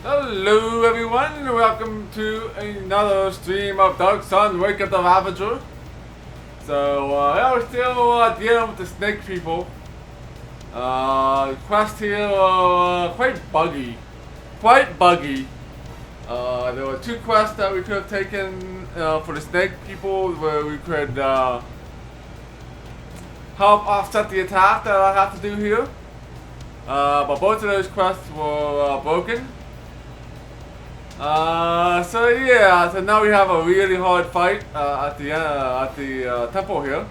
Hello everyone, welcome to another stream of Dark Sun, Wake of the Ravager. So, yeah, we're still dealing with the snake people. Quest here, quite buggy. Quite buggy. There were two quests that we could have taken for the snake people where we could help offset the attack that I have to do here. But both of those quests were broken. So yeah, so now we have a really hard fight at the temple here.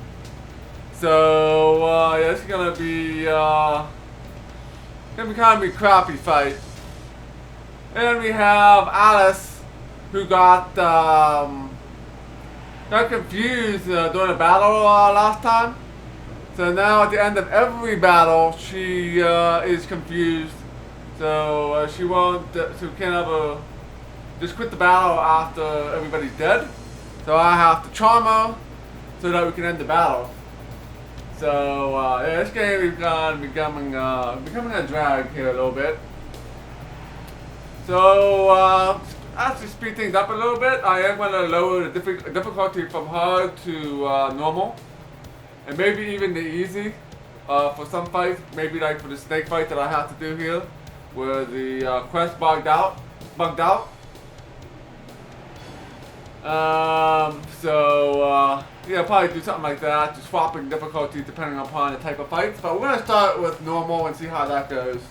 So yeah, it's gonna be kind of a crappy fight. And we have Alice, who got confused during the battle last time. So now at the end of every battle, she is confused. So she won't. So can't ever just quit the battle after everybody's dead. So I have to charm her so that we can end the battle. So yeah, this game is becoming a drag here a little bit. So as to speed things up a little bit, I am going to lower the difficulty from hard to normal, and maybe even the easy for some fights. Maybe like for the snake fight that I have to do here, where the quest bugged out. Yeah, probably do something like that, just swapping difficulty depending upon the type of fights. But we're gonna start with normal and see how that goes.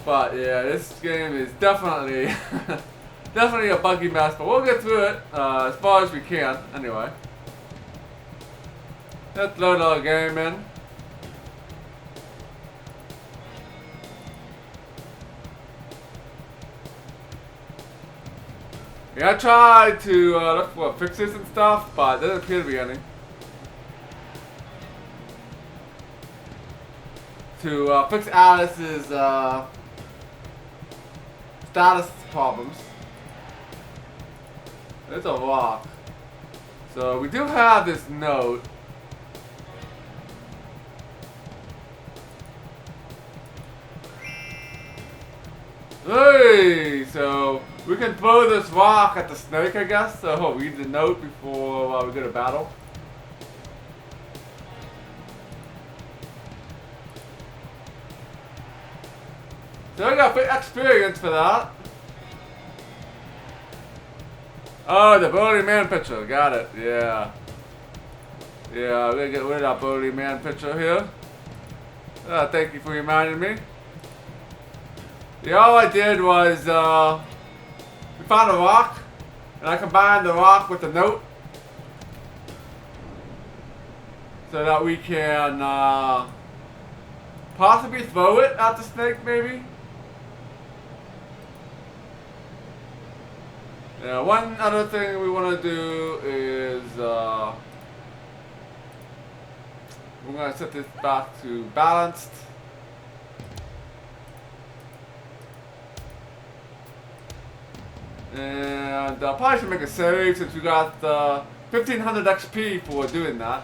But yeah, this game is definitely definitely a buggy mess, but we'll get through it as far as we can anyway. Let's load our game in. Yeah, I tried to look for fixes and stuff, but there doesn't appear to be any. To fix Alice's status problems. It's a rock. So we do have this note. Hey! So we can throw this rock at the snake, I guess. So read the note before we go to battle. So I got experience for that. Oh, the Burly Man picture. Got it. Yeah. Yeah, we're gonna get rid of that Burly Man picture here. Thank you for reminding me. Yeah, all I did was, we found a rock, and I combined the rock with the note. So that we can, possibly throw it at the snake, maybe? Yeah, one other thing we want to do is, we're going to set this back to balanced. And probably should make a save since we got 1500 XP for doing that.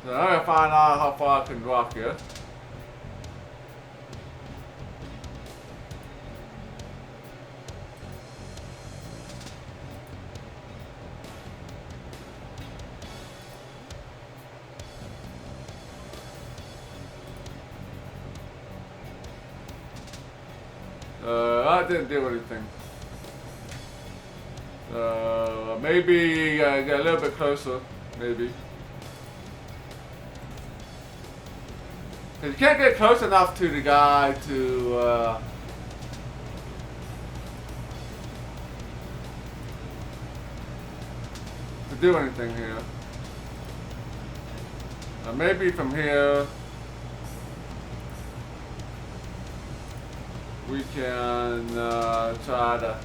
So I'm gonna find out how far I can walk here. I didn't do anything. Maybe get a little bit closer, maybe. Cause you can't get close enough to the guy to do anything here. Maybe from here we can try to.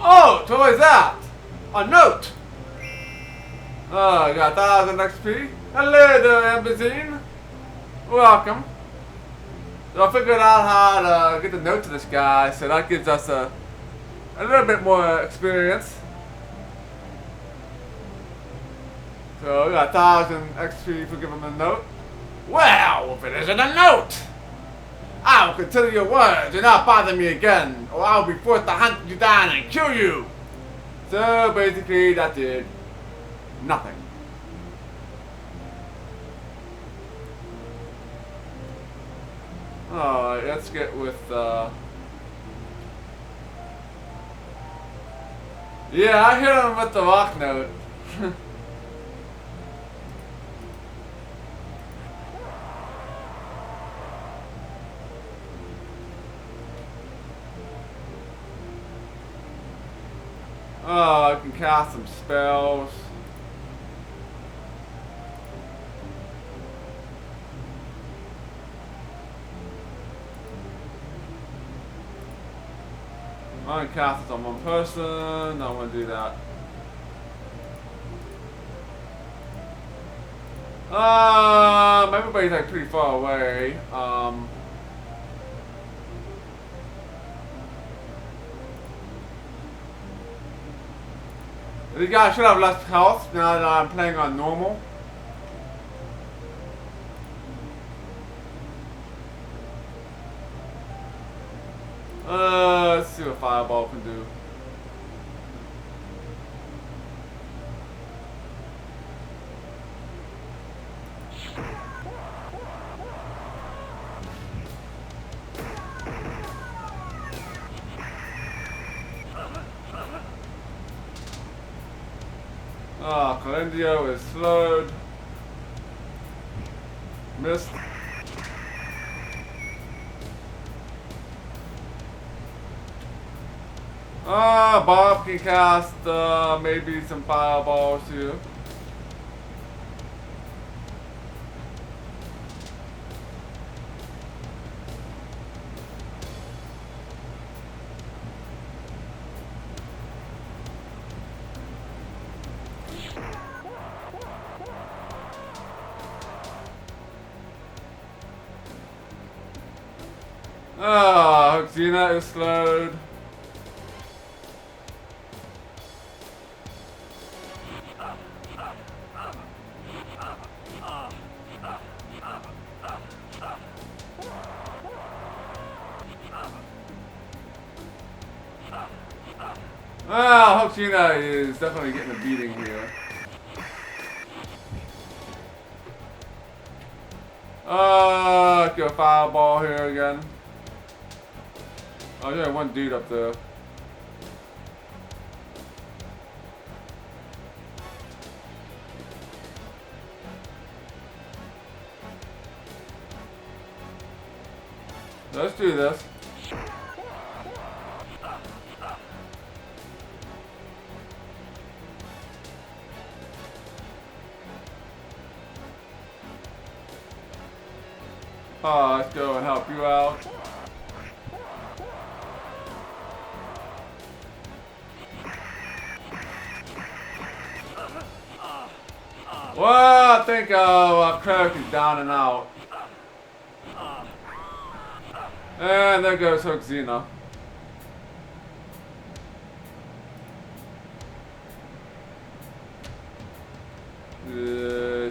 Oh, so what is that? A note! Oh, I got 1000 XP. Hello there, Embazine. Welcome. So I figured out how to get the note to this guy, so that gives us a little bit more experience. So we got 1000 XP for giving him a note. Well, if it isn't a note! I will consider your words. Do not bother me again, or I will be forced to hunt you down and kill you. So basically, that did nothing. Alright, let's get with yeah, I hit him with the rock note. Oh, I can cast some spells. I can cast it on one person. I want to do that. Everybody's like pretty far away. These guys should have less health now that I'm playing on normal. Let's see what Fireball can do. Calendio is slowed. Missed. Bob can cast maybe some fireballs too. Ah, hercxena is slowed. Ah, hercxena is definitely getting a beating here. Go fireball here again. Oh, yeah, one dude up there. Let's do this. Oh, let's go and help you out. Well, I think Cleric is down and out. And there goes hercxena.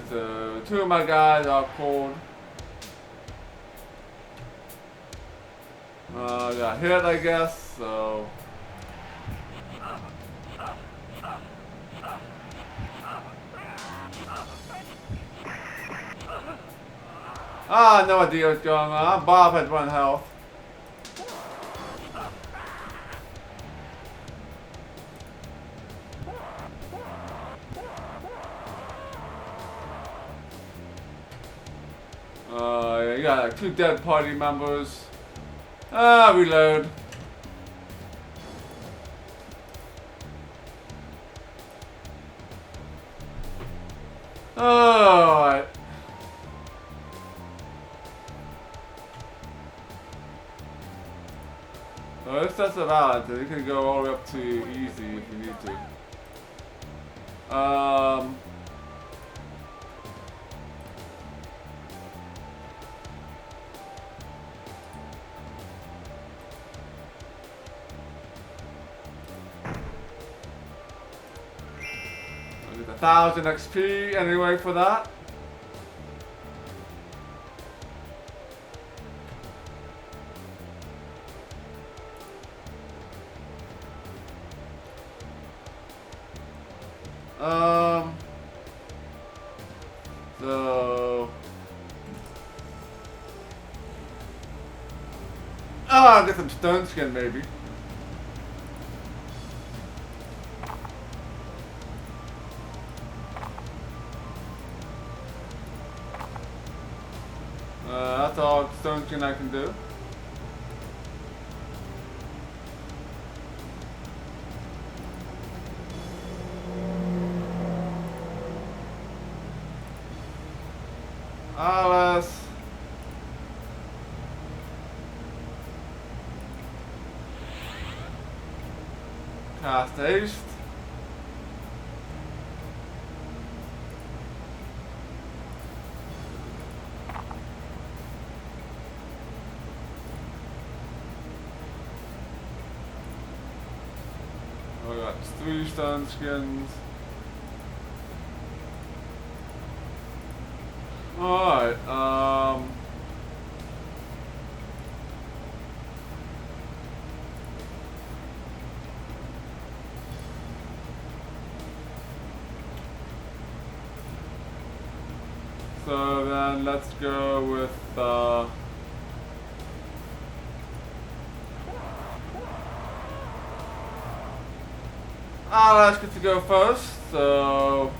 So, two of my guys are cold. Got hit, I guess, so. Ah, no idea what's going on. Bob has 1 health. You got like 2 dead party members. Reload. Alright. So this sets of odds, you can go all the way up to easy if you need to. I'll get 1,000 XP anyway for that. So I'll get some stone skin maybe. That's all stone skin I can do. Alice. Cast haste. We got 3 stone skins. Alright, so then let's go with, let's get to go first, so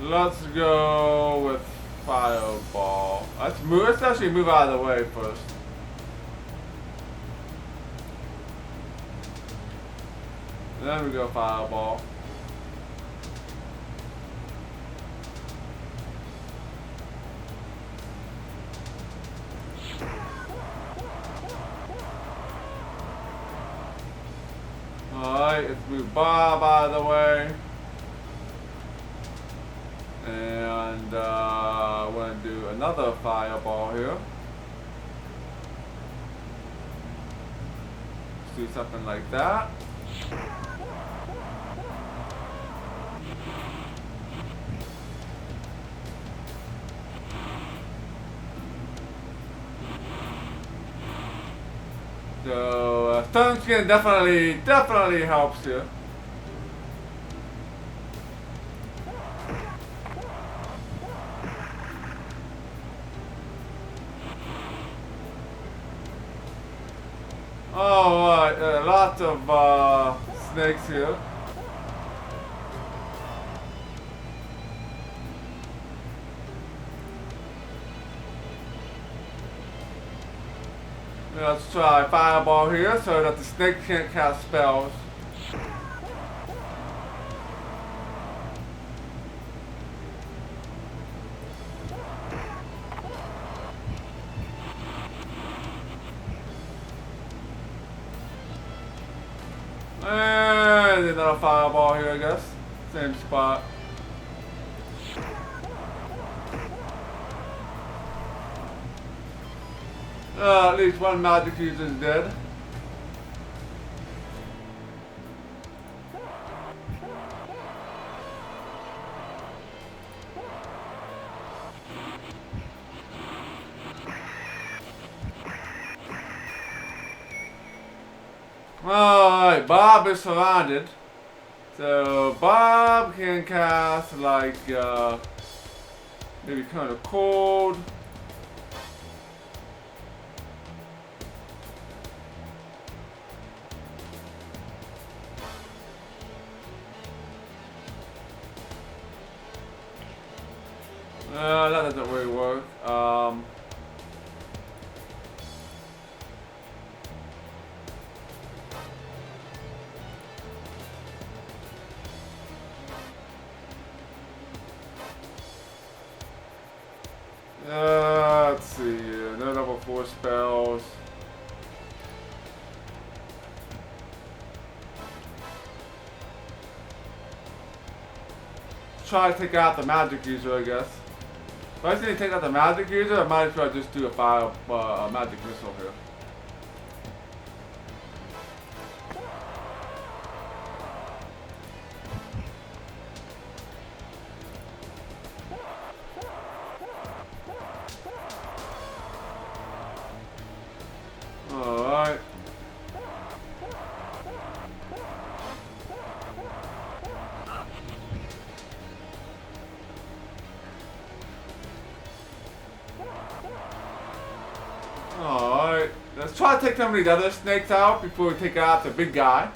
let's go with fireball. Let's actually move out of the way first. Then we go fireball. Alright, let's move Bob out of the way. And we're going to do another fireball here. do something like that. So stone skin definitely helps you. Oh, lots of snakes here. Let's try fireball here so that the snake can't cast spells. And another fireball here, I guess. Same spot. At least one magic user is dead. Alright, Bob is surrounded. So Bob can cast like maybe kind of cold. That doesn't really work. Let's see. No level 4 spells. Try to take out the magic user, I guess. If I need to take out the magic user, I might as well just do a magic missile here. Alright. Alright, let's try to take some of these other snakes out before we take out the big guy.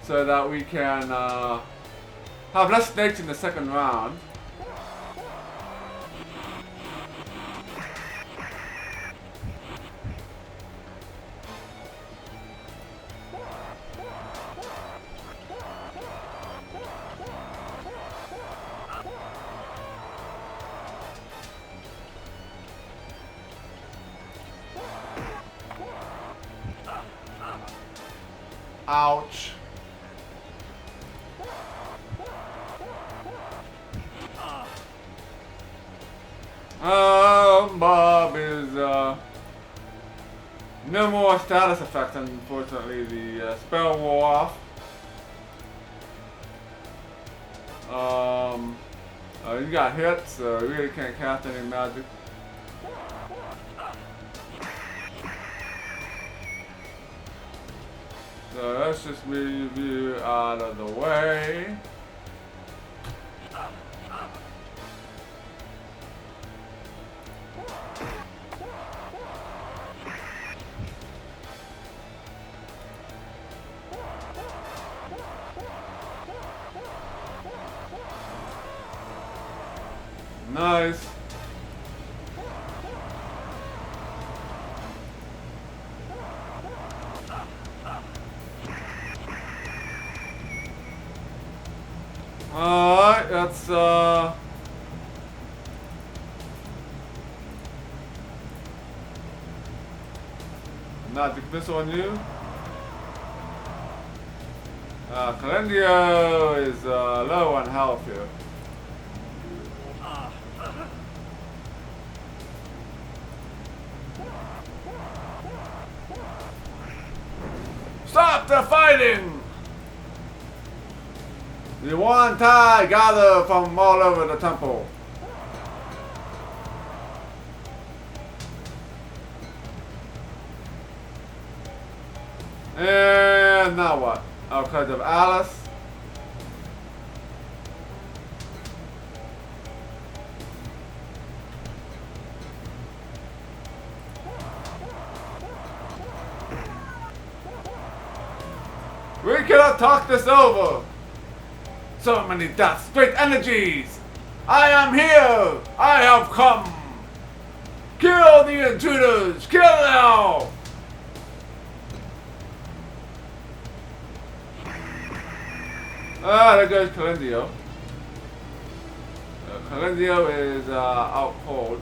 So that we can have less snakes in the second round. Ouch. Bob is, no more status effects, unfortunately. The spell wore off. You got hit, so you really can't cast any magic. So let's just move you out of the way. Nice. Alright, that's magic missile on you. Calendio is low on health here. Stop the fighting! The one tide gather from all over the temple. And now what? Because of Alice. We cannot talk this over. So many deaths, great energies. I am here. I have come. Kill the intruders. Kill them. There goes Calendio. Calendio is out cold.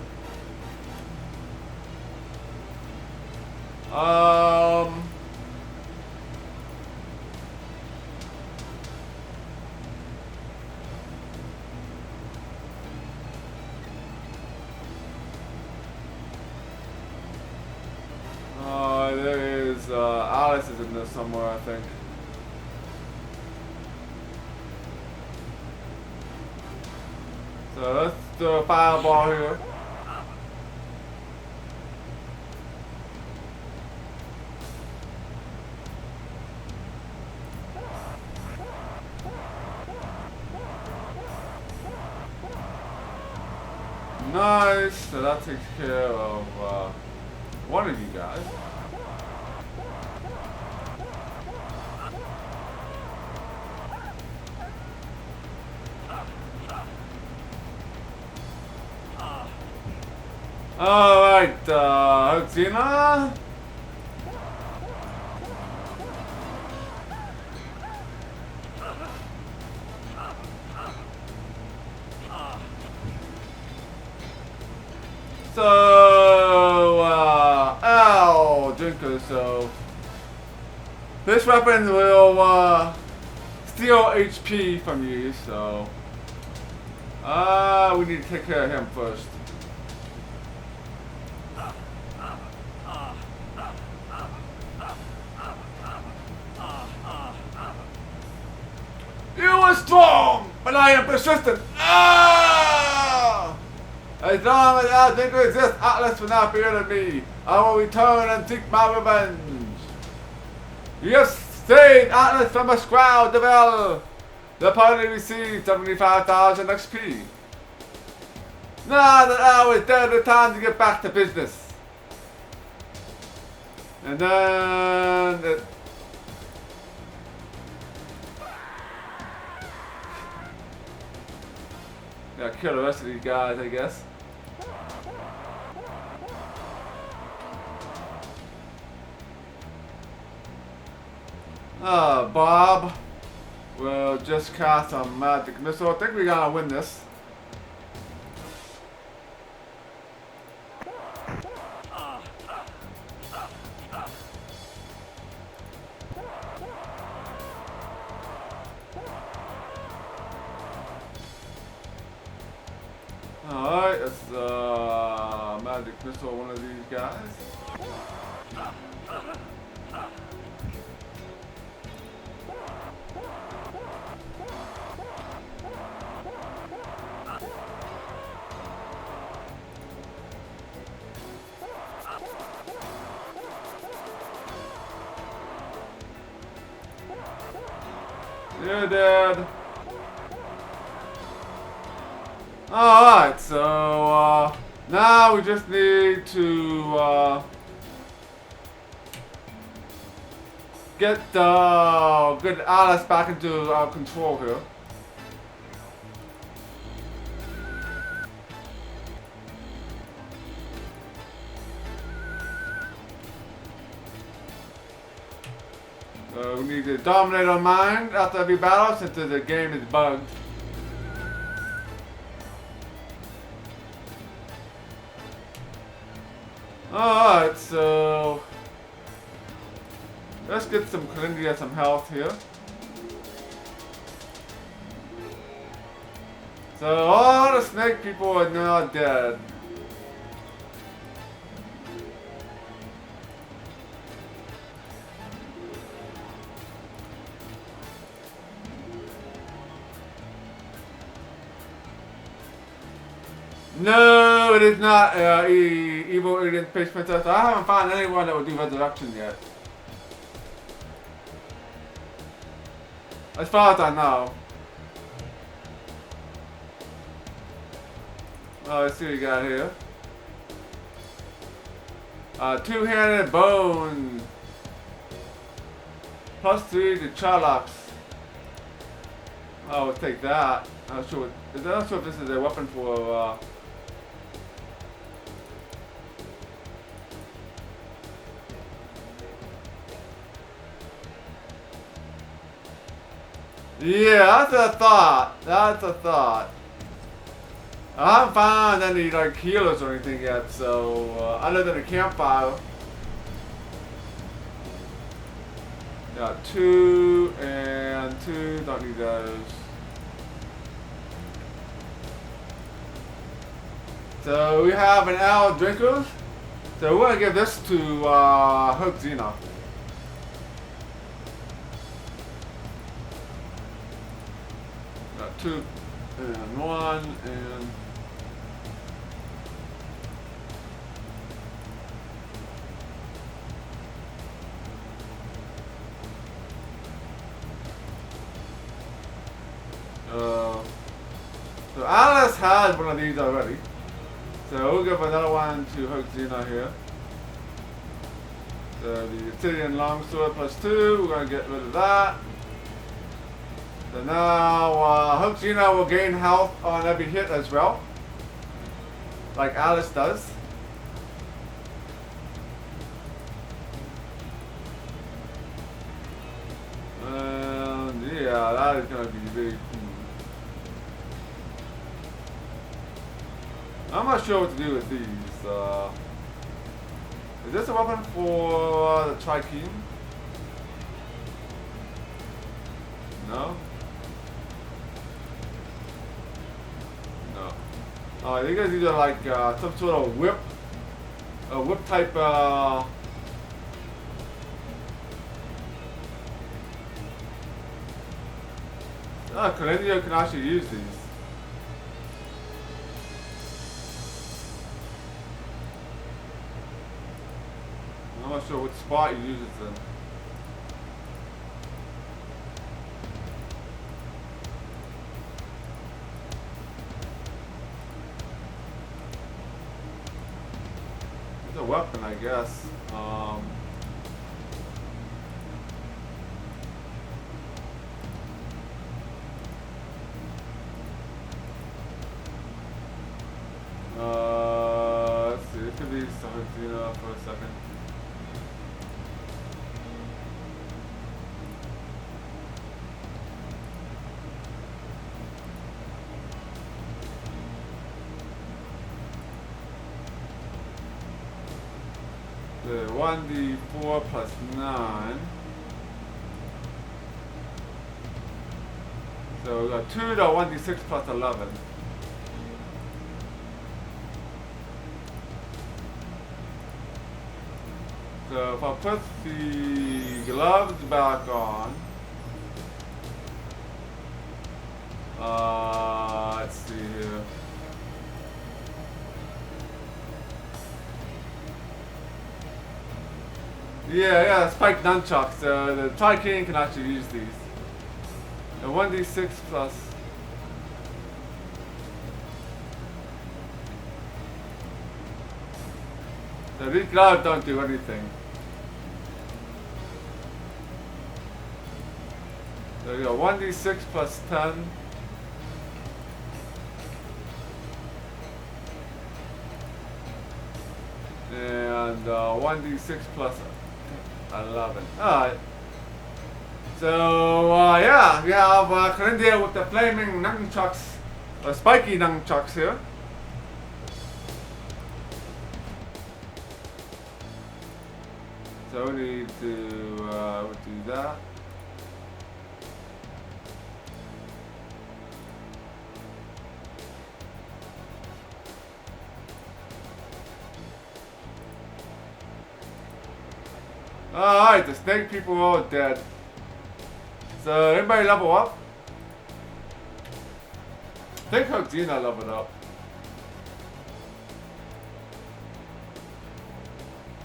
There is Alice is in there somewhere, I think. So let's do a fireball here. Nice. So that takes care of one of you guys. Alright, hercxena. So, Drinker, so this weapon will steal HP from you, so we need to take care of him first. You are strong, but I am persistent. As long as our Drinker exists, Atlas will not fear me. I will return and seek my revenge. You have saved Atlas from a scroll devil. The party received 75,000 XP. Now that Al is dead, it's time to get back to business. And then gotta kill the rest of these guys, I guess. Bob will just cast a magic missile. I think we're gonna win this. Alright, let's magic missile one of these guys. You're dead. Alright, so now we just need to get Alice back into our control here. We need to dominate our mind after every battle since the game is bugged. Alright, so let's get some Calendia some health here. So all the snake people are now dead. No, it is not Evil Alien Space Princess. I haven't found anyone that would do resurrection yet. As far as I know. Oh, let's see what we got here. Two-handed bone. +3 to Charlocks. Oh, we'll take that. I'm not sure. I'm not sure if this is a weapon for. Yeah, that's a thought. That's a thought. I haven't found any like healers or anything yet, so other than a campfire. Yeah, 2 and 2. Don't need those. So we have an Al Drinkers. So we're gonna give this to hercxena. Got 2 and 1 and. So Alice has one of these already. So we'll give another one to hercxena here. So the Obsidian Longsword +2, we're going to get rid of that. So now hercxena will gain health on every hit as well. Like Alice does. And yeah, that is going to be very cool. I'm not sure what to do with these. Is this a weapon for the Trichine? No? No. Oh, I think these are like some sort of whip. A whip type. Colendio can actually use these. I'm not sure what spot you use it in. It's a weapon, I guess. Let's see. It could be hercxena for a second. The 1d4 +9. So we got 2 to 1d6 +11. So if I put the gloves back on, let's see here. Yeah, spiked nunchucks. The Trichine can actually use these. The 1d6 plus. So these gloves don't do anything. So we got 1d6 +10. And 1d6 +11. Alright. So, yeah, we have Colendia with the flaming nunchucks, spiky nunchucks here. So we need to do that. Alright, the snake people are all dead. So anybody level up? I think hercxena leveled up.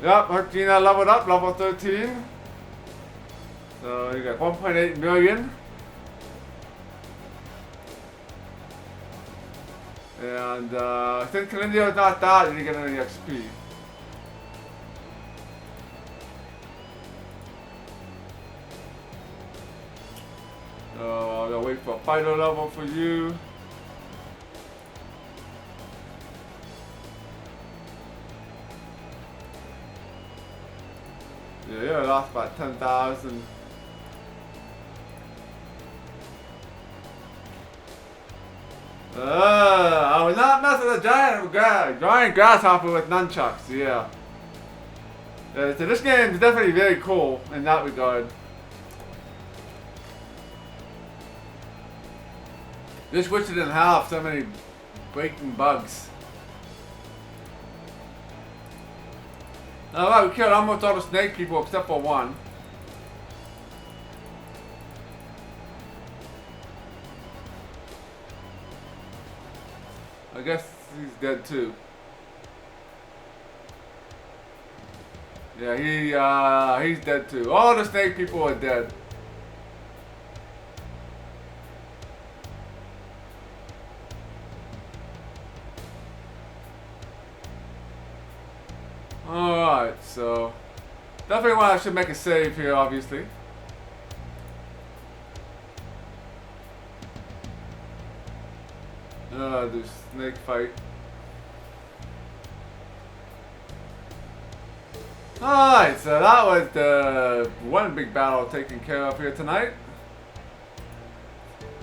Yep, hercxena leveled up, level 13. So you got 1.8 million. And since Calendio's not that, you didn't get any XP. So I'll wait for a fighter level for you. Yeah, you lost about 10,000. I was not messing with a giant grasshopper with nunchucks, yeah. So this game is definitely very cool in that regard. Just wish it didn't have so many breaking bugs. Alright, we killed almost all the snake people except for one. I guess he's dead too. Yeah, he's dead too. All the snake people are dead. Alright, so definitely I should make a save here, obviously. The snake fight. Alright, so that was the one big battle taken care of here tonight.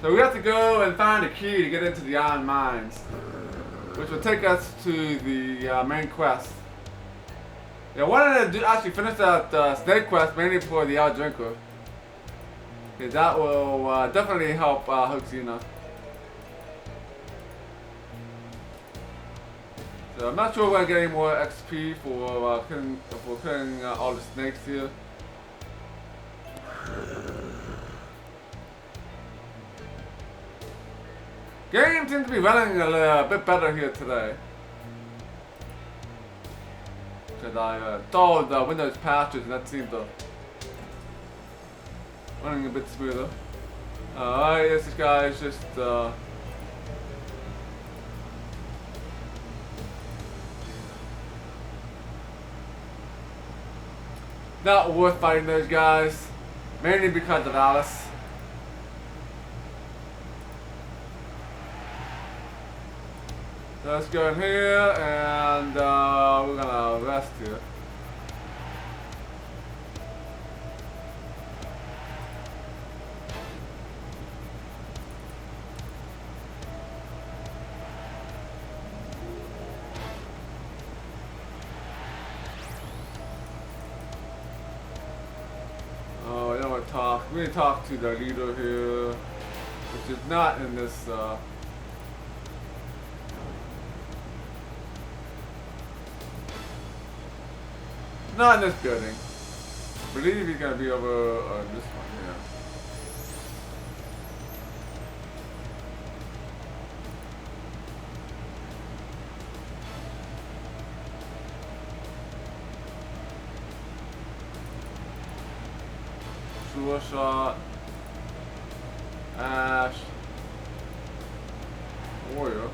So we have to go and find a key to get into the iron mines, which will take us to the main quest. Yeah, I wanted to actually finish that snake quest mainly for the Drinker. Okay, that will definitely help hercxena. So I'm not sure we're gonna get any more XP for killing all the snakes here. Game seems to be running a bit better here today. Because I installed the Windows patches and that seemed to running a bit smoother. Alright, this guy is just not worth fighting those guys, mainly because of Alice. So let's go in here and we're gonna rest here. We need to talk to the leader here, which is not in this. Not in this building. I believe he's gonna be over this one here. Sure shot. Ash. Warrior.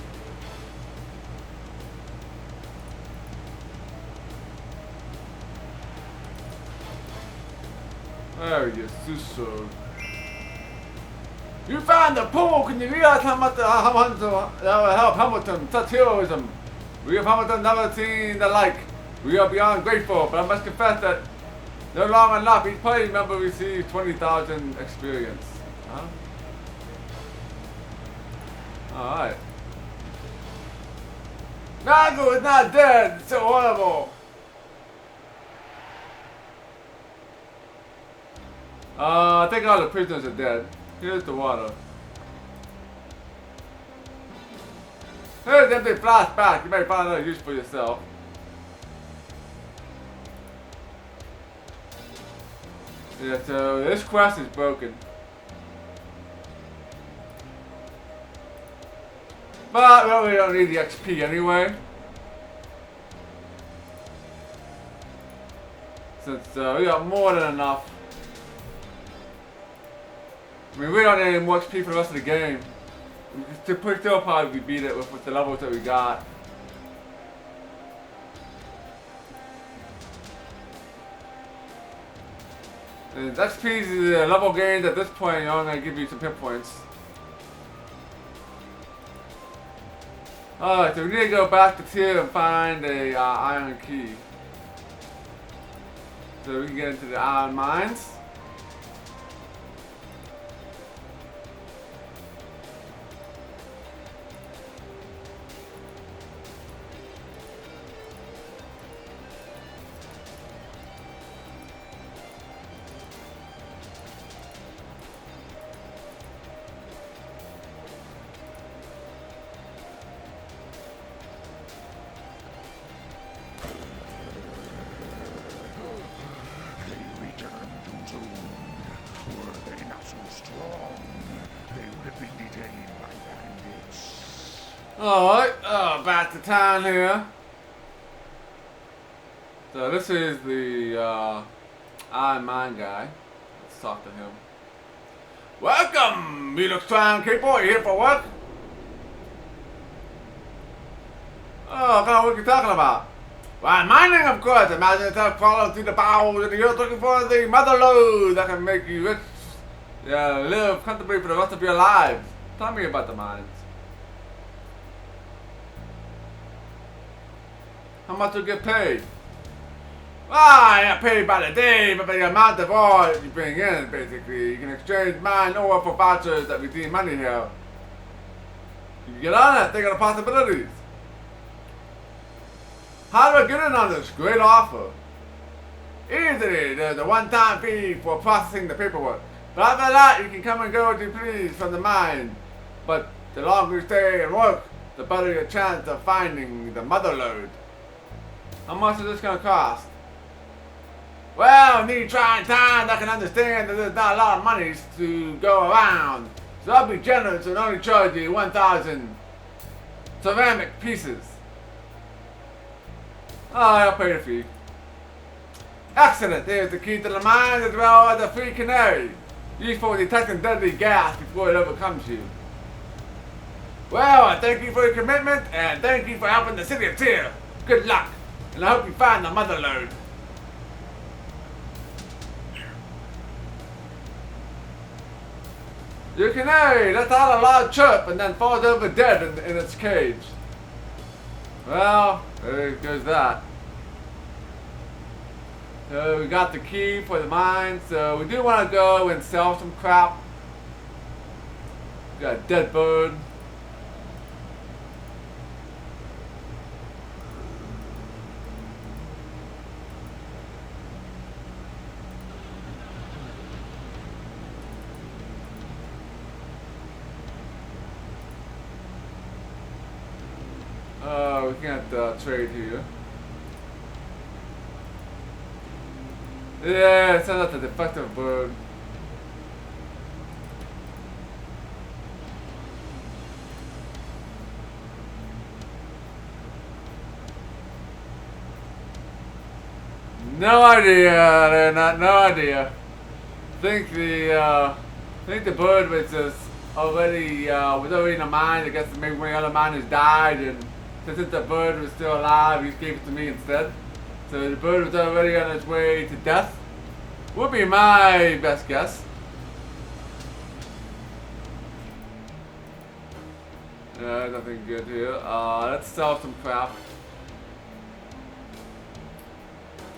There he is, Suso. You found the pool! Can you realize how much that will help Hamilton? Such heroism! We of Hamilton never seen the like. We are beyond grateful, but I must confess that no longer enough. Each party member receives 20,000 experience. Huh? Alright. Nago is not dead! It's so horrible! I think all the prisoners are dead. Here's the water. Here's an empty flashback. You may find another use for yourself. Yeah, so this quest is broken. But well, we don't need the XP anyway. Since we got more than enough. I mean, we don't need any more XP for the rest of the game. To put still probably we beat it with the levels that we got. And XP is the level gains at this point. I'm gonna give you some hit points. Alright, so we need to go back to tier and find a iron key. So we can get into the iron mines. Alright, back to town here. So this is the Iron Mine guy. Let's talk to him. Welcome! You look strong, people. You here for work? Oh, what kind of work you talking about? Well, mining, of course. Imagine yourself crawling through the bowels of the earth looking for the mother lode that can make you rich. Yeah, live comfortably for the rest of your lives. Tell me about the mines. How much you get paid? Ah, you're not paid by the day, but by the amount of ore you bring in, basically. You can exchange mine ore for vouchers that redeem money here. You can get on it, think of the possibilities. How do I get in on this great offer? Easily, there's a one-time fee for processing the paperwork. But after that, you can come and go as you please from the mine. But the longer you stay and work, the better your chance of finding the mother lode. How much is this going to cost? Well, in these trying times, I can understand that there's not a lot of money to go around. So I'll be generous and only charge you 1,000 ceramic pieces. Oh, I'll pay the fee. Excellent. There's the key to the mine as well as a free canary. Used for detecting deadly gas before it overcomes you. Well, I thank you for your commitment and thank you for helping the city of Tyr. Good luck. And I hope you find the mother lode. Your canary lets out a loud chirp and then falls over dead in its cage. Well, there goes that. So we got the key for the mine, so we do want to go and sell some crap. We got a dead bird. We can't trade here. Yeah, it sounds like a defective bird. No idea, no idea. I think the bird was just already in the mine. I guess maybe one of the other miners died, and since the bird was still alive, he gave it to me instead. So the bird was already on its way to death. Would be my best guess. Nothing good here. Let's sell some crap.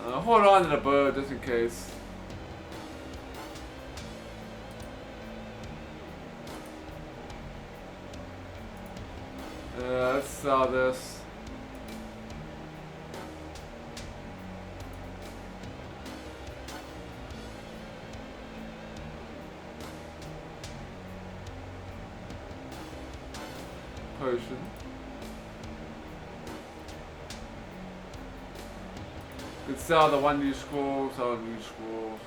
Hold on to the bird just in case. Let's sell this. Potion. Could sell the one new scroll, sell new scrolls.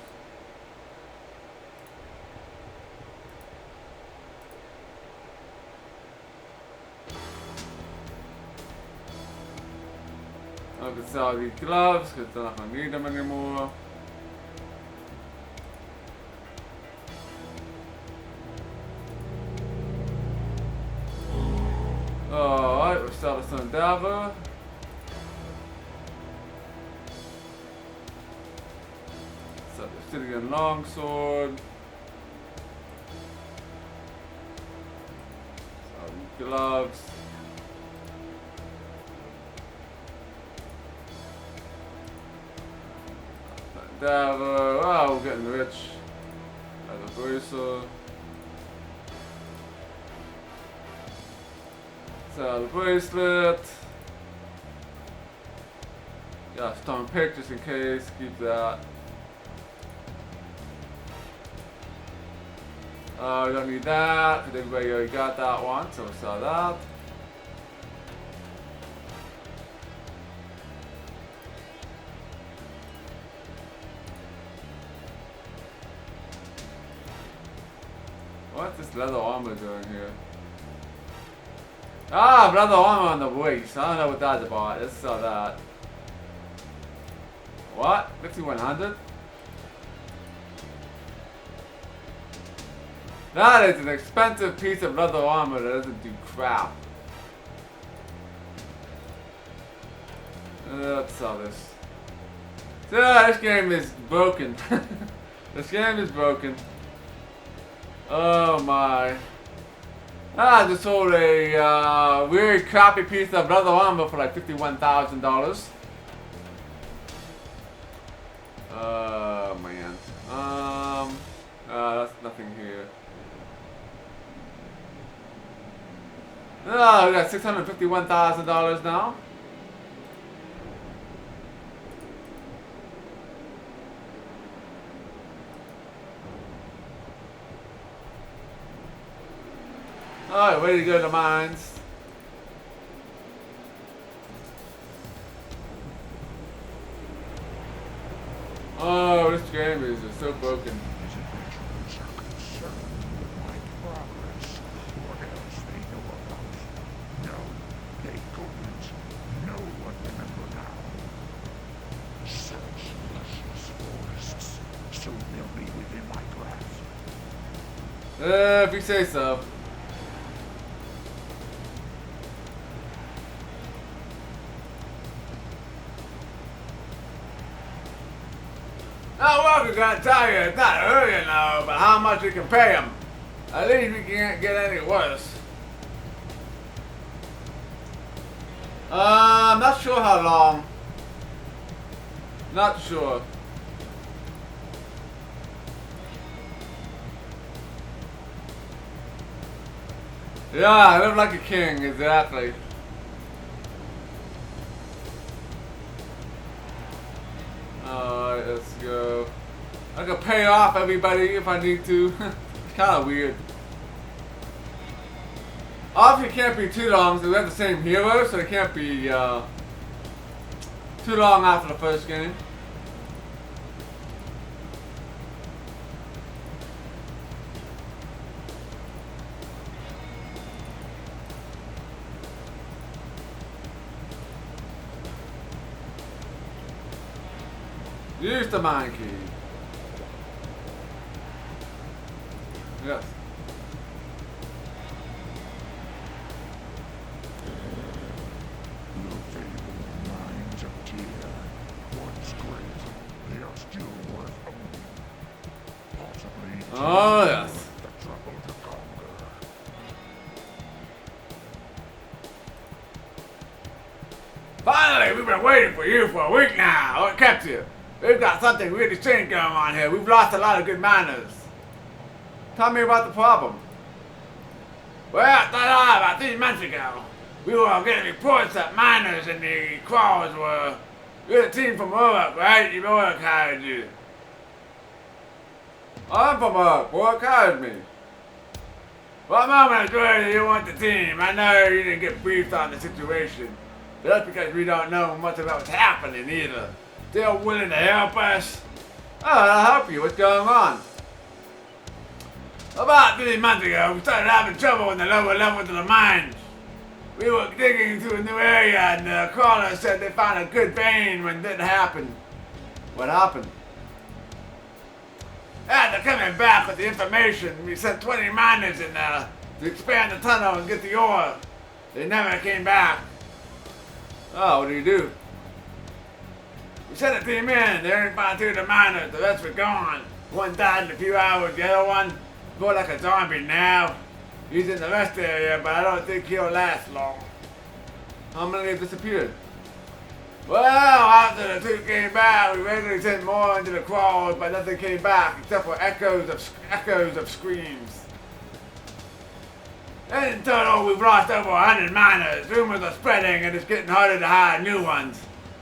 I could sell these gloves because they're not gonna need them anymore. Endeavor. Obsidian longsword. Gloves. Endeavor. Oh, we're getting rich. As a bracer. Sell the bracelet. Yeah, stone pick just in case. Keep that. We don't need that because everybody already got that one, so we'll sell that. What's this leather armor doing here? Ah, leather armor on the waist. I don't know what that's about. Let's sell that. What? 5100? That is an expensive piece of leather armor that doesn't do crap. Let's sell this. This game is broken. This game is broken. Oh my. I just sold a really crappy piece of leather armor for like $51,000. Oh man. That's nothing here. Oh, we got $651,000 now. Alright, ready to go to the mines. Oh, this game is just so broken. If you say so. Now, Walker's gonna tell you it's not who you know, but how much you can pay him. At least we can't get any worse. I'm not sure how long. Not sure. Yeah, I live like a king, exactly. Alright, let's go. I can pay off everybody if I need to. It's kind of weird. Obviously, it can't be too long, because we have the same hero, so it can't be too long after the first game. Use the mine key. Yes. The fabled mines of Tyr, once great, they are still worth owning. Possibly Oh yes. the trouble to conquer. Finally, we've been waiting for you for a week now. What kept you? We've got something really strange going on here. We've lost a lot of good miners. Tell me about the problem. Well, about 3 months ago, we were getting reports that miners in the crawls were... You're the team from Uruk, right? You Uruk hired you. I'm from Uruk. Uruk hired me. Well, moment I was worried you weren't the team. I know you didn't get briefed on the situation. But that's because we don't know much about what's happening either. They're willing to help us. Oh, I'll help you. What's going on? About 3 months ago, we started having trouble in the lower levels of the mines. We were digging into a new area and the crawlers said they found a good vein when it didn't happen. What happened? After coming back with the information, we sent 20 miners in there to expand the tunnel and get the ore. They never came back. Oh, what do you do? We sent a team in. They only found 2 of the miners. The rest were gone. One died in a few hours. The other one more like a zombie now. He's in the rest area, but I don't think he'll last long. How many have disappeared? Well, after the 2 came back, we regularly sent more into the crawls, but nothing came back except for echoes of screams. And in total, we've lost over 100 miners. Rumors are spreading, and it's getting harder to hire new ones.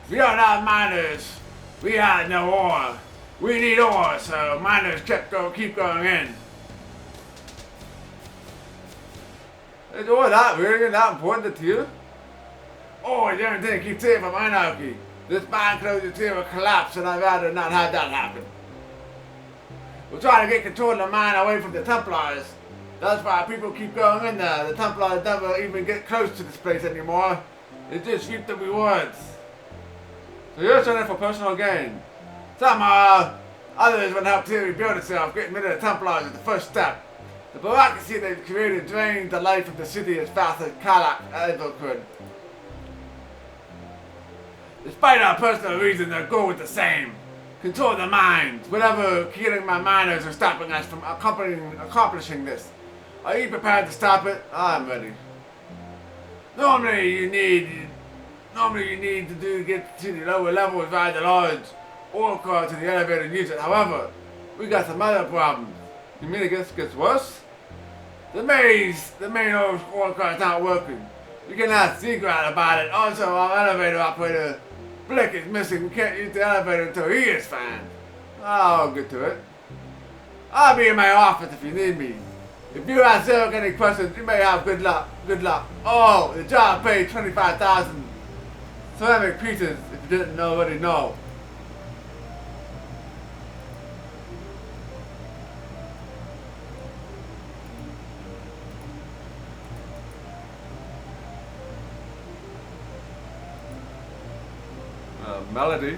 We don't have miners. We had no ore. We need ore, so miners keep going in. Is ore that really that important to you? Oh, the only thing keeps safe from anarchy. This mine closure here will collapse, and I'd rather not have that happen. We're trying to get control of the mine away from the Templars. That's why people keep going in there. The Templars never even get close to this place anymore. They just reap the rewards. So you're trying for personal gain. Somehow, others would help to rebuild itself. Getting rid of the Templars is the first step. The bureaucracy they've created drains the life of the city as fast as Kalak ever could. Despite our personal reasons, their goal is the same. Control the mines. Whatever killing my miners are stopping us from accomplishing this. Are you prepared to stop it? I'm ready. Normally you need to get to the lower levels via the large ore car to the elevator and use it. However, we got some other problems. You mean it gets worse? The main ore car is not working. We can ask Seagrad about it. Also, our elevator operator, Blick, is missing. We can't use the elevator until he is found. I'll get to it. I'll be in my office if you need me. If you ask Zerg any questions, you may have good luck. Good luck. Oh, the job paid 25,000 ceramic pieces if you didn't already know. Melody.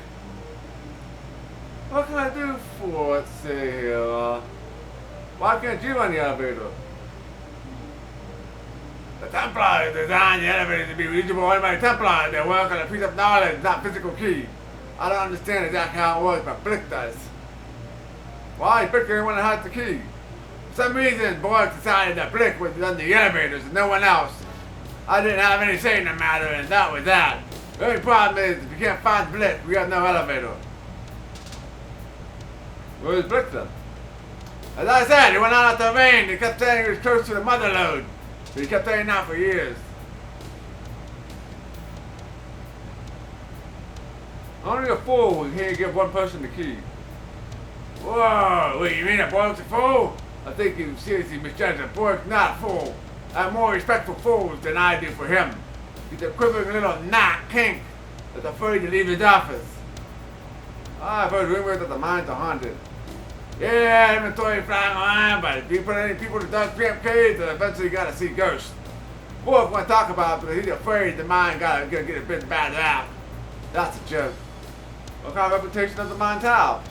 What can I do for, let's see here, why can't you run the elevator? The Templars designed the elevator to be reachable only by Templars. They work on a piece of knowledge, not physical key. I don't understand exactly how it works, but Blick does. Why? Blick didn't want to have the key. For some reason, Borg decided that Blick would run the elevators and no one else. I didn't have any say in the matter, and that was that. The only problem is, if you can't find Blick, we have no elevator. Where's Blick then? As I said, he went out of the rain. He kept saying he was close to the mother lode. But he kept saying that for years. Only a fool can't give one person the key. Whoa, wait, you mean that Borg's a fool? I think you seriously misjudged him. Borg's not a fool. I have more respect for fools than I do for him. He's a quivering little gnat kink that's afraid to leave his office. I've heard rumors that the mines are haunted. Yeah, inventory flying around, but if you put any people to dug preempt caves, then eventually you gotta see ghosts. Borg won't talk about it because he's afraid the mine gonna get a bit bad rap. That's a joke. What kind of reputation does the mine have?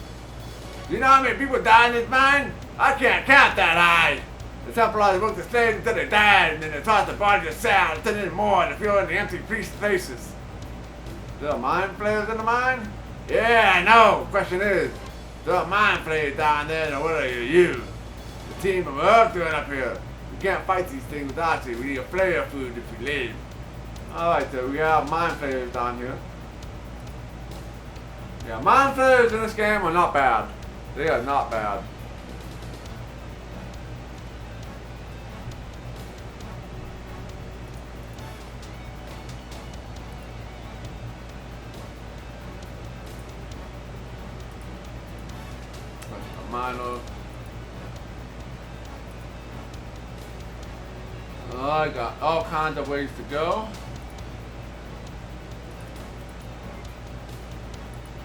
Do you know how many people died in this mine? I can't count that high. The Templars worked the slaves until they died, and then they tossed the bodies aside and sent in more to fill in the empty places. There are mind flayers in the mine? Yeah, I know. Question is, there are mind flayers down there, and what are you? The team of Earth doing up here. We can't fight these things without you. We need a flayer food if we live. Alright, so we have mind flayers down here. Yeah, mind flayers in this game are not bad. They are not bad. Milo. Oh, I got all kinds of ways to go.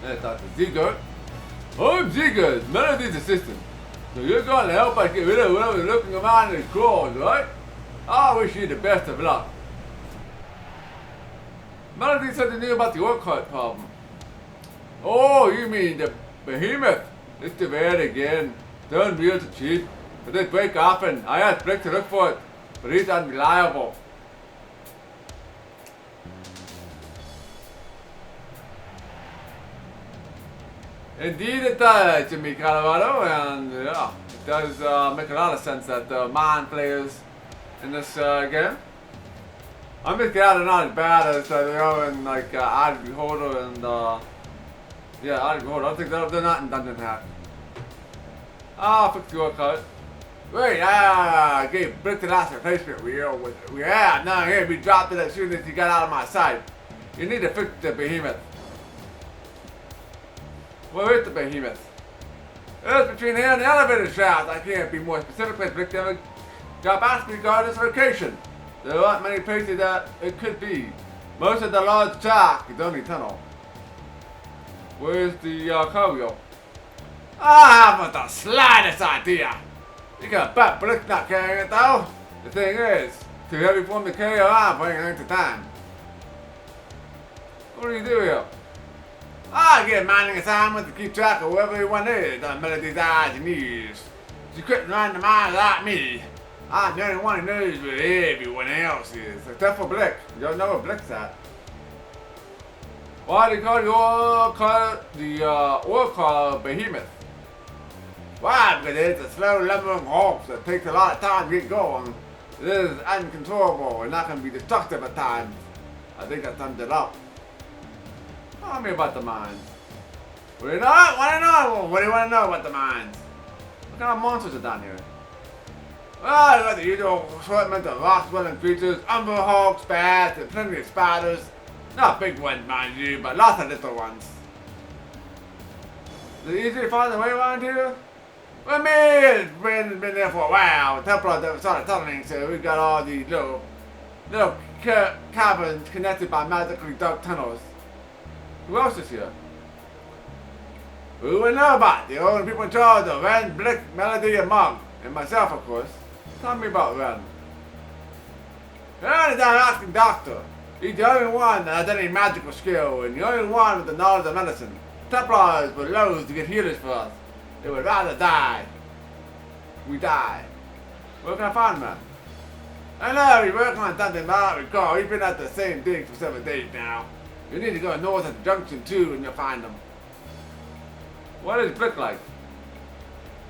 There's Dr. Ziegert. I'm Ziegert, Melody's assistant. So you're going to help us get rid of whatever's looking around in the claws, right? I wish you the best of luck. Melody said they knew about the orc cart problem. Oh, you mean the behemoth? It's the bad again. Don't real to cheap. But they break often. I asked Blick to look for it, but he's unreliable. Indeed it does, Jimmy Colorado, and yeah, it does make a lot of sense that the mind players in this game. I'm just glad not as bad as they are in like Odd Beholder and yeah, Odd Beholder. I don't think they're not in Dungeon Hack. Ah, fix your cut. Wait, gave Brick the last replacement we had. Now here we dropped it as soon as you got out of my sight. You need to fix the behemoth. Where is the behemoth? It's between here and the elevator shaft. I can't be more specific, but Brick never got past me regarding this location. There aren't many places that it could be. Most of the large track is only tunnel. Where's the cargo? I haven't the slightest idea. You got bet Brick's not carrying it though. The thing is, too heavy for him to carry around for any length of time. What do you do here? I get mining assignments to keep track of whoever everyone is on Melody's eyes and ears. You couldn't run the mines like me. I'm the only one who knows where everyone else is, except for Blick. You don't know where Blick's at. Why do you call the ore car Behemoth? Why? Because it's a slow lumbering horse that takes a lot of time to get going. It is uncontrollable and not going to be destructive at times. I think that sums it up. Tell me about the mines. What do you know? What do you want to know about the mines? What kind of monsters are down here? Well, you got the usual assortment of rock-dwelling creatures, umberhawks, bats, and plenty of spiders. Not big ones, mind you, but lots of little ones. Is it easy to find the way around here? Well, me, it's been there for a while. The Templars never started tunneling, so we've got all these little caverns connected by magically dug tunnels. Who else is here? Who would know about the only people in charge of Ren, Blick, Melody, and Monk, and myself, of course. Tell me about Ren. Ren is our asking doctor. He's the only one that has any magical skill, and the only one with the knowledge of medicine. Templars were loath to get healers for us. They would rather die. We die. Where can I find him at? I know, he's working on something, but I don't recall. He's been at the same thing for 7 days now. You need to go north at the junction too, and you'll find him. What is Blick like?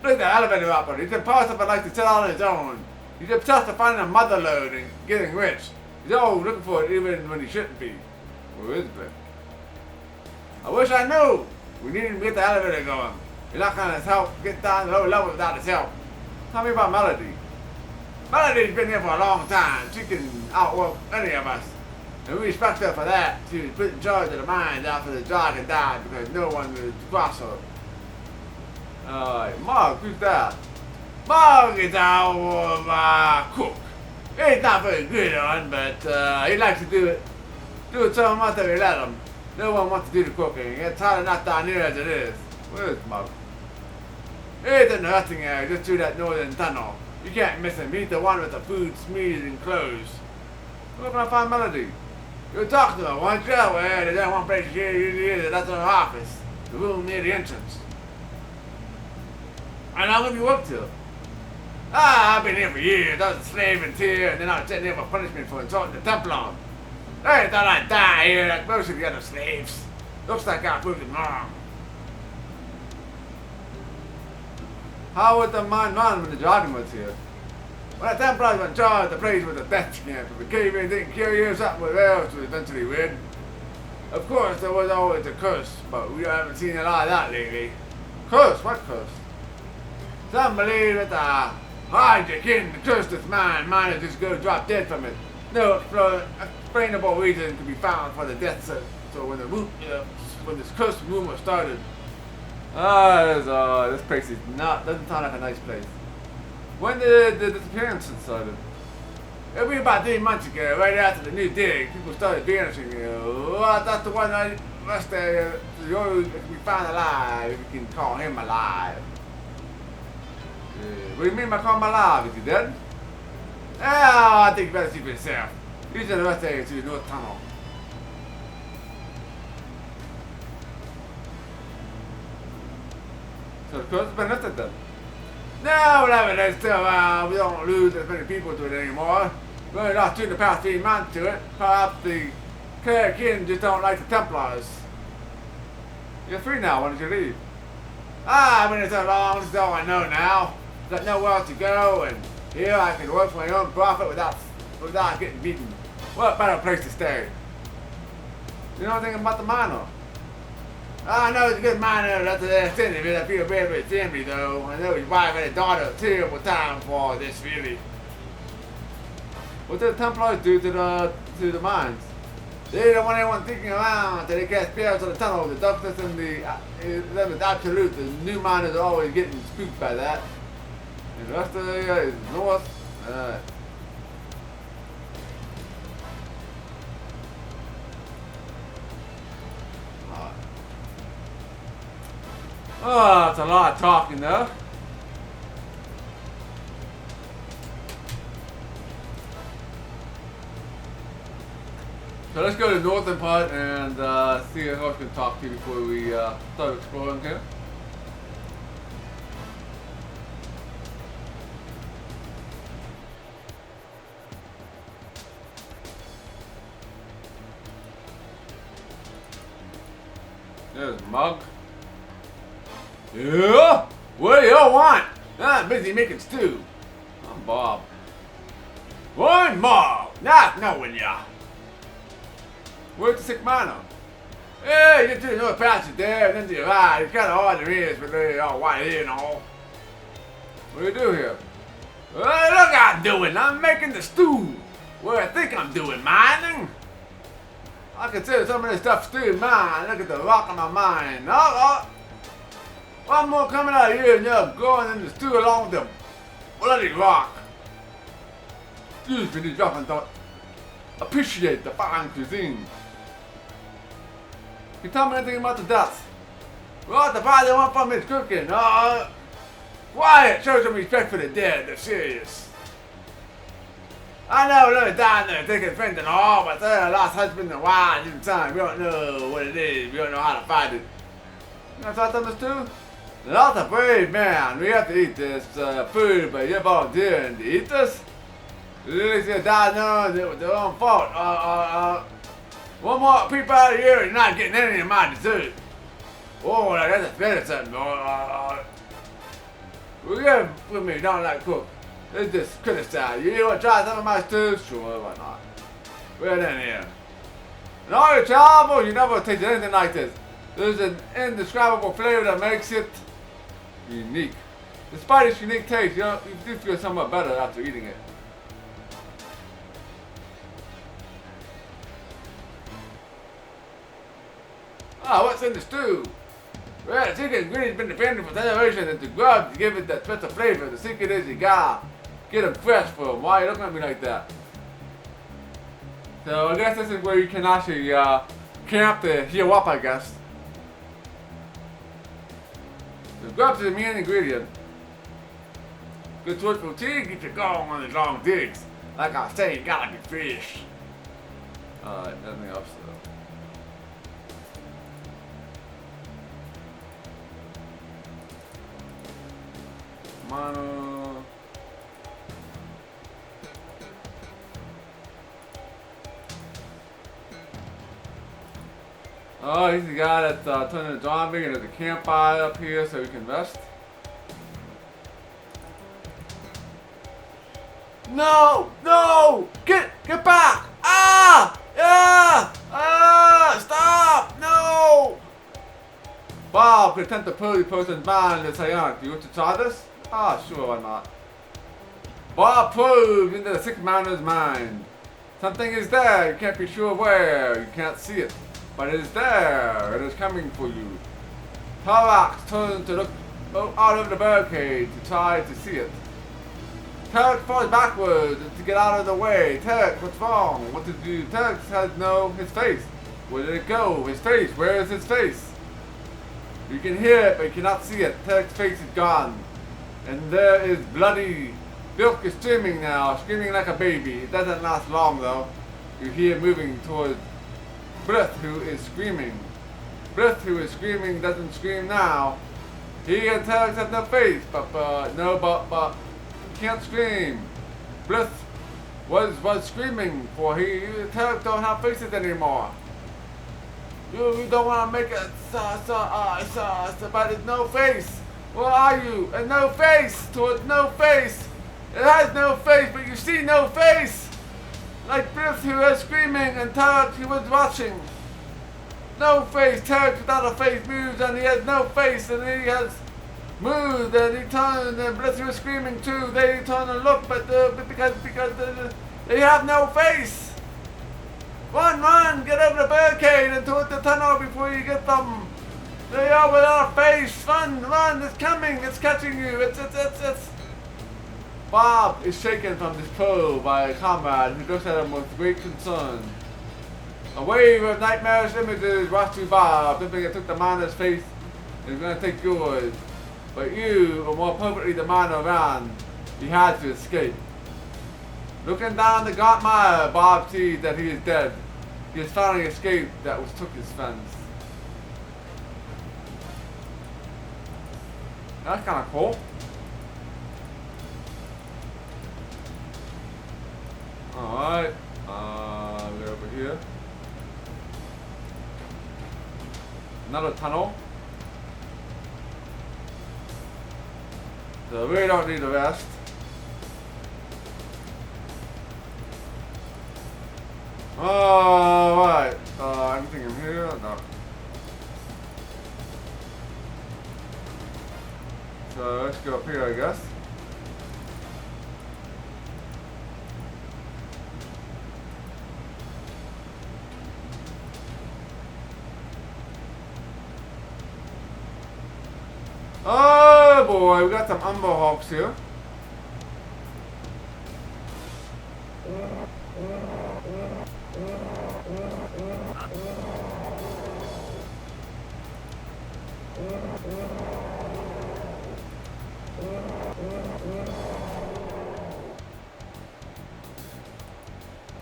Blick's the elevator operator. He's impulsive but likes to sit on his own. He's obsessed with finding a mother lode and getting rich. He's always looking for it even when he shouldn't be. Where is Blick? I wish I knew. We need him to get the elevator going. You're not going to help get down to the low level without his help. Tell me about Melody. Melody's been here for a long time. She can outwork any of us. And we respect her for that. She was put in charge of the mines after the dragon died because no one would cross her. Alright, Mark, who's that? Mark is our cook. He's not very good on, but he likes to do it so much that we let him. No one wants to do the cooking. It's hard enough down here as it is. Where's Mark? He's in the resting area just through that northern tunnel. You can't miss him. He's the one with the food, smears, and clothes. Where can I find Melody? You'll talk to her, won't you? Well, there's only one place here usually is, that's her office. The room near the entrance. How long have you worked here? I've been here for years. I was a slave in here, and then I was sent here for punishment for insulting the Templars. They thought I'd die here like most of the other slaves. Looks like I proved them wrong. How would the mine run when the dragon was here? When the Templars were in charge, the place was a death camp. If the cave in didn't kill you, something else would eventually win. Of course, there was always a curse, but we haven't seen a lot of that lately. Curse? What curse? Some believe that the hercxena, the curse this mine, miners just go drop dead from it. No explainable reason could be found for the death. So when this cursed rumor started, this place is doesn't sound like a nice place. When did the disappearance started? It'll be about 3 months ago, right after the new dig. People started vanishing. That's the one I must we found alive. If you can call him alive. What do you mean by call him alive? Is he dead? I think you better see for yourself. He's in the rest area to the north tunnel. So the curse has been lifted then. No, whatever, there's still we don't lose as many people to it anymore. We only lost 2 in the past 3 months to it. Perhaps the hercxena just don't like the Templars. You're free now, why don't you leave? I've been here so long, this is all I know now. Got nowhere else to go, and here I can work for my own profit without getting beaten. What better place to stay? You know anything about the miner? I know he's a good miner, that's the extent of it. I feel bad for his family, though. I know his wife and his daughter a terrible time for this, really. What did the Templars do to the mines? They don't want anyone thinking around until they cast spells on the tunnel. The darkness and them is absolute. The new miners are always getting spooked by that. And the rest of the area is north. Oh, that's a lot of talking though. So let's go to the northern part and see who else can talk to you before we start exploring here. There's Mug. Yeah? What do you want? I'm busy making stew. I'm Bob. One more! Not knowing ya. Where's the sick miner? Yeah, you get to the north passage there, and then to the right. It's kind of hard to read, but they're all white here and all. What do you do here? Well, look what I'm doing. I'm making the stew. What do I think I'm doing? Mining? I consider some of this stuff stew mine. Look at the rock on my mind. One more coming out of here and you're going in the stew along with the bloody rock. Excuse me, these dropping don't appreciate the fine cuisine. Can you tell me anything about the deaths? Well, the part they want from is cooking. Quiet, show some respect for the dead, they're serious. I know they're down there taking friends and all, but they're a lost husband and wives and son. We don't know what it is, we don't know how to fight it. You know what I too? Not a brave man, we have to eat this food, but you're volunteering to eat this? You're gonna die knowing it was their own fault. One more peep out of here and you're not getting any of my dessert. Oh, that's a better something. Well, yeah, with me, don't like cook. Let's just criticize you. You want to try some of my stew? Sure, why not? We're in here. In all your travels, you never tasted anything like this. There's an indescribable flavor that makes it unique. Despite its unique taste, you do feel somewhat better after eating it. What's in the stew? Well, the secret ingredient's been defended for generations and to grub to give it that special flavor. The secret is you gotta get them fresh for them. Why are you looking at me like that? So I guess this is where you can actually camp to heal up, I guess. The grubs is the main ingredient. Good source for tea, get you going on these long digs. Like I say, you gotta be fish. Alright, nothing else though. Mono. Oh, he's the guy that turned into a zombie, and there's a campfire up here so we can rest. No! No! Get back! Stop! No! Bob could attempt to pull the person's mind and say, do you want to try this? Sure, why not? Bob probes into the sick miner's mind. Something is there, you can't be sure where, you can't see it. But it is there, it is coming for you. Hercx turns to look out of the barricade to try to see it. Hercx falls backwards to get out of the way. Hercx, what's wrong? What did you do? Hercx has his face. Where did it go? His face, where is his face? You can hear it, but you cannot see it. Hercx's face is gone. And there is bloody. Bilk is screaming now, screaming like a baby. It doesn't last long though. You hear moving towards Breath, who is screaming. Breath, who is screaming, doesn't scream now. He and Hercx have no face, but he can't scream. Breath was screaming, for Hercx don't have faces anymore. You don't want to make it but it's no face. Where are you? And no face. Towards no face. It has no face, but you see no face. Like Biff who was screaming and Tarek who was watching. No face. Tarek without a face moves and he has no face and he has moved and he turned and Bliss was screaming too. They turn and look, but because they have no face. Run, get over the barricade and towards the tunnel before you get them. They are without a face. Run, it's coming, it's catching you. It's. Bob is shaken from this pull by a comrade who looks at him with great concern. A wave of nightmarish images rushed through Bob, thinking it took the miner's face and is going to take yours. But you, or more appropriately the miner ran. He had to escape. Looking down the gaunt mire, Bob sees that he is dead. He has finally escaped that which took his friends. That's kind of cool. Alright, we're over here. Another tunnel. So we don't need the rest. Alright, anything in here? No. So let's go up here, I guess. Oh boy, we got some Umber Hawks here.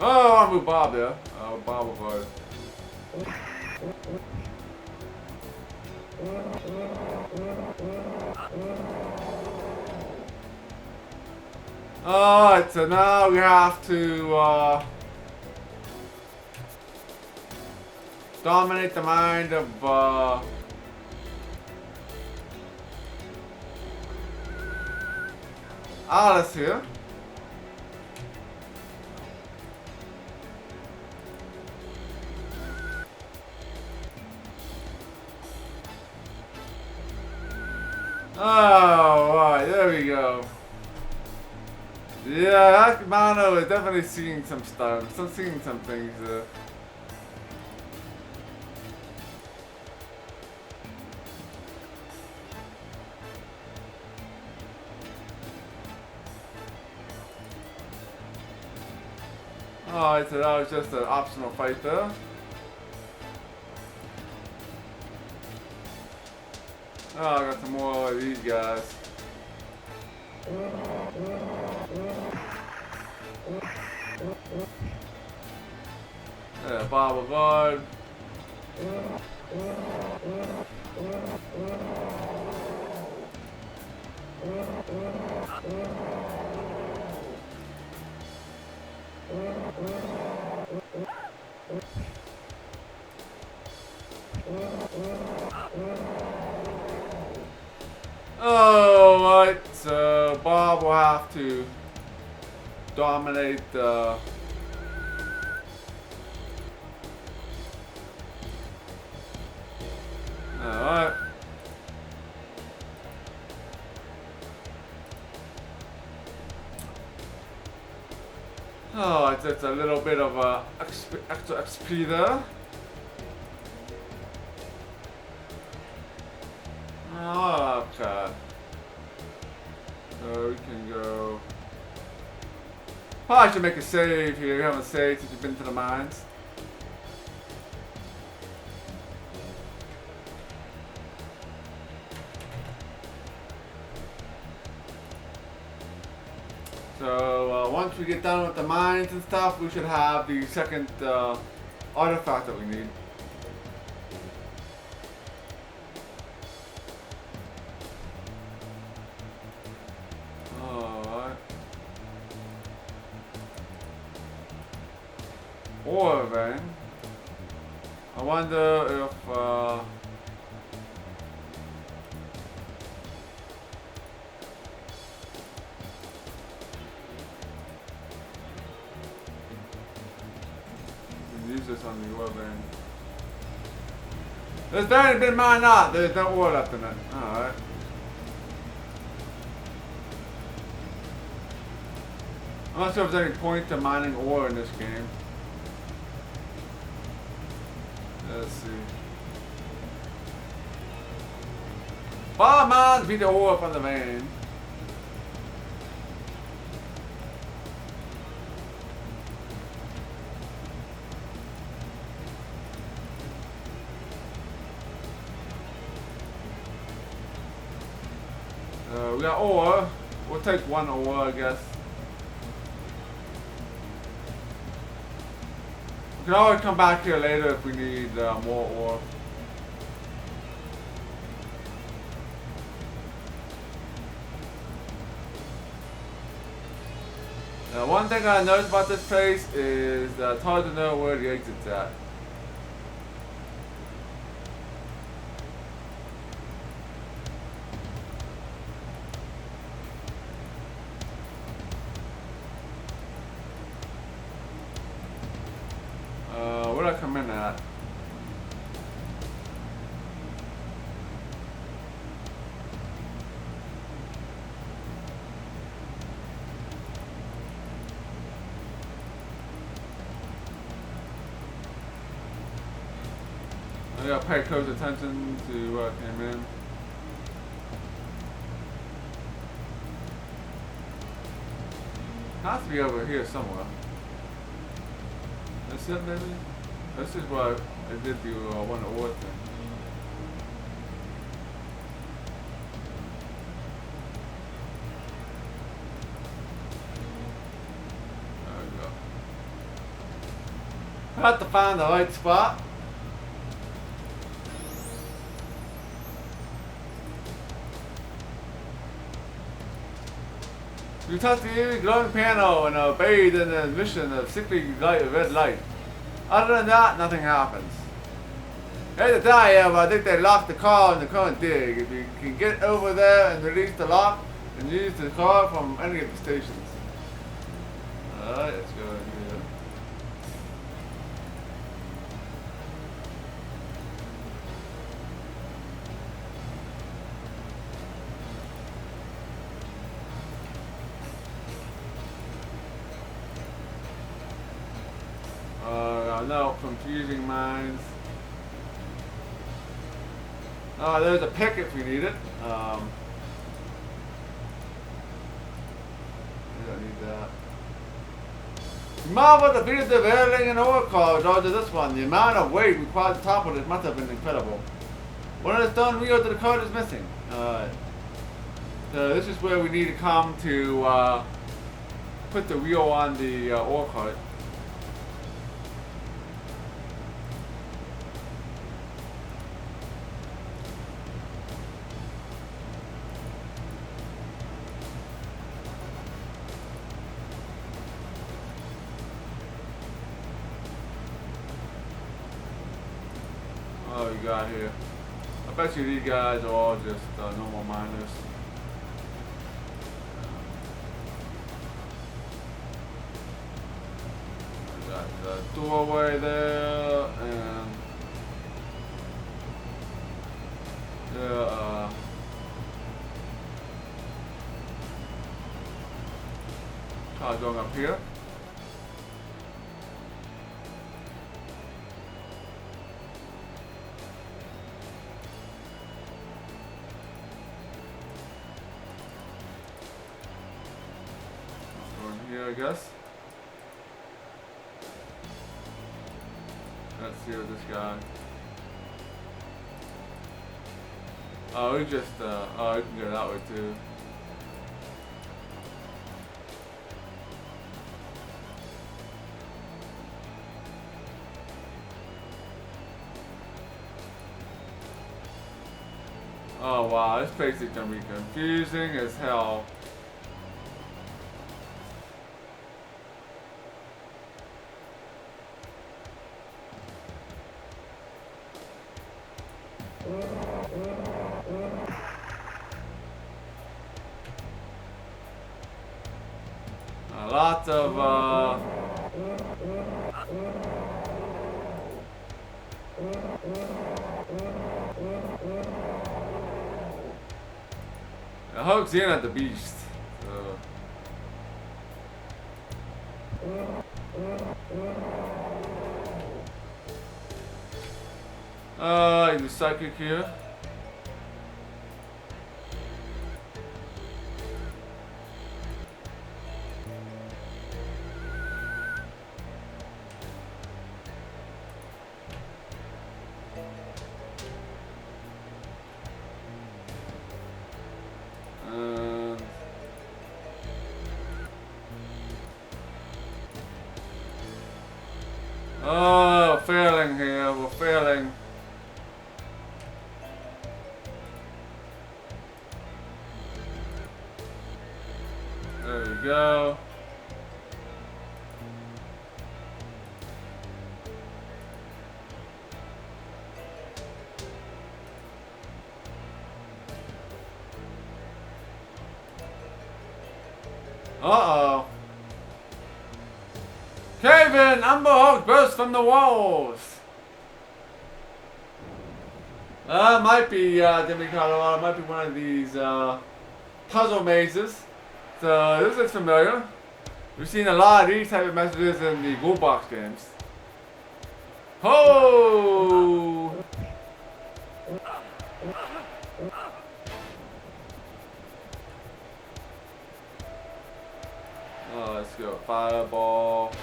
Oh, I moved Bob there. Oh, Bob will go. Alright, so now we have to dominate the mind of Alice here. Oh, right, there we go. Yeah, that Mano is definitely seeing some stuff. Seeing some things. Alright, so that was just an optional fight there. Oh, I got some more of these guys. Yeah, Bob of God. Oh, right. So Bob will have to dominate the. Alright. Oh, it's a little bit of a extra XP there. Oh, okay. So we can go. Probably should make a save here. You haven't saved since you've been to the mines. So once we get done with the mines and stuff, we should have the second artifact that we need. Alright. Ore vein. I wonder if we can use this on the ore vein. This vein has been mined out. There's no ore left in it. Alright. I'm not sure if there's any point to mining ore in this game. Let's see. Follow mines beat the ore from the vein. We got ore. We'll take one ore, I guess. We can always come back here later if we need more ore. Now, one thing I noticed about this place is that it's hard to know where the exit's at. Where did I come in at? I gotta pay close attention to where I came in. Has to be over here somewhere. That's it, maybe? This is where I did the one ore thing. There we go. I have to find the right spot. You touch the glowing panel and are bathed in the emission of sickly red light. Other than that, nothing happens. I hate to tell you, but I think they locked the car in the current dig. If you can get over there and release the lock, and use the car from any of the stations. Alright, let's go in here. No, confusing minds. Oh, there's a pick if we need it. We don't need that. Marvel the defeated airling and ore car dodged this one. The amount of weight required to topple it must have been incredible. One of the stone wheels of the cart is missing. So this is where we need to come to put the wheel on the ore cart. What we got here? I bet you these guys are all just normal miners. We got the doorway there, and car going up here. Here, I guess. Let's see what this guy. Oh, we just oh, we can go that way too. Oh wow, this place is gonna be confusing as hell. lots of hercxena the beast. So. The psychic here. Oh, failing here. We're failing. There we go. Uh-oh. Cave-in! Umber Hulk burst from the walls! Might be, Demi Colorado, might be one of these, puzzle mazes. So, this is familiar. We've seen a lot of these type of messages in the Gold Box games. Ho! Oh, let's go. Fireball.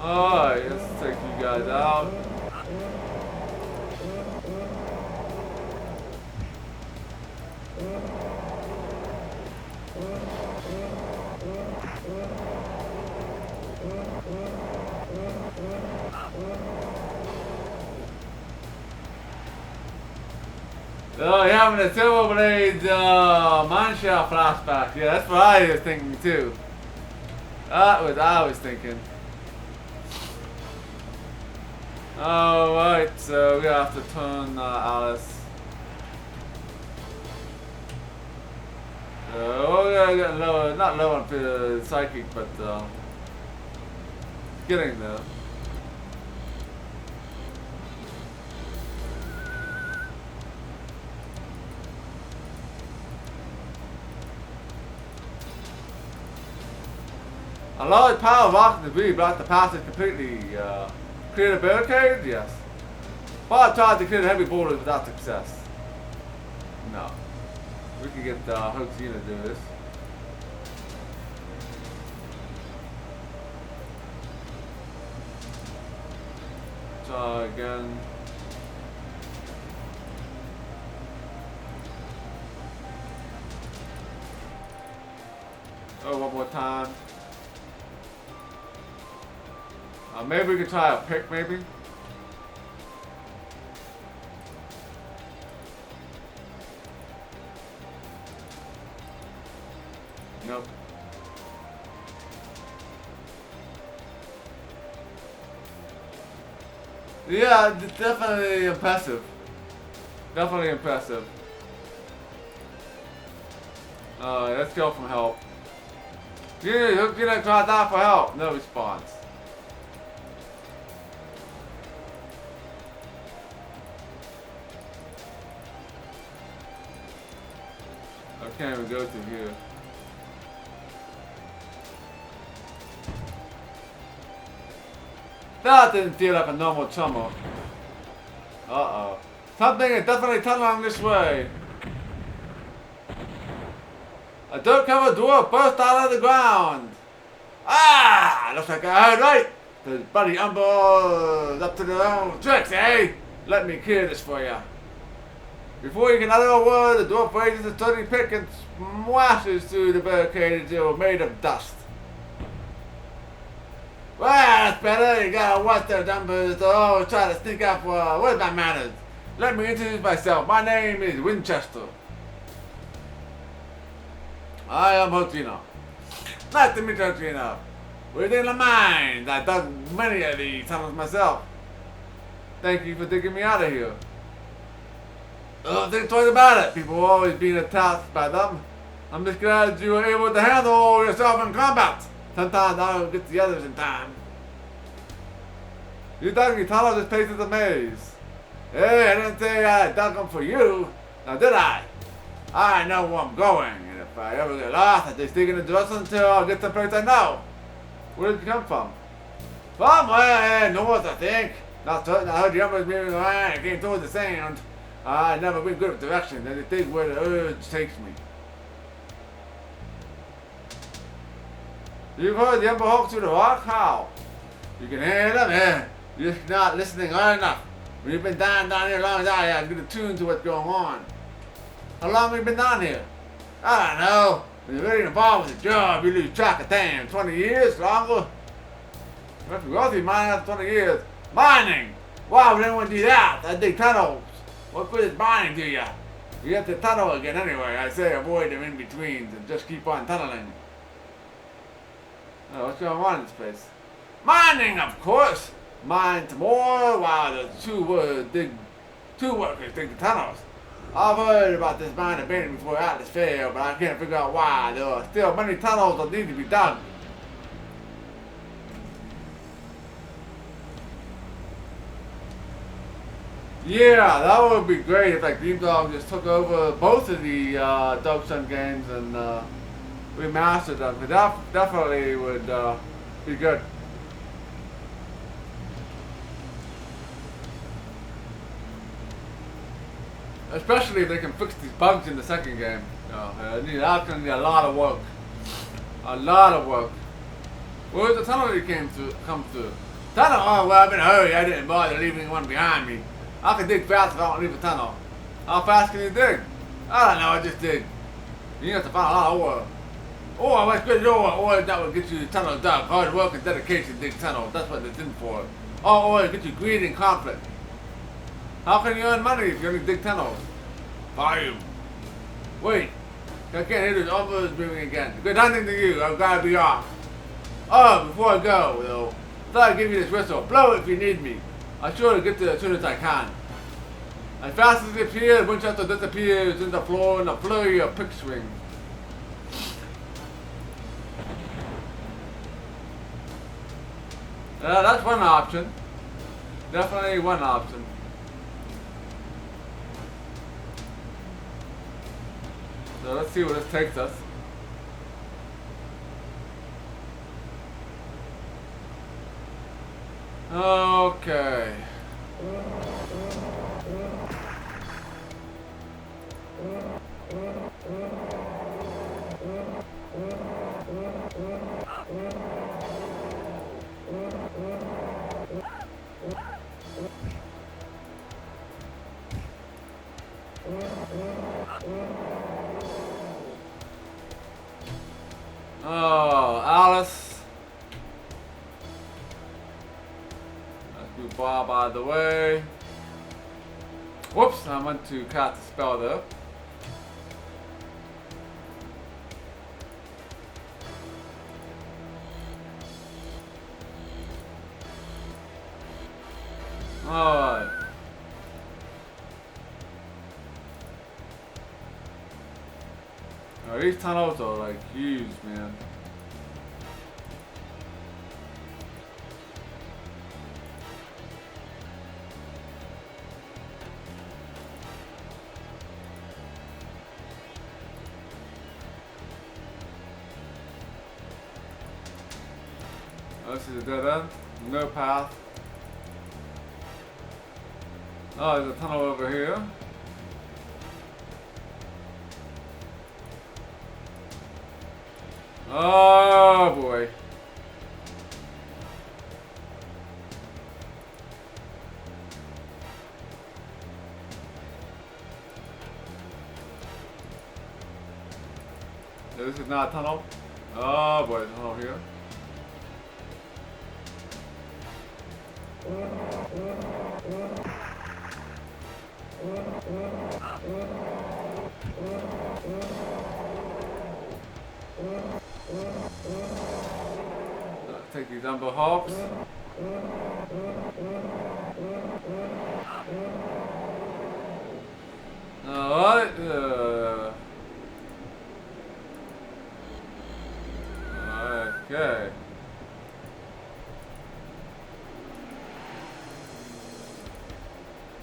Alright, let's take you guys out. Oh, you're having a Silver Blade Mineshaft flashback. Yeah, that's what I was thinking too. That was I was thinking. Alright, so we have to turn Alice. So we're gonna get lower, not low on the psychic, but getting there. A large pile of rock and debris blocked the passage completely. Clear the barricade? Yes. But I tried to clear the heavy boulders without success. No. We can get hercxena to do this. Try again. Oh, one more time. Maybe we could try a pick, maybe? Nope. Yeah, definitely impressive. Definitely impressive. Let's go from help. You're gonna cry out for help. No response. Can't even go through here. That didn't feel like a normal tunnel. Uh-oh. Something is definitely tunneling this way. A dirt-covered dwarf burst out of the ground. Ah! Looks like I heard right. The bloody Umber up to their own tricks, eh? Let me clear this for you. Before you can utter a word, the dwarf raises a sturdy pick and smashes through the barricade until made of dust. Well, that's better. You gotta watch their numbers to always try to sneak up. Where's my manners? Let me introduce myself. My name is Winchester. I am hercxena. Nice to meet you, hercxena. Within the mines, I dug many of these tunnels myself. Thank you for digging me out of here. Don't think twice about it. People are always being attacked by them. I'm just glad you were able to handle yourself in combat. Sometimes I don't get the others in time. You dug me tunnels, this place is a maze. Hey, I didn't say I dug them for you. Now did I? I know where I'm going, and if I ever get lost, I just dig in the direction until I get to the place I know. Where did you come from? From where? North, I think. Not certain. I heard the others moving around. I came towards the sound. I've never been good at directions. I just dig where the urge takes me. You've heard the Ember Hawk through the rock? How? You can hear them? Yeah. You're just not listening hard enough. When you've been down here long as I have, get attuned to what's going on. How long have you been down here? I don't know. When you're really involved with the job, you lose track of time. 20 years? Longer? If you're wealthy, mining after 20 years. Mining! Why would anyone do that? I dig tunnels. What good is mining to you? You have to tunnel again anyway. I say avoid them in-betweens and just keep on tunneling. Oh, what's going on in this place? Mining, of course! Mine some more while the two workers dig the tunnels. I've heard about this mine abandoned before Atlas failed, but I can't figure out why. There are still many tunnels that need to be dug. Yeah, that would be great if like Dream Dog just took over both of the Dog Sun games and remastered them. That definitely would be good. Especially if they can fix these bugs in the second game. That's going to need a lot of work. A lot of work. Where's the tunnel you come through? Tunnel? Oh, well, I'm in a hurry. I didn't bother leaving one behind me. I can dig fast if I don't leave a tunnel. How fast can you dig? I don't know, I just dig. You have to find a lot of ore. Ore, what's good ore? Ore that will get you the tunnel dug. Hard work and dedication dig tunnels. That's what it's in for. All ore get you greed and conflict. How can you earn money if you only dig tunnels? Volume. Wait. I can't hear this almost moving again. Good hunting to you. I've got to be off. Oh, before I go, though, thought I'd give you this whistle. Blow it if you need me. I'm sure to get there as soon as I can. As fast as it appears, Winchester disappears in the floor in a flurry of pick swings. That's one option. Definitely one option. So let's see where this takes us. Okay. Oh, Alice. Let's move Bob out of the way. Whoops, I meant to cast a spell there. Alright. Oh, these tunnels are like huge, man. Oh, this is a dead end. No path. Oh, there's a tunnel over here. Oh boy. This is not a tunnel. Oh boy, there's a tunnel here. Take these umber hops. Alright. Okay.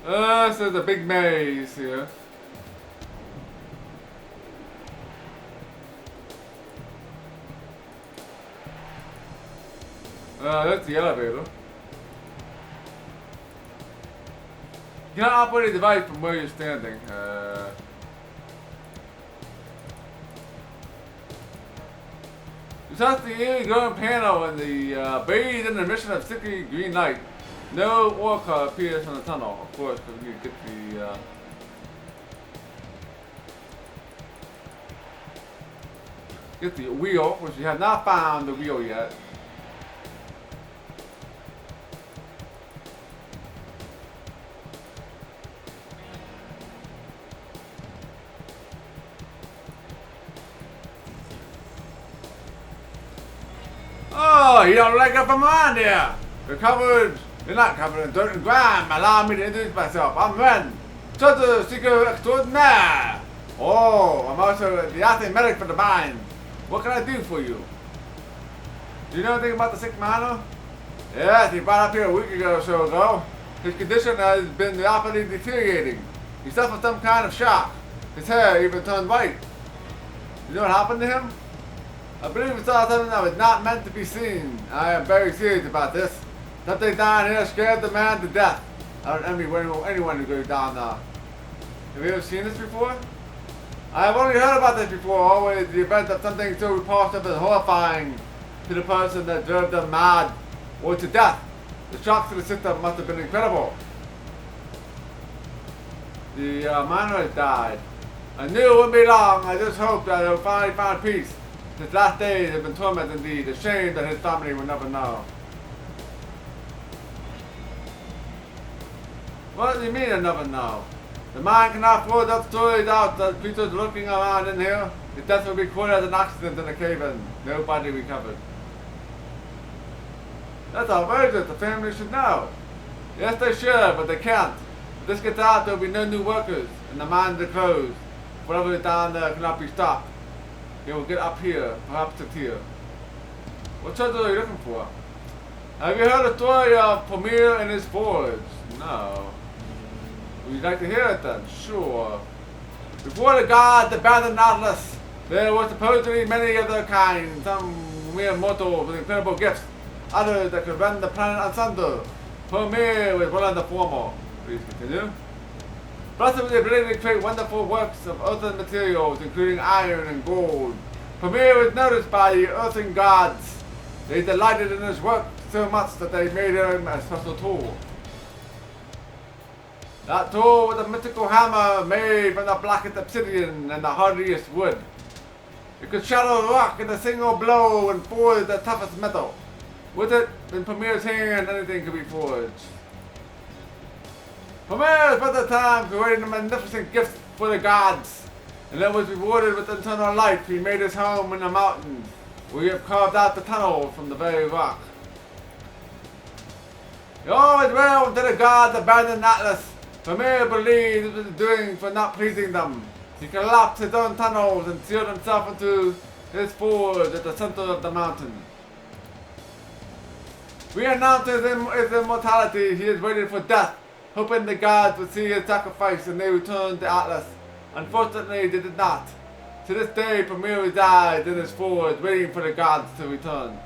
So there's a big maze here. That's the elevator. You cannot operate a device from where you're standing. You touch the eerie glowing panel and the bathed in the emission of sickly green light. No orca appears from the tunnel, of course, because we need to get the wheel, which we have not found the wheel yet. Oh, you don't like up a mine there. You're not covered in dirt and grime. Allow me to introduce myself. I'm Ren, treasure seeker extraordinaire. Oh, I'm also the acting medic for the mine. What can I do for you? Do you know anything about the sick miner? Yes, he brought up here a week ago or so ago. His condition has been rapidly deteriorating. He suffered some kind of shock. His hair even turned white. You know what happened to him? I believe we saw something that was not meant to be seen. I am very serious about this. Something down here scared the man to death. I don't envy anyone who goes down there. Have you ever seen this before? I have only heard about this before, always the event of something so repulsive and horrifying to the person that drove them mad or to death. The shock to the system must have been incredible. The miner has died. I knew it wouldn't be long. I just hoped that I would finally find peace. His last days have been torment indeed. A shame that his family will never know. What do you mean I never know? The mind cannot throw that stories out that creatures lurking around in here. His death will be recorded as an accident in a cave-in. Nobody recovered. That's outrageous. The family should know. Yes, they should, but they can't. If this gets out, there will be no new workers, and the mines are closed. Whatever is down there cannot be stopped. It will get up here, perhaps it's here. What treasure are you looking for? Have you heard the story of Pamir and his forge? No. Would you like to hear it then? Sure. Before the gods abandoned Atlas, there were supposedly many of their kind, some mere mortals with incredible gifts, others that could rend the planet asunder. Pamir was one of the former. Please continue. Blessed with the ability to create wonderful works of earthen materials, including iron and gold. Pamir was noticed by the earthen gods. They delighted in his work so much that they made him a special tool. That tool was a mythical hammer made from the blackest obsidian and the hardiest wood. It could shatter a rock in a single blow and forge the toughest metal. With it, in Pamir's hand, anything could be forged. Pamir spent the time creating a magnificent gift for the gods, and then was rewarded with eternal life. He made his home in the mountains, where he had carved out the tunnel from the very rock. He always well until the gods abandoned Atlas. Pamir believed it was doing for not pleasing them. He collapsed his own tunnels and sealed himself into his forge at the center of the mountain. We announced his immortality. He is waiting for death, hoping the gods would see his sacrifice and they returned to Atlas. Unfortunately, they did not. To this day, Pamir resides in his forge, waiting for the gods to return.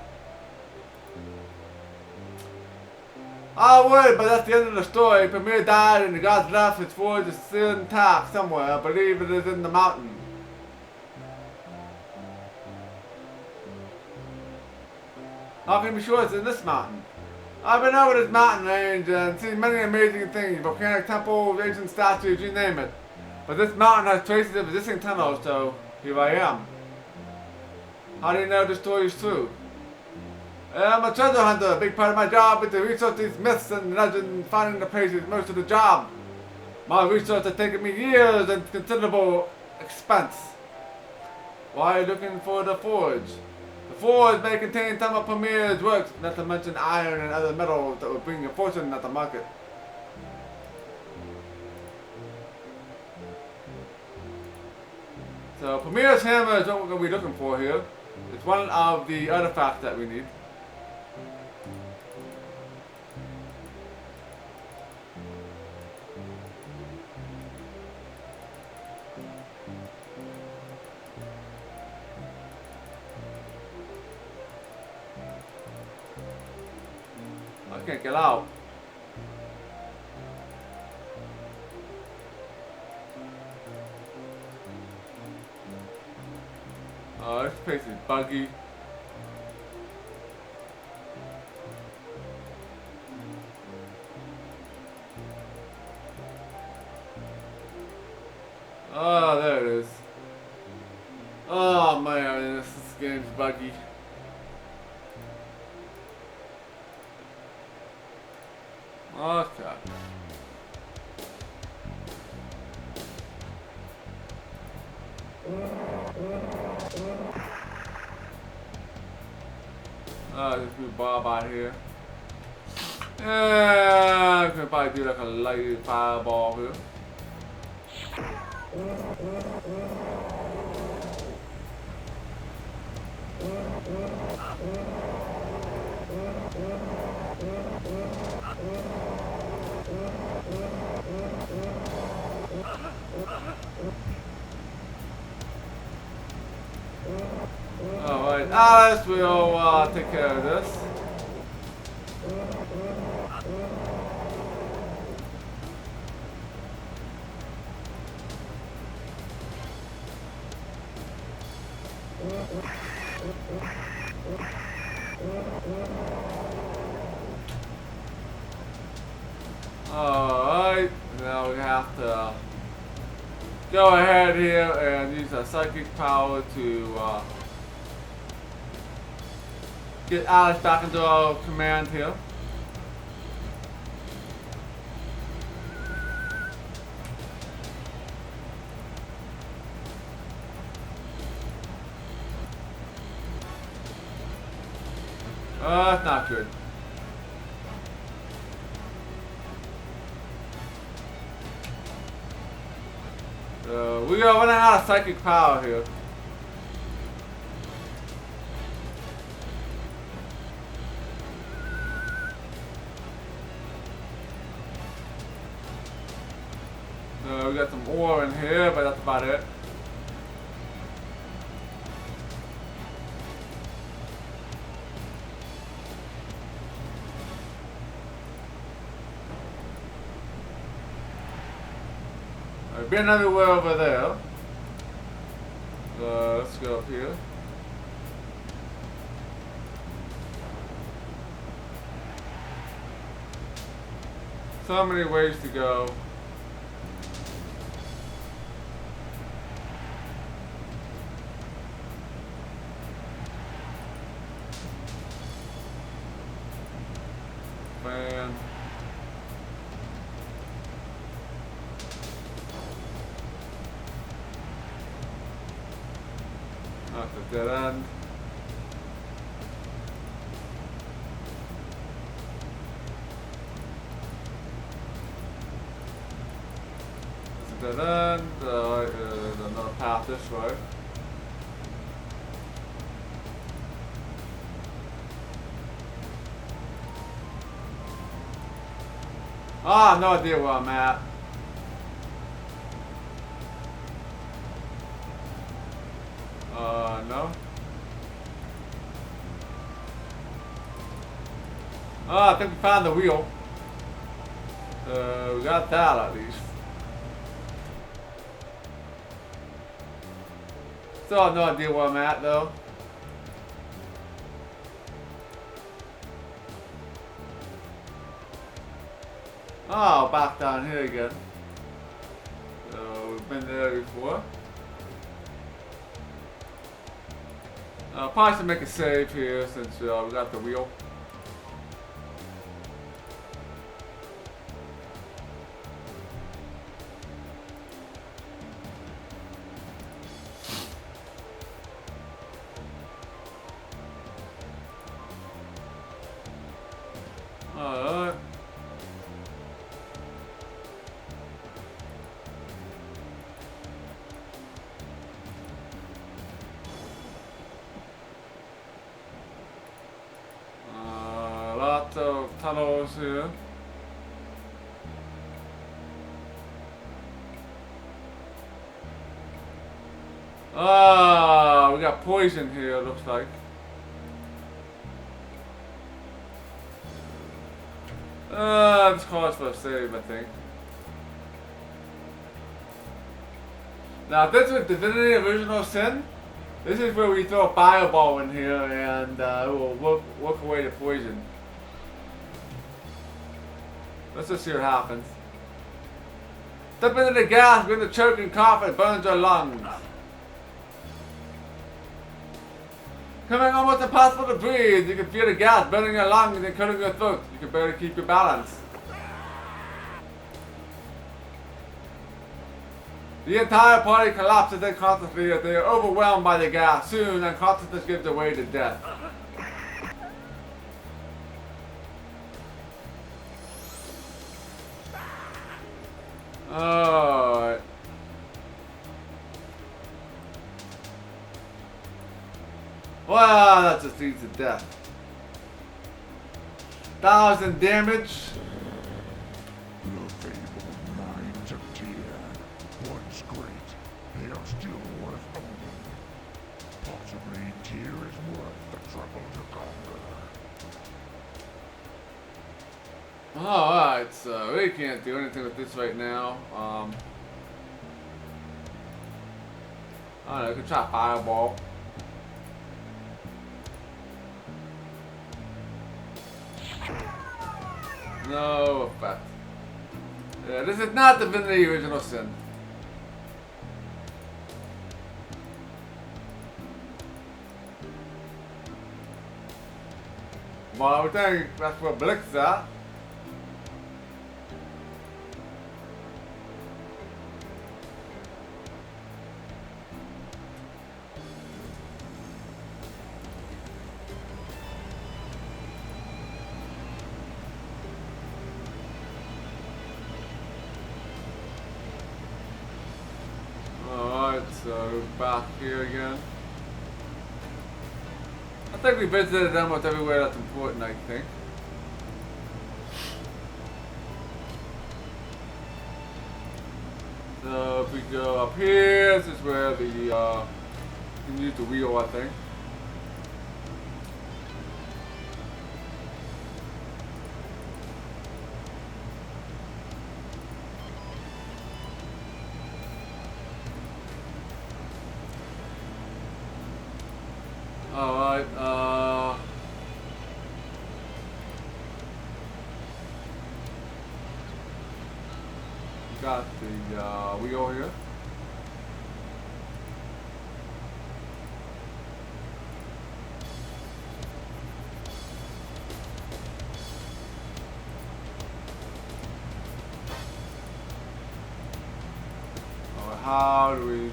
I would, but that's the end of the story. Pamir died and the gods left. His forge is still intact somewhere. I believe it is in the mountain. How can you be sure it's in this mountain? I've been over this mountain range and seen many amazing things. Volcanic temples, ancient statues, you name it. But this mountain has traces of existing tunnels, so here I am. How do you know the story is true? I'm a treasure hunter. A big part of my job is to research these myths and legends, finding the places most of the job. My research has taken me years and considerable expense. Why are you looking for the forge? The forge may contain some of Premier's works, not to mention iron and other metals that will bring a fortune at the market. So Premier's hammer is what we're going to be looking for here. It's one of the artifacts that we need. I can't get out. Oh, this place is buggy. Oh, there it is. Oh man, this game's buggy. Okay. Just move Bob out here. Yeah, I'm gonna probably do like a light fireball here. Alright, Alice will take care of this. Alright, now we have to go ahead here and use our psychic power to get Alice back into our command here. That's not good. We are running out of psychic power here. We got some ore in here, but that's about it. I've been everywhere over there. Let's go up here. So many ways to go. Man. That's a dead end. That's a dead end. There's another path this way. I have no idea where I'm at. No. I think we found the wheel. We got that at least. Still have no idea where I'm at though. Oh, back down here again. We've been there before. Probably should make a save here since we got the wheel. Alright. Lots of tunnels here. We got poison here, looks like. This calls for a save, I think. Now, this is Divinity Original Sin. This is where we throw a fireball in here and it will work away the poison. Let's just see what happens. Step into the gas, begin to choke and cough, it burns your lungs. Becoming almost impossible to breathe, you can feel the gas burning your lungs and cutting your throat. You can barely keep your balance. The entire party collapses unconsciously as they are overwhelmed by the gas. Soon, unconsciousness gives way to death. Alright. Wow, that just leads to death. 1,000 damage. The fabled minds of Tyr. Once great, they are still worth owning. Possibly Tyr is worth the trouble to conquer. Alright, so we can't do anything with this right now. I don't know, we could try Fireball. No effect. Yeah, this is not Divinity Original Sin. Well, I would think that's where Blick's at. So back here again. I think we visited almost everywhere that's important, I think. So if we go up here, this is where the you can use the wheel, I think. Alright, got the wheel here. How do we...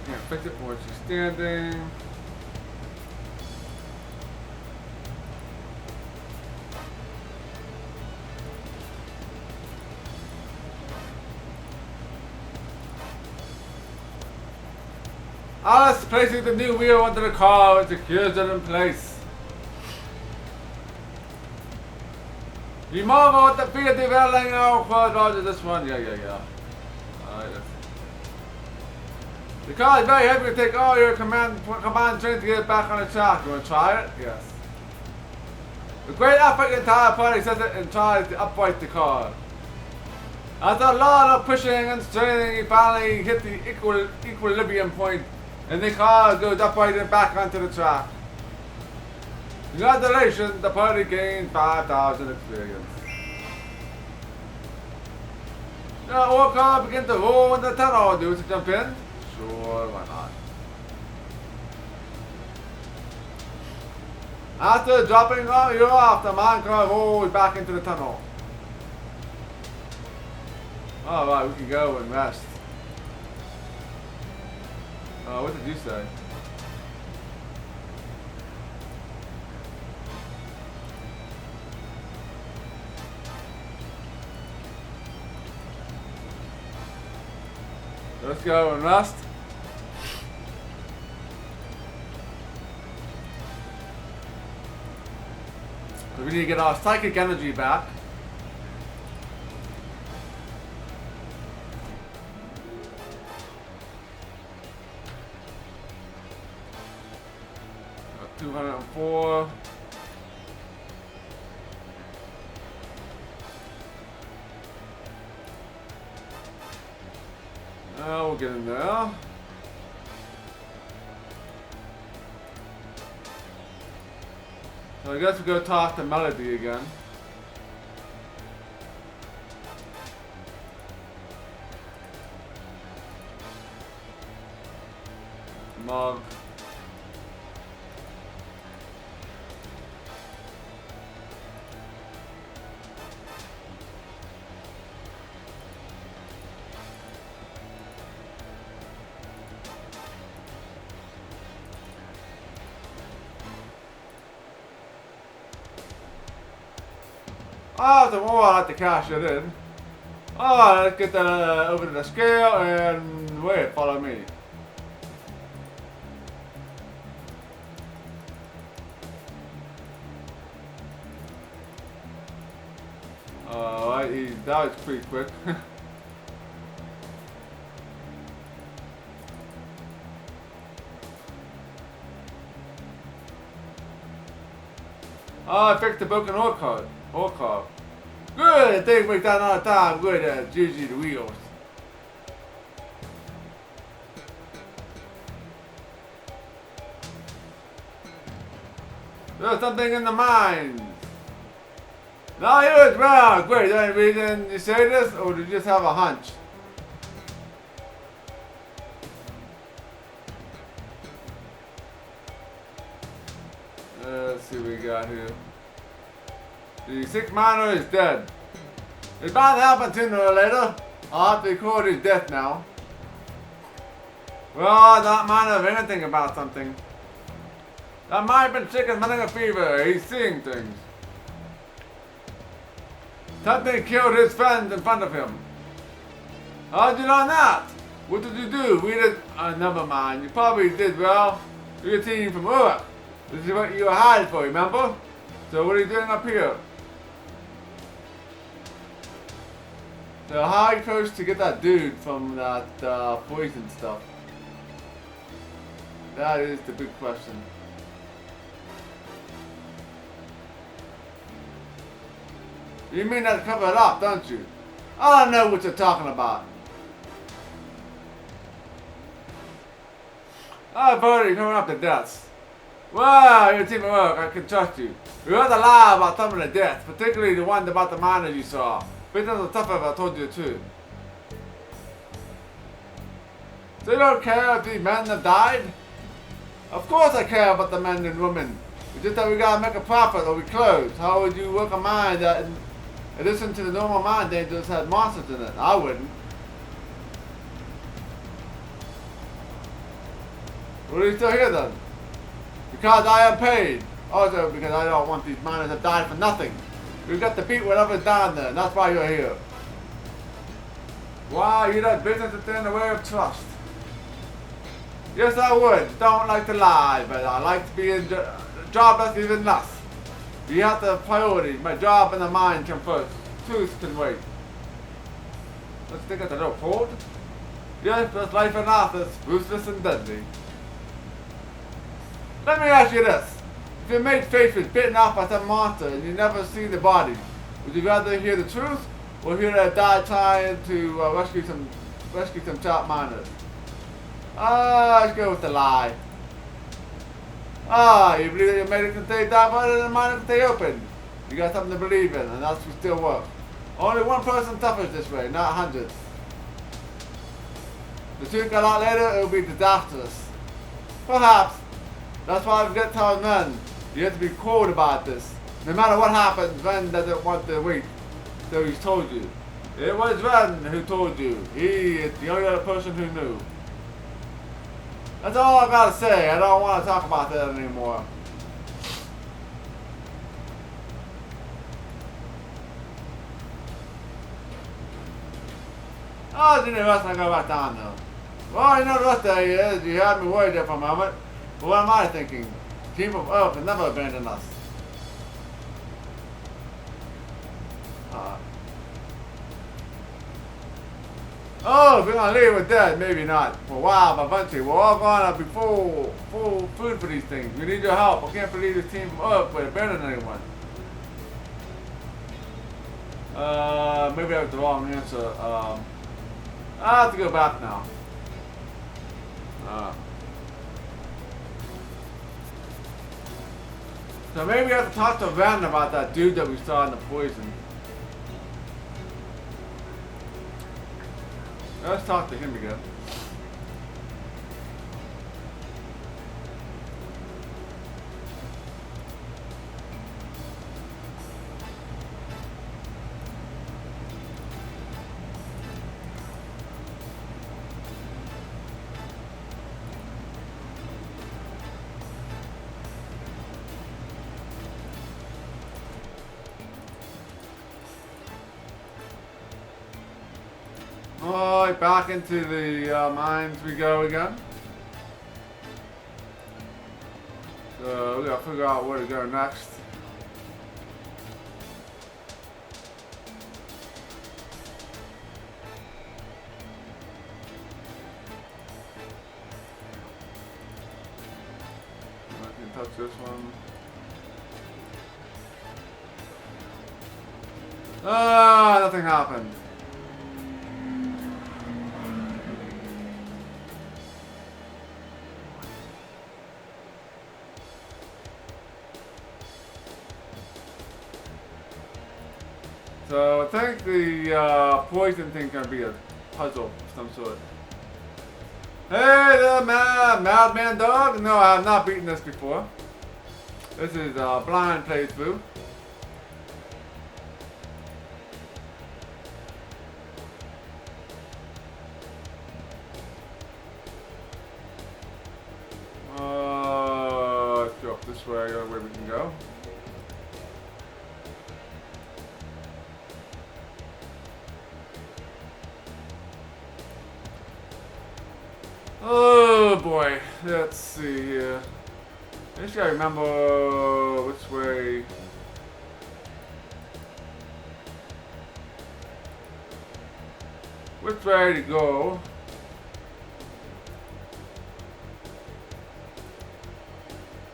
Can't fix it while she's standing. Alice placing the new wheel under the car and secures it in place. You marvel at the feat of developing our quad this one. Yeah. Alright, the car is very heavy to take all your combined strength to get it back on the track. You want to try it? Yes. The great effort the entire party sets it and tries to upright the car. After a lot of pushing and straining, he finally hit the equilibrium point, and the car goes upright and back onto the track. Congratulations, the party gained 5,000 experience. The ore car begin to roll in the tunnel. Do we jump in? Sure, why not? After dropping you off, the mine car rolls back into the tunnel. Alright, we can go and rest. What did you say? Let's go and rest. We need to get our psychic energy back. Got 204. We'll get in there. So I guess we go talk to Melody again. Mug. Oh, the more I like to cash it in. Alright, let's get that over to the scale and wait, follow me. Alright, that was pretty quick. Oh, I fixed the broken ore card. Good, things break down all the time. Good, GG the wheels. There's something in the mines. No, you was wrong. Great, is there any reason you say this, or do you just have a hunch? Let's see what we got here. The sixth miner is dead. It's bound to happen sooner or later. I'll have to record his death now. Well, that miner knows anything about something. That might have been sick and running a fever. He's seeing things. Something killed his friend in front of him. How did you learn that? What did you do? We did. Never mind. You probably did well. You're a team from Uruk. This is what you were hired for, remember? So what are you doing up here? So how are you supposed to get that dude from that poison stuff? That is the big question. You mean that to cover it up, don't you? I don't know what you're talking about. Oh, buddy, you're coming up to deaths. Well, you're a team of work. I can trust you. We heard a lie about some of the deaths, particularly the one about the miners you saw. But it doesn't suffer if I told you the truth. So you don't care if these men have died? Of course I care about the men and women. It's just that we gotta make a profit or we close. How would you work a mine that, in addition to the normal mine dangers, had monsters in it? I wouldn't. What are you still here then? Because I am paid. Also because I don't want these miners to die for nothing. We've got to beat whatever's down there, and that's why you're here. Wow, you done business within the way of trust. Yes, I would. Don't like to lie, but I like to be in jobless even less. You have the priorities. My job and the mine come first. Truth can wait. Let's think of the little port. Yes, that's life on Earth is ruthless and deadly. Let me ask you this. If your mate's face was bitten off by some monster and you never seen the body, would you rather hear the truth or hear that die trying to rescue some top miners? Let's go with the lie. You believe that your mate can stay die, but the miner can stay open. You got something to believe in, and that's what still works. Only one person suffers this way, not hundreds. If the two get out later, it will be disastrous. Perhaps. That's why we get to our men. You have to be cold about this. No matter what happens, Ren doesn't want to wait till he's told you. It was Ren who told you. He is the only other person who knew. That's all I gotta say. I don't want to talk about that anymore. Oh, didn't rest I go back down though. Well, you know the rest of you is. You had me worried there for a moment. But what am I thinking? Team of Earth has never abandoned us. Oh, if we're gonna leave with dead, maybe not. For a while, but eventually, we're all gonna be full food for these things. We need your help. I can't believe this team from Earth would abandon anyone. Maybe that was the wrong answer. I have to go back now. So maybe I have to talk to Ren about that dude that we saw in the poison. Let's talk to him again. Alright, back into the mines we go again. So we gotta figure out where to go next. I can touch this one. Ah, nothing happened. So I think the poison thing can be a puzzle of some sort. Hey there, madman dog! No, I have not beaten this before. This is a blind playthrough. Let's go up this way, where we can go. Oh boy, let's see here. I just gotta remember which way. Which way to go.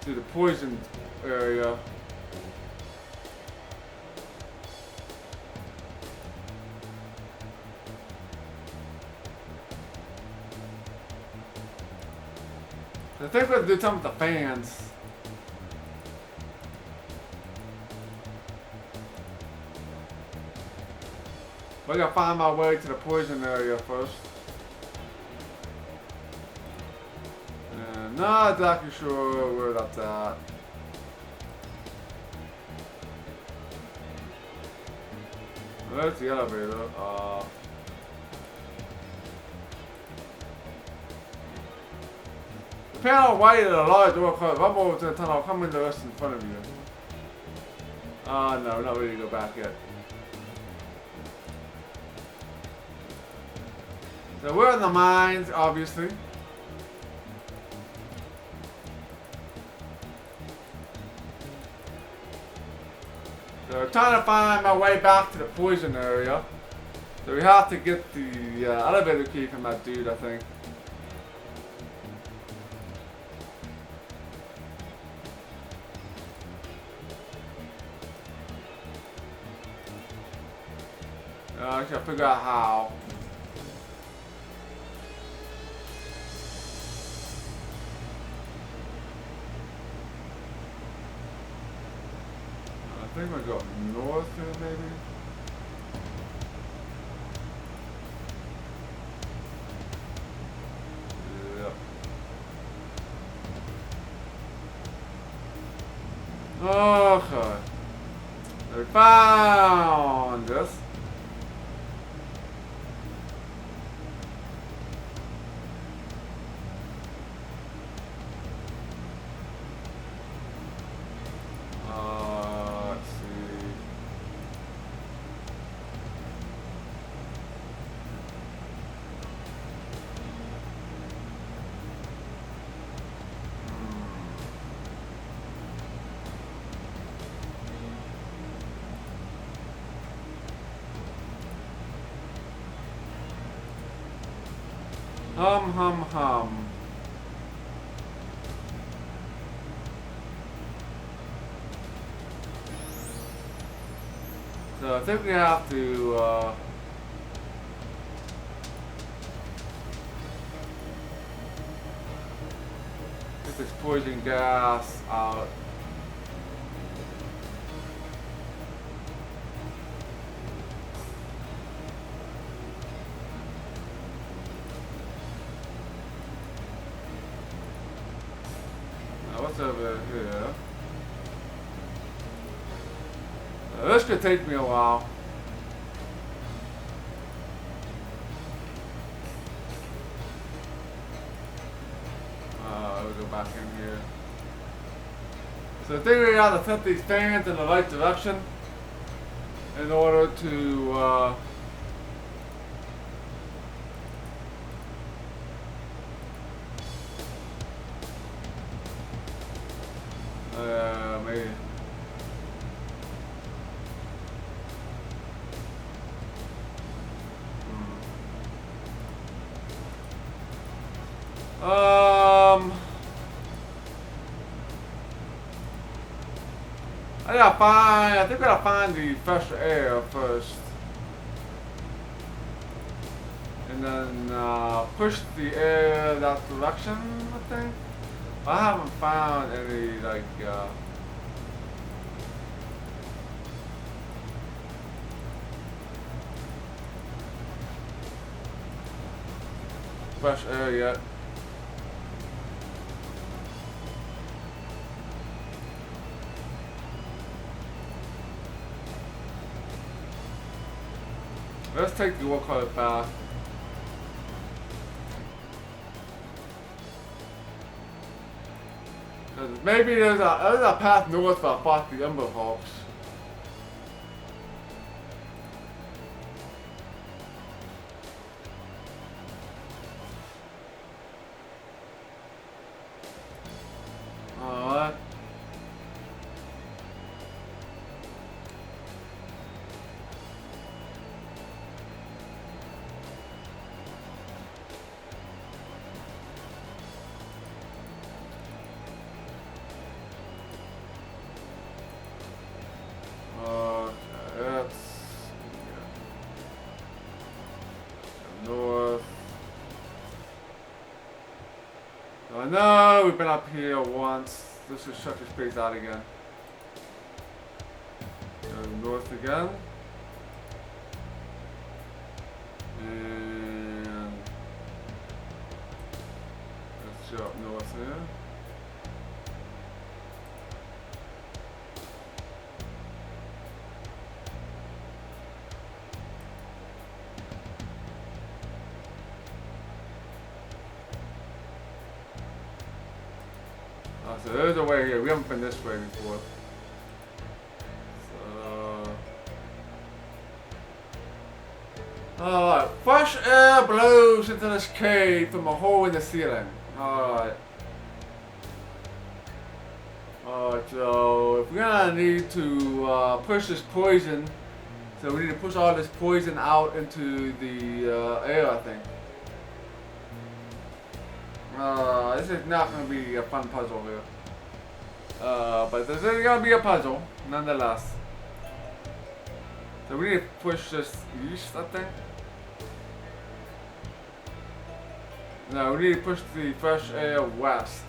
To the poison area. I think we have to do something with the fans. But I gotta find my way to the poison area first. And not exactly sure where that's at. There's the elevator. The panel white at a large door closed. Up over to the tunnel. Come in the rest in front of you. No, not ready to go back yet. So we're in the mines, obviously. So trying to find my way back to the poison area. So we have to get the elevator key from that dude, I think. I gotta figure out how. I think we'll go north here, maybe. Okay. We found this. Let's see. Hum. So I think we have to get this poison gas out. Now what's over here? This could take me a while. We'll go back in here. So I think we have to set these fans in the right direction in order to maybe. I think I gotta find the fresh air first. And then push the air that direction, I think. I haven't found any, like, fresh air yet. Let's take the what-colored path. Maybe there's a path north for I fought the Ember Hawks. Alright. No, we've been up here once. Let's just check this place out again. Go north again. And let's go up north here. So there's a way here. We haven't been this way before. So, alright, fresh air blows into this cave from a hole in the ceiling. Alright. Alright, so if we're gonna need to push this poison, so we need to push all this poison out into the air, I think. This is not going to be a fun puzzle here. But this is going to be a puzzle, nonetheless. So we need to push this east, I think. No, we need to push the fresh air west.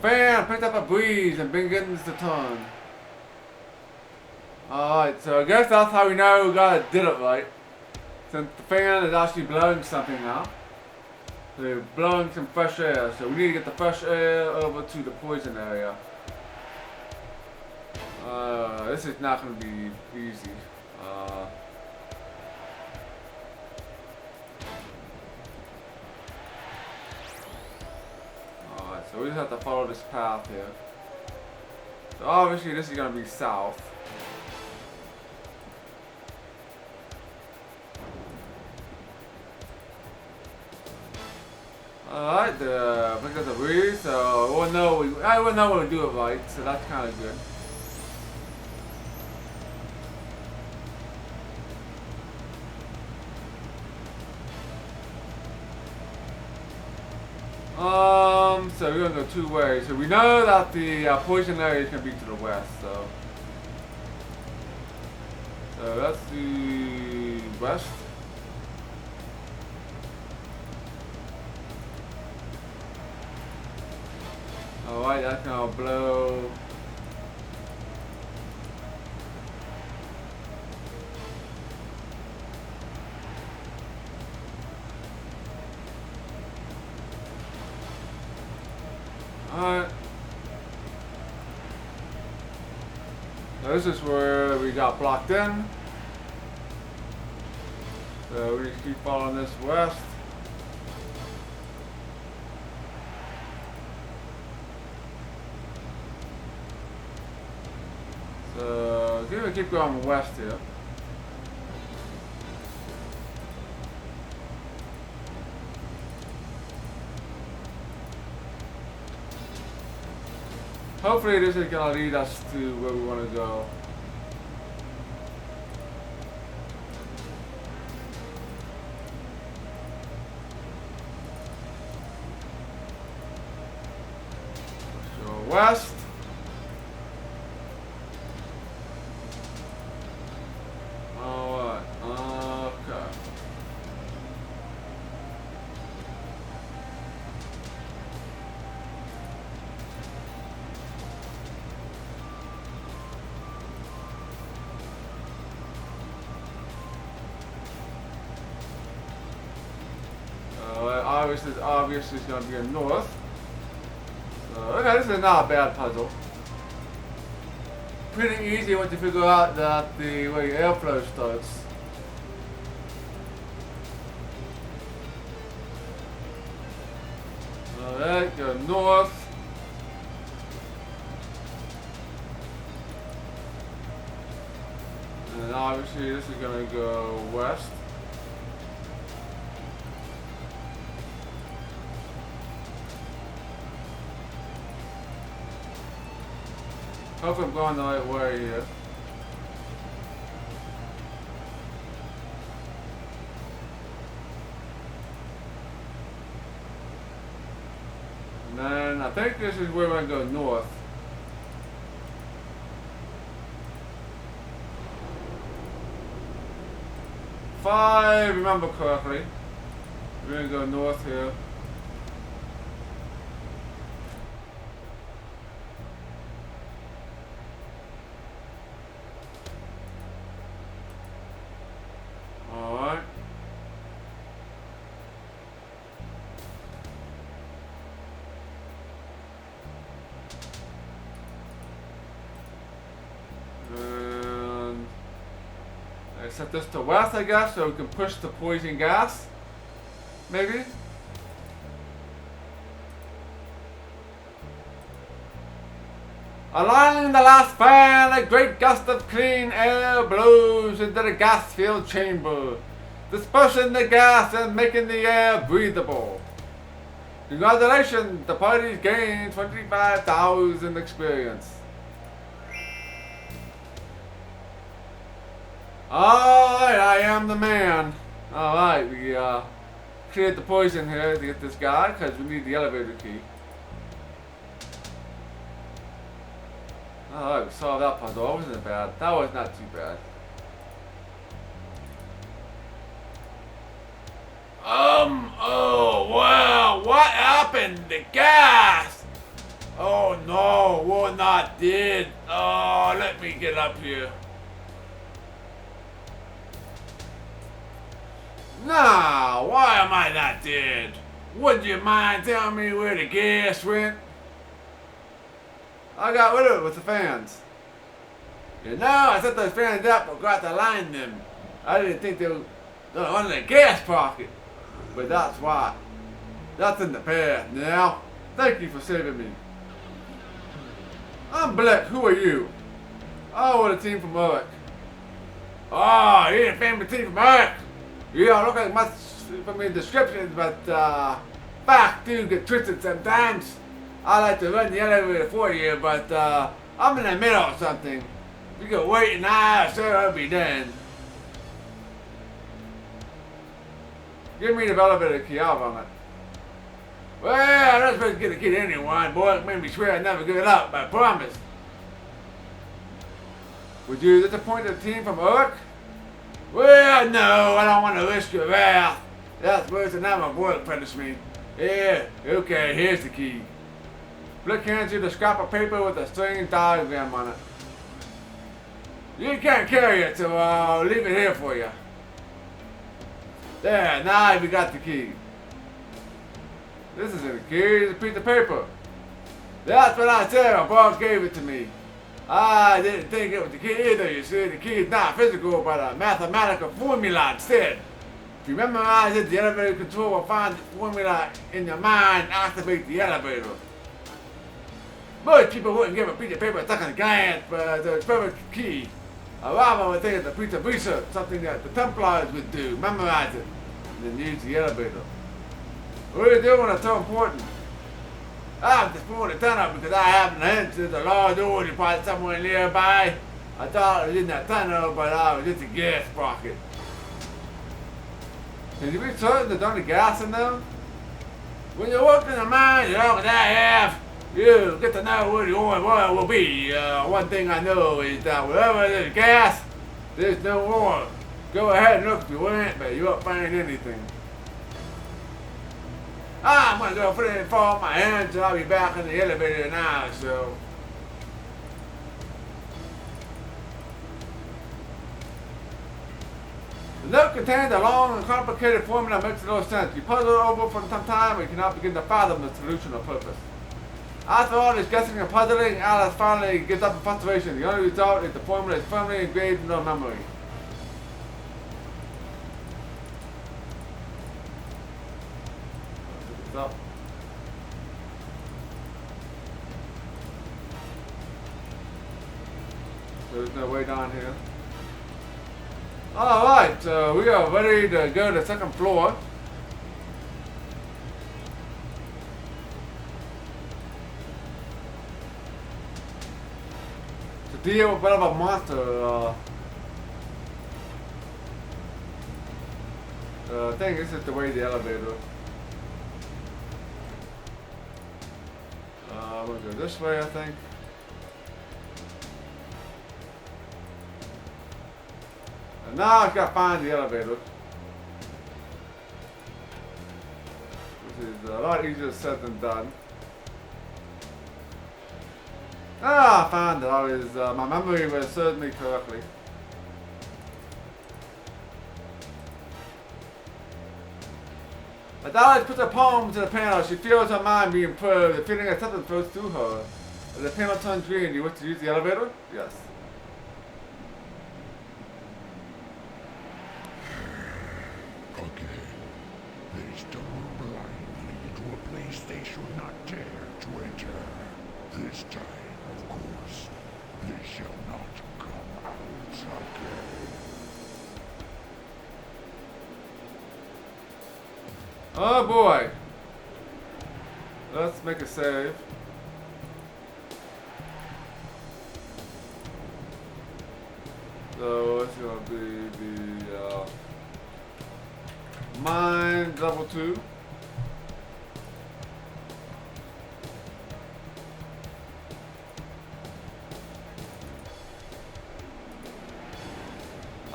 fan picked up a breeze and begins to turn. Alright, so I guess that's how we know we did it right. Since the fan is actually blowing something now. So they're blowing some fresh air. So we need to get the fresh air over to the poison area. This is not going to be easy. Alright, so we just have to follow this path here. So obviously this is going to be south. Alright, pick up the breeze, so I wouldn't know when we do it right, so that's kind of good. So we're gonna go two ways. So we know that the poison area is gonna be to the west, so that's the west. Alright, that's gonna blow. Alright. Now this is where we got blocked in. So we just keep following this west. So we're keep going west here. Hopefully this is gonna lead us to where we want to go. So west. Alright, okay. Obviously it's going to be a north. So, okay, this is not a bad puzzle. Pretty easy once you figure out that where the airflow starts. Alright, go north. And obviously this is going to go west. Hope I'm going the right way here. And then I think this is where we're going to go north. If I remember correctly, we're going to go north here. Set this to west, I guess, so we can push the poison gas. Maybe? Aligning the last fan, a great gust of clean air blows into the gas-filled chamber, dispersing the gas and making the air breathable. Congratulations, the party's gained 25,000 experience. Alright, I am the man. Alright, we create the poison here to get this guy because we need the elevator key. Alright, we solved that puzzle. That wasn't bad. That was not too bad. Oh wow, what happened? The gas! Oh Oh no, we're not dead. Oh, let me get up here. Nah, why am I not dead? Would you mind telling me where the gas went? I got rid of it with the fans. You know, I set those fans up and got to line them. I didn't think they were under the gas pocket. But that's why. That's in the past now. Thank you for saving me. I'm Black. Who are you? Oh, we're the team from Earth. Oh, you're the family team from Earth. You don't look like much from your descriptions, but facts do get twisted sometimes. I like to run the elevator for you, but I'm in the middle of something. You can wait an hour, so I'll be done. Give me the elevator key, I'll run it. Well, I'm not supposed to get a kid to anyone, boy. It made me swear I'd never give it up, I promise. Would you disappoint the team from Urk? Well, no, I don't want to risk your wrath. That's worse than having a work punish me. Yeah, okay, here's the key. Flick hands you the scrap of paper with a strange diagram on it. You can't carry it, so I'll leave it here for you. There, now we got the key. This isn't a key, it's a piece of paper. That's what I said when Bob gave it to me. I didn't think it was the key either, you see. The key is not physical, but a mathematical formula instead. If you memorize it, the elevator control will find the formula in your mind and activate the elevator. Most people wouldn't give a piece of paper a second glance, but the perfect key. A Ravager would think it's a piece of research, something that the Templars would do, memorize it, and then use the elevator. What are you doing when it's so important? I'm just pulling the tunnel because I happen to hint there's a large orgy pot somewhere nearby. I thought it was in that tunnel, but I was just a gas pocket. Can you be certain there's only gas in there? When you work in the mine, as long as I have, you get to know where the oil will be. One thing I know is that wherever there's gas, there's no oil. Go ahead and look if you want, but you won't find anything. I'm gonna go put it in for my hands and I'll be back in the elevator now, so. The note contains a long and complicated formula that makes no sense. You puzzle it over for some time and you cannot begin to fathom the solution or purpose. After all this guessing and puzzling, Alice finally gives up in frustration. The only result is the formula is firmly engraved in her memory. Up. There's no way down here. Alright, so we are ready to go to the second floor. To deal with whatever monster I think this is the way the elevator. I'm gonna go this way, I think. And now I've got to find the elevator. Which is a lot easier said than done. Ah, I found it. I was, my memory was served me correctly. As Alice puts her palm to the panel, she feels her mind being probed, the feeling that something flows through her. As the panel turns green, do you wish to use the elevator? Yes. Okay. This double blind lead to a place they should not dare to enter. This time, of course, they shall not come out again. Oh boy. Let's make a save. So it's gonna be the mine level 2.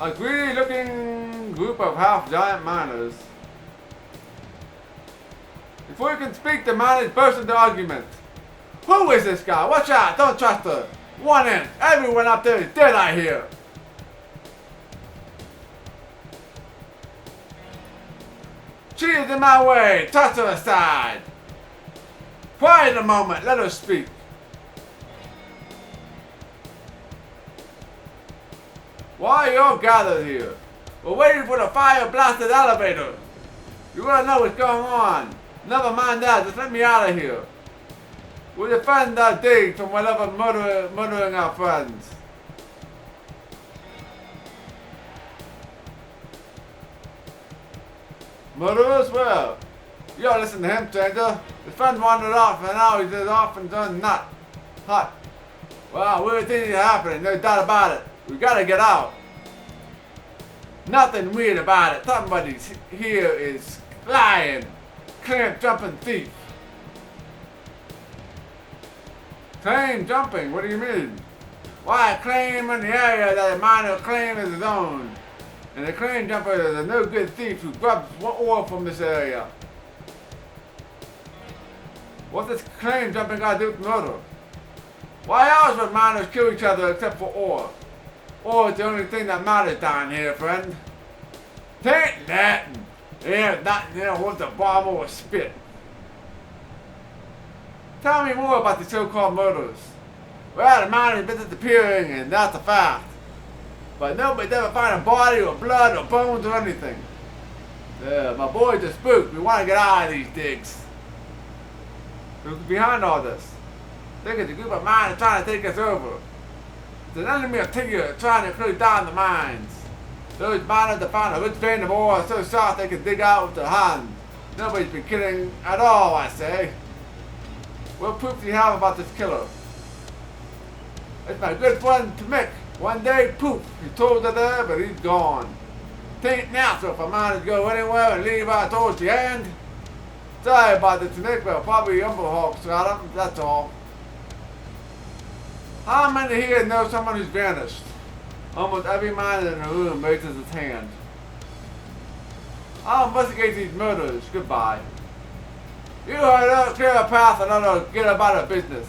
A greedy looking group of half giant miners. Before you can speak, the miners burst into argument. Who is this guy? Watch out! Don't trust her! 1 inch! Everyone up there is dead, I hear! She is in my way! Toss her aside! Quiet a moment, let her speak. Why are you all gathered here? We're waiting for the fire-blasted elevator. You wanna know what's going on? Never mind that, just let me out of here. We'll defend our dig from whatever murdering our friends. Murderers? Well, you don't listen to him, stranger. His friend wandered off and now he's just off and done nut. Hot. Well, weird things are happening, no doubt about it. We gotta get out. Nothing weird about it. Somebody here is lying. Claim jumping thief. Claim jumping? What do you mean? Why, a claim in the area that a miner claim is his own. And the claim jumper is a no good thief who grabs ore from this area. What's this claim jumping got to do with murder? Why else would miners kill each other except for ore? Ore is the only thing that matters down here, friend. Tain't that. There's nothing there worth a bomb or a spit. Tell me more about the so-called murders. Well, the miners have been disappearing, and that's a fact. But nobody's ever found a body or blood or bones or anything. My boys are spooked. We want to get out of these digs. Who's behind all this? I think it's a group of miners trying to take us over. It's an enemy of Tigger trying to close down the mines. Those miners that found a rich vein of ore so soft they can dig out with their hands. Nobody's been killing at all, I say. What proof do you have about this killer? It's my good friend Mick. One day, poof, he told her there, but he's gone. Tain't natural for miners to go anywhere and leave our toes behind. Sorry about this, Mick, but probably Umberhawks got him, that's all. How many here know someone who's vanished? Almost every miner in the room raises his hand. I'll investigate these murders. Goodbye. You heard her, clear a path and let her get about her business.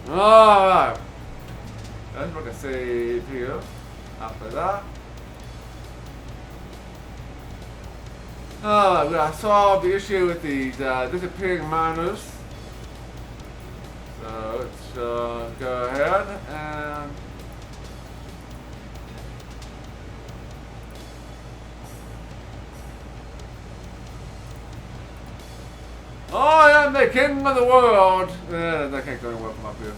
Alright. Let's make a save here. After that. Alright, we gotta solve the issue with these disappearing miners. So let's go ahead and I am the king of the world. That can't go anywhere from up here.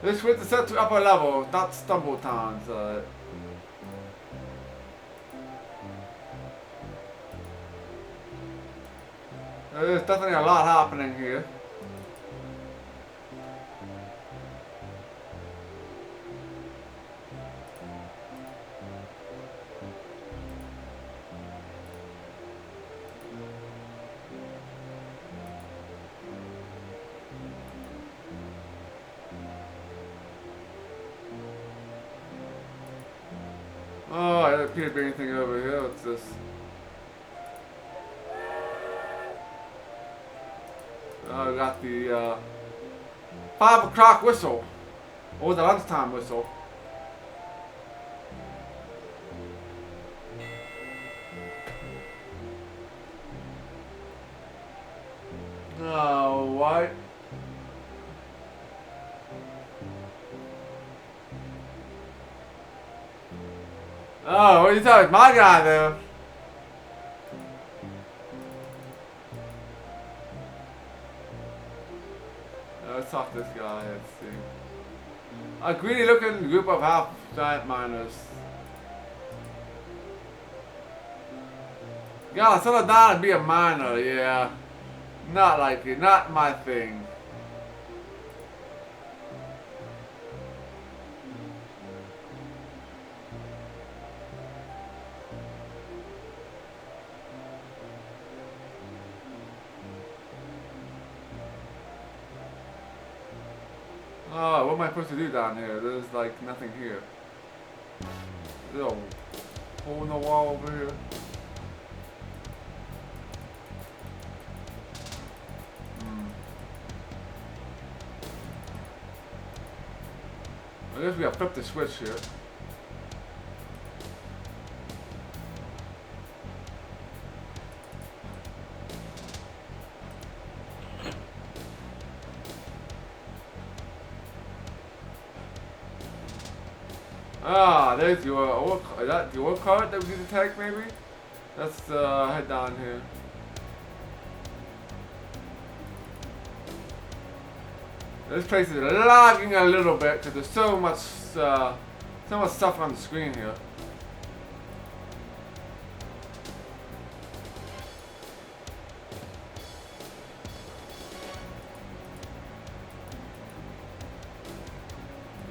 This switch is set to upper level, not stumble town, so there's definitely a lot happening here. Oh, I don't appear to be anything over here. What's this? Oh, we got the 5 o'clock whistle. Or the lunchtime whistle. Oh, what? Oh, what are you talking? My guy there. Let's talk to this guy. Let's see. A greedy looking group of half giant miners. Gotta settle down and be a miner, yeah. Not like it, not my thing. Oh, what am I supposed to do down here? There's like nothing here. There's a hole in the wall over here. I guess we gotta flip the switch here. Ah, there's your oil. Is that the oil cart that we need to take, maybe? Let's head down here. This place is lagging a little bit because there's so much stuff on the screen here.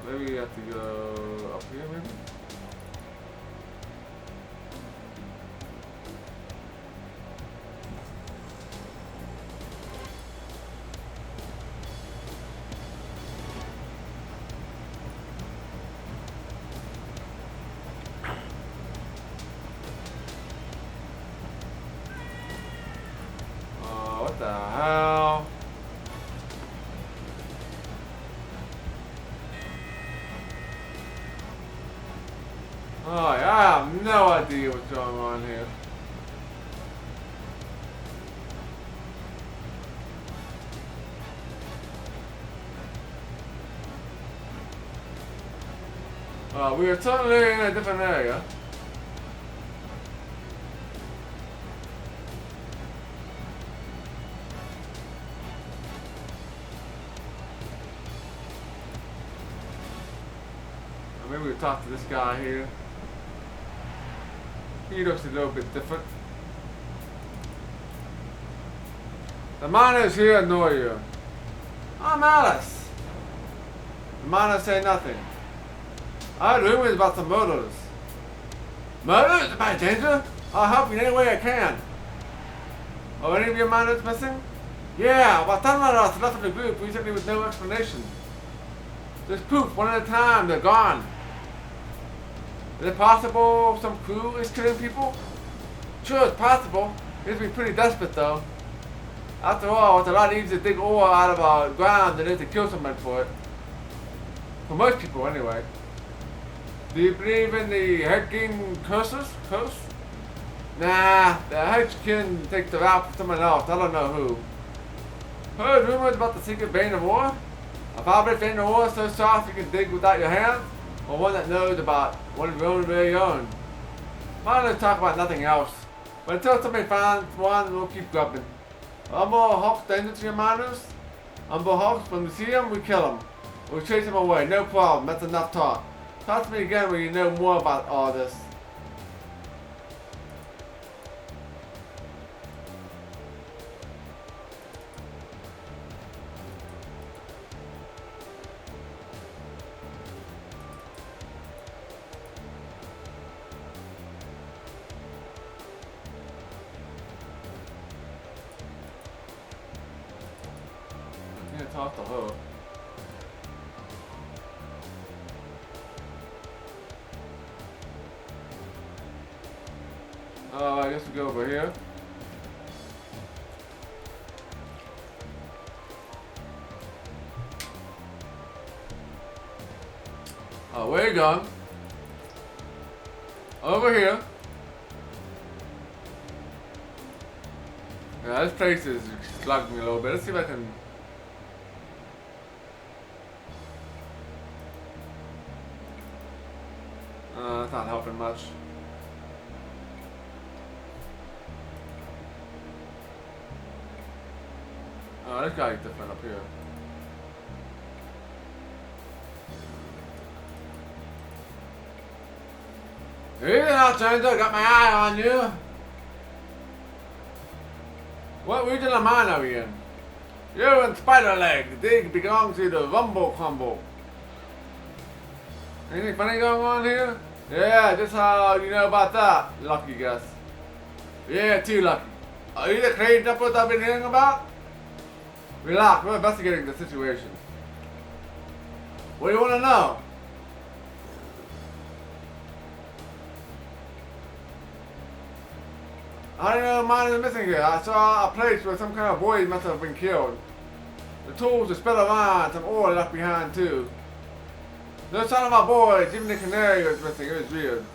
Maybe we have to go up here, maybe? What the hell? Oh, yeah, I have no idea what's going on here. We are totally in a different area. Maybe we'll talk to this guy here. He looks a little bit different. The miners here annoy you. I'm Alice. The miners say nothing. I heard rumors about some murders. Murders? Am I in danger? I'll help you in any way I can. Are any of your miners missing? Yeah, about 10 miners left in the group recently with no explanation. Just poof, one at a time, they're gone. Is it possible some crew is killing people? Sure, it's possible. It has to be pretty desperate though. After all, it's a lot easier to dig ore out of our ground than it is to kill someone for it. For most people, anyway. Do you believe in the hercxena curse? Nah, the hercxena takes the route for someone else. I don't know who. Heard rumors about the secret vein of ore? A fabric vein of ore so soft you can dig without your hands? Or one that knows about what is really very own? Miners talk about nothing else. But until somebody finds one, we'll keep grubbing. Humble Hulk dangerous to your miners? Humble Hulks, when we see them, we kill them. We'll chase them away, no problem, that's enough talk. Talk to me again when you know more about all this. I can't talk to her. I guess we go over here. Oh, where you going? Over here. Yeah, this place is slugging me a little bit. Let's see if I can. That's not helping much. Oh, this guy is different up here. Here now, stranger, got my eye on you. What region of mine are we in? You're in Spider Leg. The dig belongs to the Rumble Crumble. Anything funny going on here? Yeah, just how you know about that. Lucky guess. Yeah, too lucky. Are you the crazy dumpers I've been hearing about? Relax, we're investigating the situation. What do you want to know? I didn't know mine is missing here. I saw a place where some kind of void must have been killed. The tools, the spell of iron, some ore left behind too. No sign of our boys, even the canary was missing. It was weird.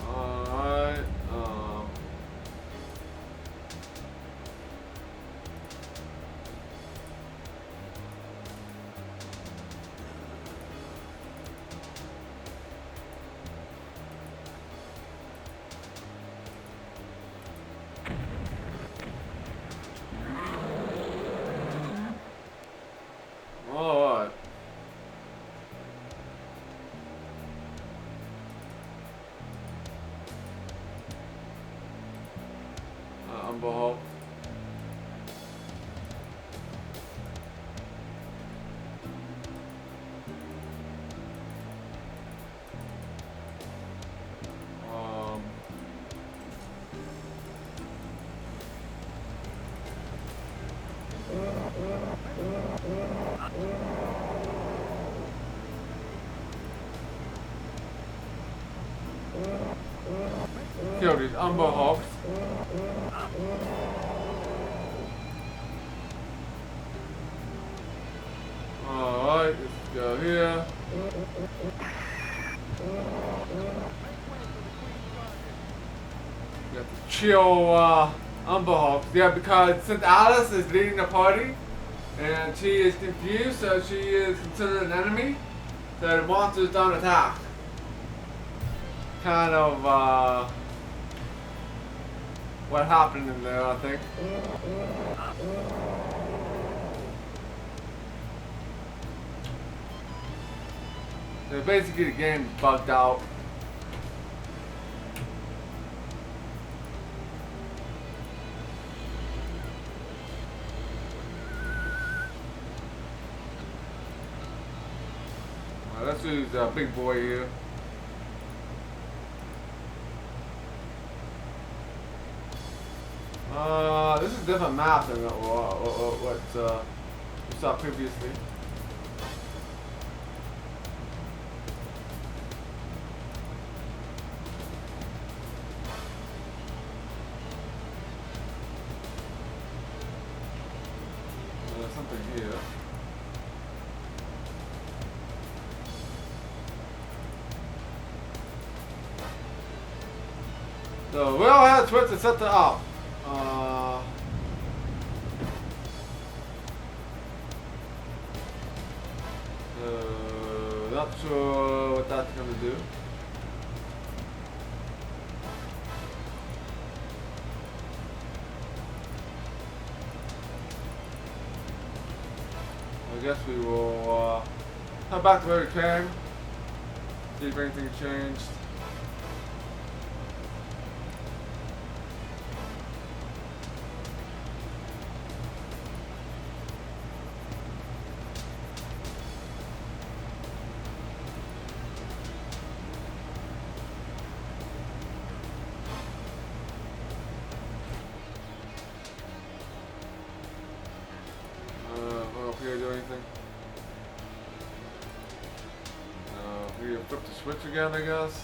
Alright, alright. Umber. Kill these Umber Hawks. Alright, let's go here. Got the chill Umber Hawks. Yeah, because since Alice is leading the party and she is confused, so she is considered an enemy, so the monsters don't attack. Kind of what happened in there, I think. So basically the game bugged out. Alright, let's use big boy here. This is a different map than what we saw previously. There's something here. So we all had switch to set that up. Not sure what that's gonna do. I guess we will head back to where we came. See if anything changed. Here do anything? We flip the switch again, I guess.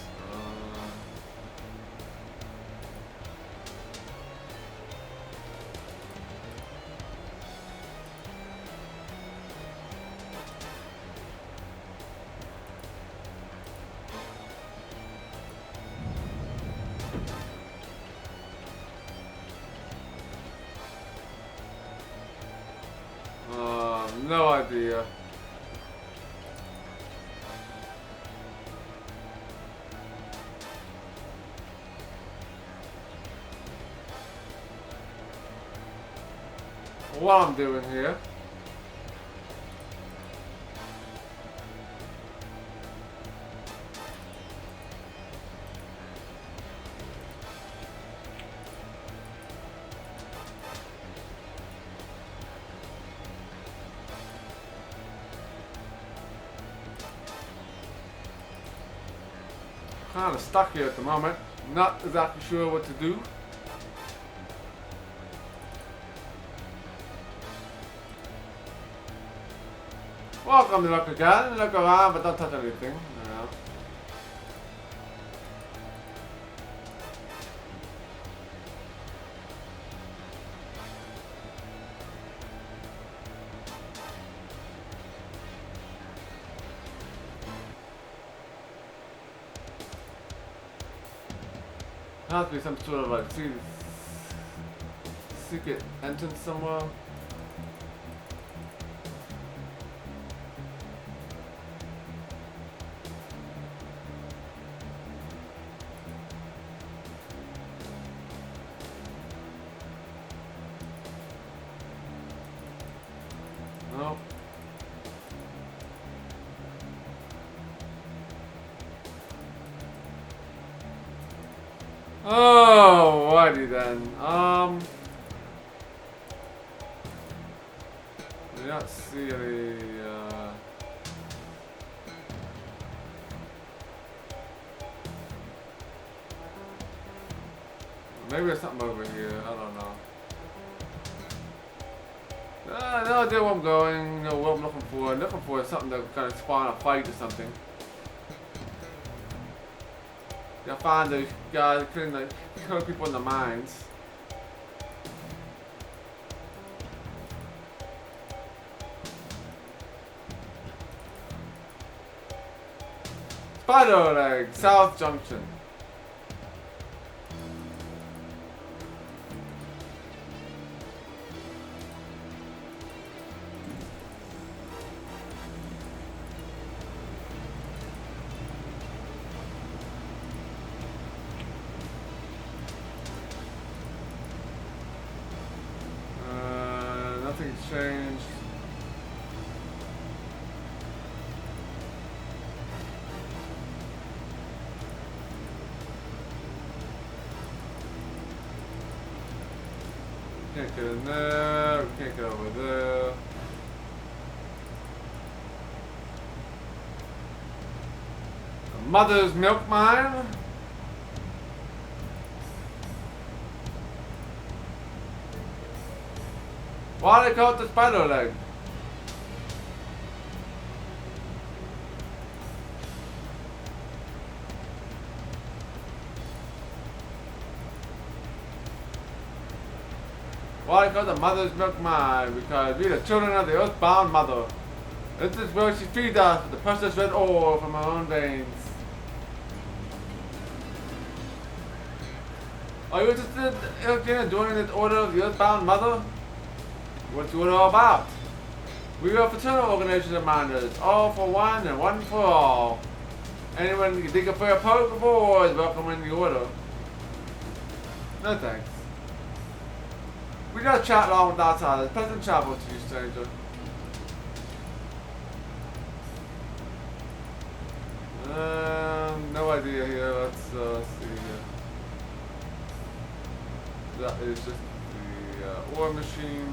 No idea. What I'm doing here. Kind of stuck here at the moment. Not exactly sure what to do. Welcome to look again. Look around, but don't touch anything. You know. There has to be some sort of like secret entrance somewhere. No. Oh, righty then. I don't see any. Maybe there's something over here. I don't know. No idea where I'm going. No, what I'm looking for. I'm looking for something that kind of spawn a fight or something. I find those guys killing like kill people in the mines. Spider Leg, South Junction. Nothing's changed. Can't get in there. We can't get over there. A mother's milk mine. Why do they call it the spider leg? Why do they call it the mother's milk mine? Because we the children of the earthbound mother. This is where she feeds us with the precious red ore from her own veins. Are you interested in joining this order of the earthbound mother? What's it all about? We are a fraternal organization of miners, all for one and one for all. Anyone who can dig a fair poke before is welcome in the order. No thanks. We just chat along with outsiders. Pleasant travel to you, stranger. No idea here. Let's see here. That is just the ore machine.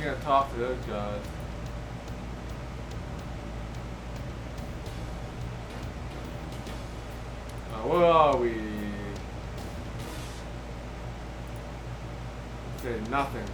Can't talk to those guys. Where are we? Say nothing.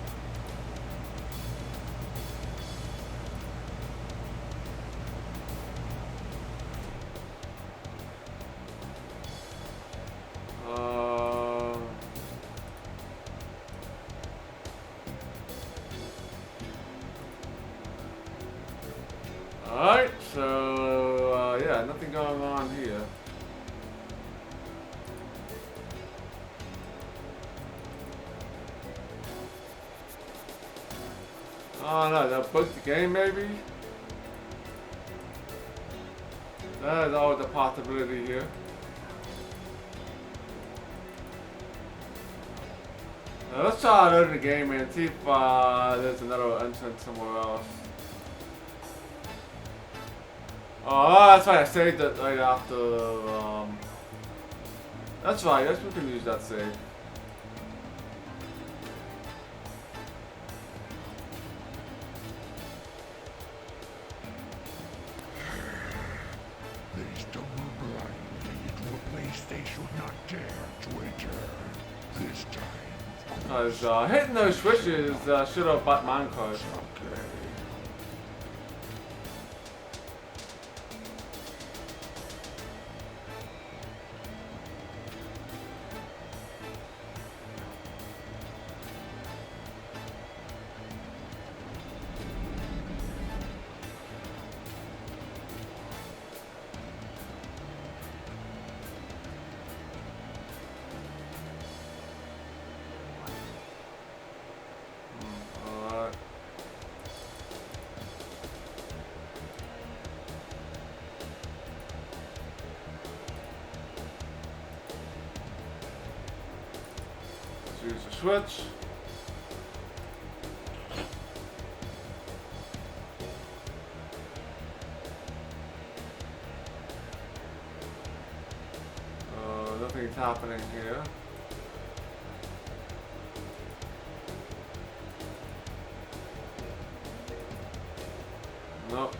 Alright, so yeah, nothing going on here. Oh no, that broke the game maybe? That is always a possibility here. Now let's try to load the game and see if there's another entrance somewhere else. Oh, that's right, I saved it right after, that's right, yes, we can use that save. They stumble blindly into a place they should not dare to enter. This time, Because hitting those switches should have bought mine cards. okay. Alright. Let's use the switch. Nothing's happening here. Nope.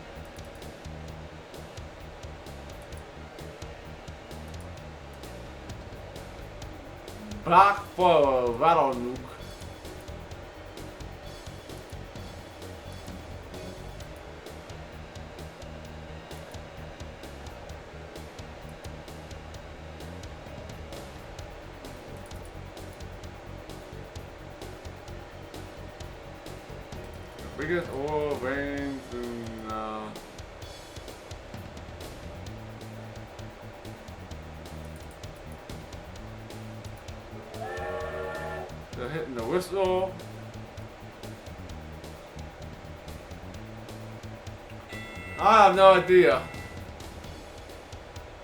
Black for a rattle nuke. The biggest oil veins in they're hitting the whistle. I have no idea.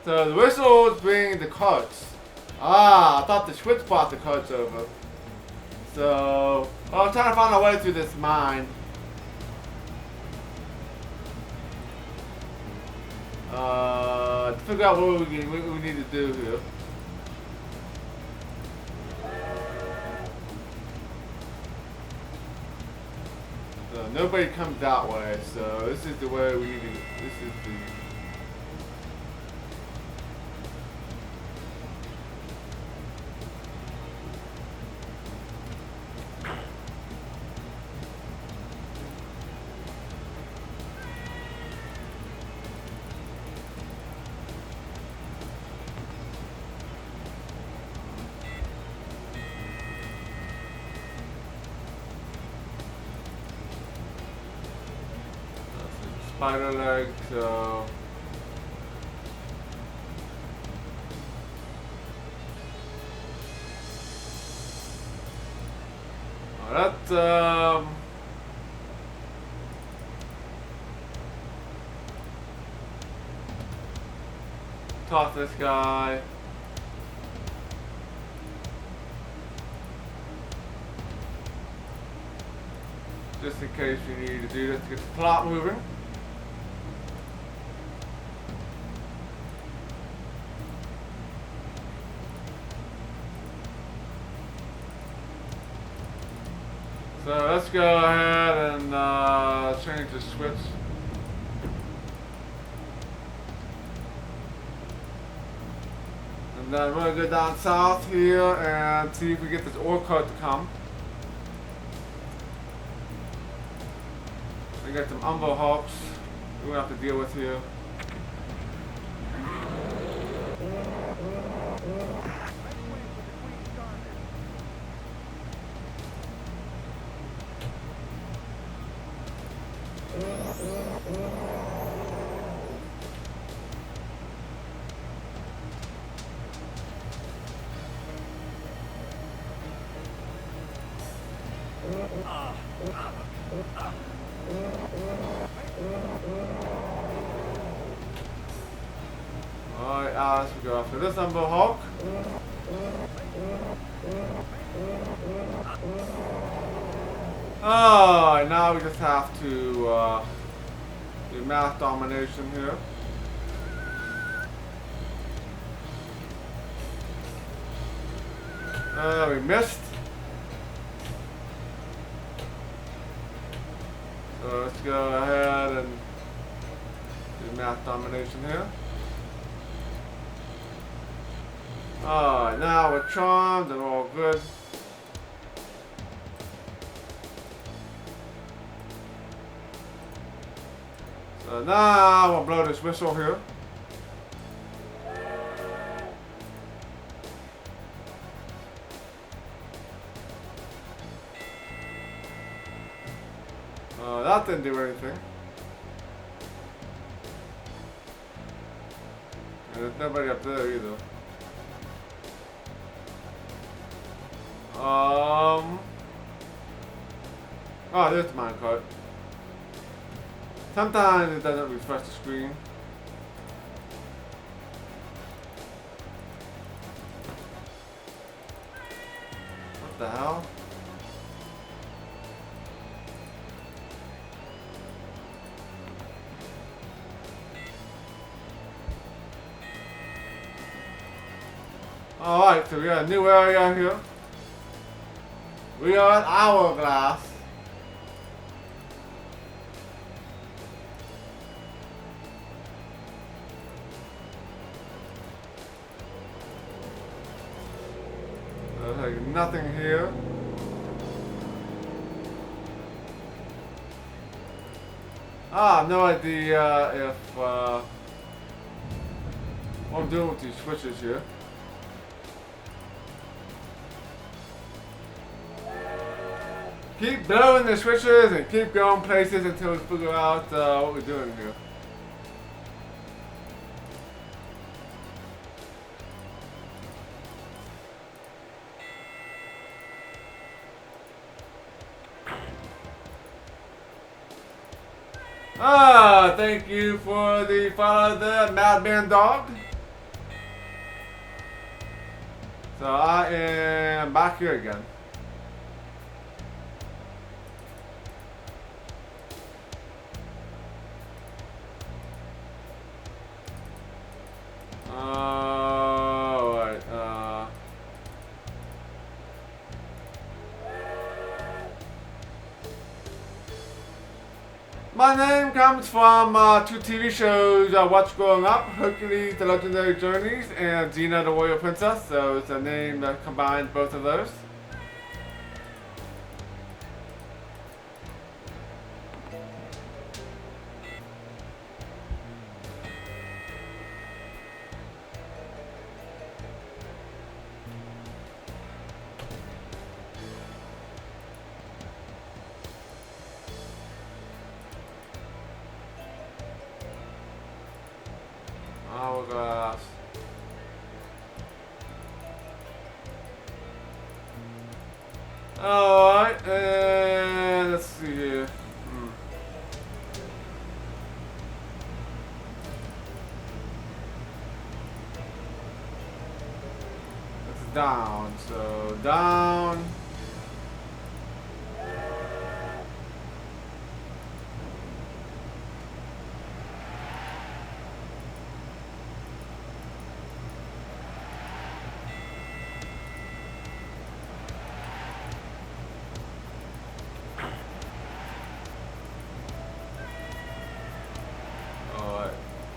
So the whistle is bringing the carts. Ah, I thought the switch brought the carts over. So I'm trying to find a way through this mine. To figure out what we need to do here. So nobody comes that way, so this is the way we need to. This is the. Spider leg, so that's toss this guy. Just in case we need to do this to get the plot moving. So let's go ahead and change the switch. And then we're gonna go down south here and see if we get this ore cart to come. We got some umbo hawks we're gonna have to deal with here. Alright, Alice, we go after this umbo hawk. Oh, now we just have to do mass domination here. We missed. So let's go ahead and do mass domination here. Alright, now we're charmed and all good. So now we'll blow this whistle here. That didn't do anything. And there's nobody up there either. Oh, there's the minecart. Sometimes it doesn't refresh the screen. What the hell? Alright, so we got a new area here. We are at Hourglass. There's like nothing here. I have no idea if what I'm doing with these switches here. Keep blowing the switches and keep going places until we figure out what we're doing here. Thank you for the follow the Madman Dog. So I am back here again. My name comes from two TV shows I watched growing up, Hercules, The Legendary Journeys, and Xena, the Warrior Princess, so it's a name that combines both of those. Hourglass. Alright, and let's see here. It's down, so down.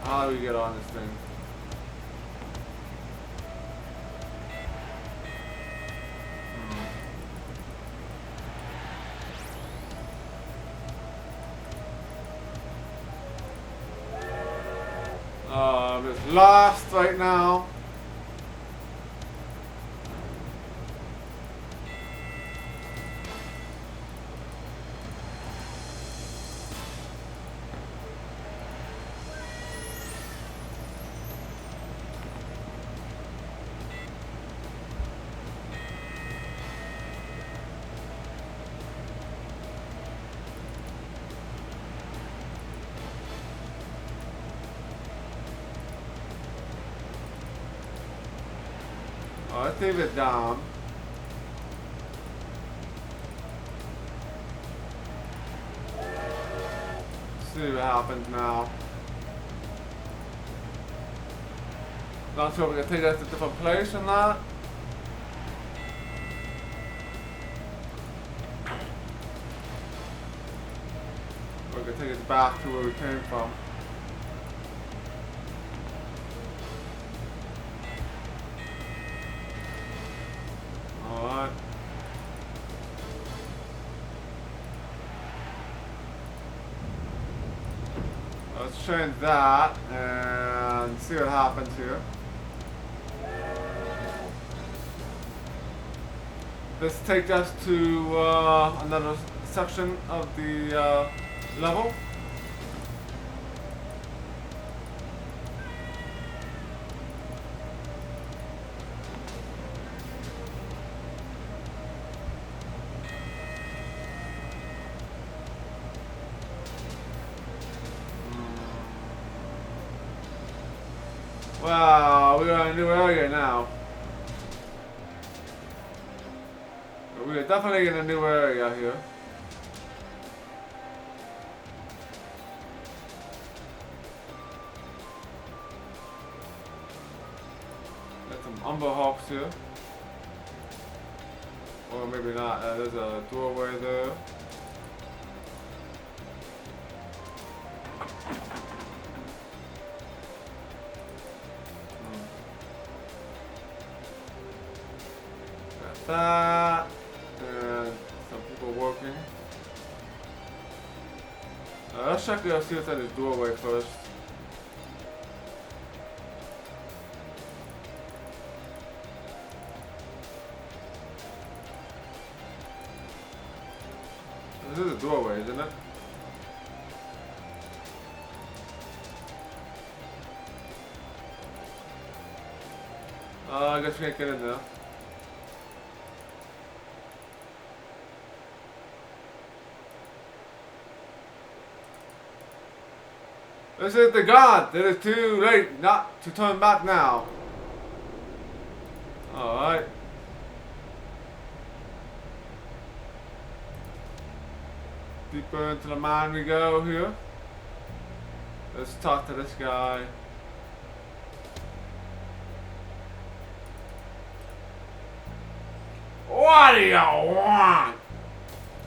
How do we get on this thing? It's lost right now. Let's leave it down. see what happens now. Not sure if we can take us to a different place or not. Or we can take us back to where we came from. Alright. Let's change that and see what happens here. This takes us to another section of the level. Wow, we're in a new area now. We're definitely in a new area here. Got some umber hawks here. Or maybe not. There's a doorway there. Got that. And some people working. Let's check the see what's at this doorway first. This is a doorway, isn't it? I guess we can't get in there. This is the god. It is too late not to turn back now. Alright. Deeper into the mine we go here. Let's talk to this guy. What do you want?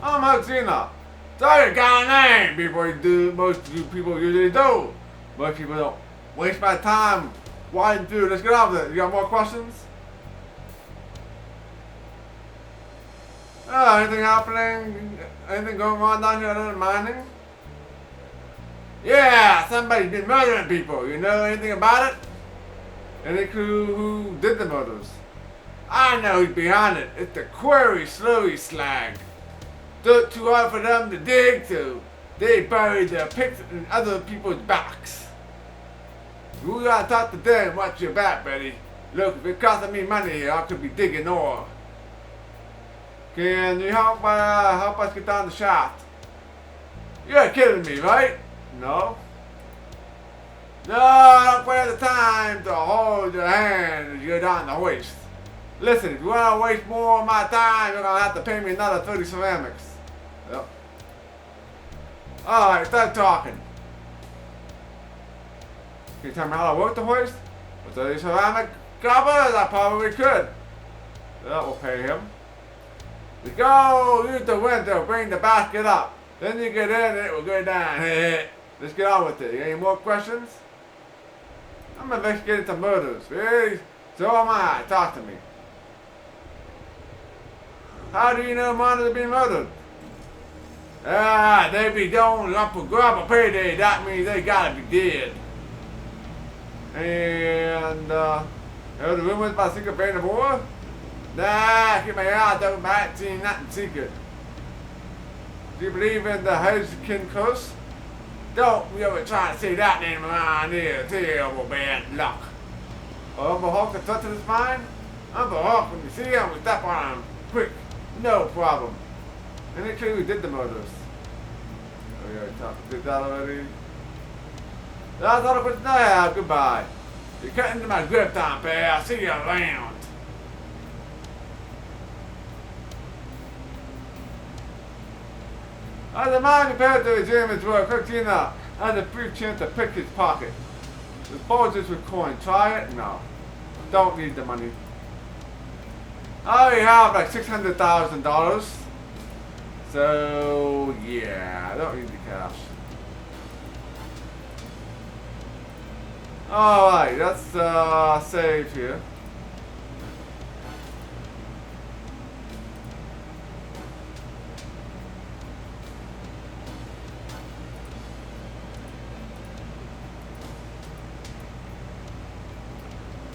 I'm hercxena. Tell your guy name before you do. Most of you people usually do. Most people don't waste my time. Why do? Let's get on with it. You got more questions? Anything happening? Anything going on down here other than mining? Yeah, somebody's been murdering people. You know anything about it? Any clue who did the murders? I know who's behind it. It's the Quarry Slowy Slag. Dirt too hard for them to dig to. They bury their picks in other people's backs. We gotta talk to them. Watch your back, Betty. Look, if it costing me money here, I could be digging ore. Can you help us get down the shaft? You're kidding me, right? No. No, I don't have the time to hold your hand as you go down the hoist. Listen, if you want to waste more of my time, you're going to have to pay me another 30 ceramics. Yep. Alright, start talking. Can you tell me how to work the hoist? With 30 ceramic covers, I probably could. That will pay him. You go use the window, bring the basket up. Then you get in and it will go down. Let's get on with it. Any more questions? I'm investigating some murders. Really? So am I. Talk to me. How do you know miners are being murdered? They be doing up a grab a payday. That means they gotta be dead. And, heard the rumors about secret vein of war? Nah, keep my eye open. I ain't seen nothing secret. Do you believe in the hercxena curse? Don't you ever try to say that name around here. Terrible bad luck. Uncle Hawk the threat to this mine? Uncle Hawk, when you see him, we step on him. Quick. No problem. Any clue who did the murders? Oh yeah, we talked did that already. That's all the questions I have. Goodbye. You're cutting into my grip time, pal. I'll see you around. As a man prepared to resume his work, hercxena has a brief chance to pick his pocket. The bulges with coin. Try it? No. Don't need the money. I already have like $600,000. So, yeah, I don't need the cash. Alright, let's save here.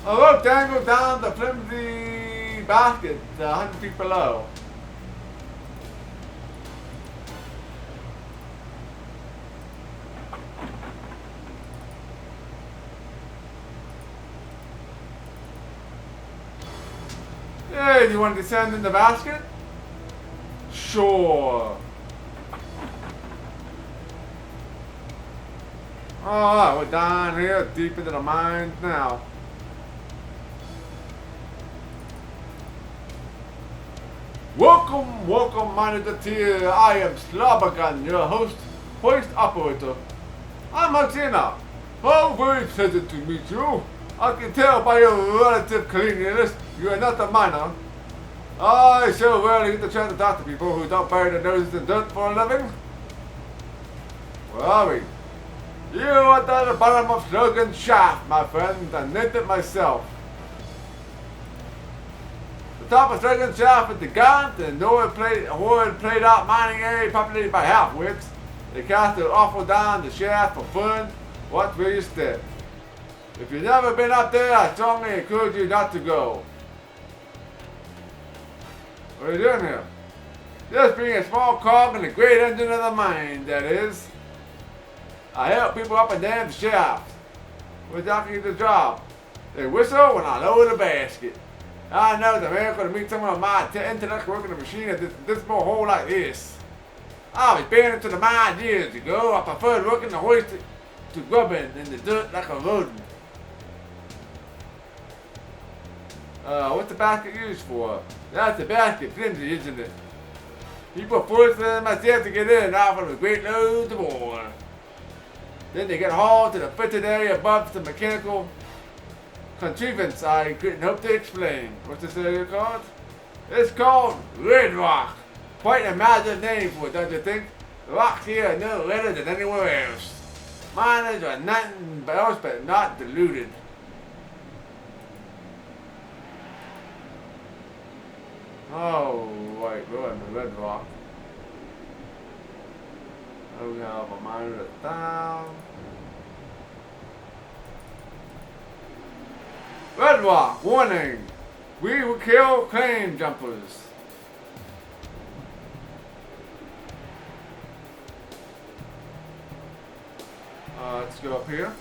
A rope dangled down the flimsy basket 100 feet below. Hey, do you want to descend in the basket? Sure. Alright, we're down here, deep into the mines now. Welcome, welcome, miner tier. I am Slobbergun, your host, hoist operator. I'm hercxena. Oh, very pleasant to meet you. I can tell by your relative cleanliness you are not a miner. I so rarely get the chance to talk to people who don't bury their noses in dirt for a living. Where are we? You are at the bottom of Slogan Shaft, my friend. I named it myself. The top of Slogan Shaft is the gaunt and nowhere played out mining area populated by half-wits. They cast their offal down the shaft for fun. Watch where you step. If you've never been up there, I strongly encourage you not to go. What are you doing here? Just being a small cog in the great engine of the mine, that is. I help people up and down the shaft. We're talking the job. They whistle when I lower the basket. I know it's a miracle to meet someone of my intellect working a machine at this small hole like this. I was buried into the mine years ago. I preferred working the hoist to grubbing in the dirt like a rodent. What's the basket used for? That's the basket, flimsy, isn't it? People force myself to get in, often with great loads of ore. Then they get hauled to the fitted area above some mechanical contrivance I couldn't hope to explain. What's this area called? It's called Red Rock. Quite an imaginative name for it, don't you think? The rocks here are no redder than anywhere else. Miners are nothing else but not deluded. Oh, wait, we're in the Red Rock. Oh, we have a miner down. Red Rock, warning! We will kill claim jumpers. Let's go up here.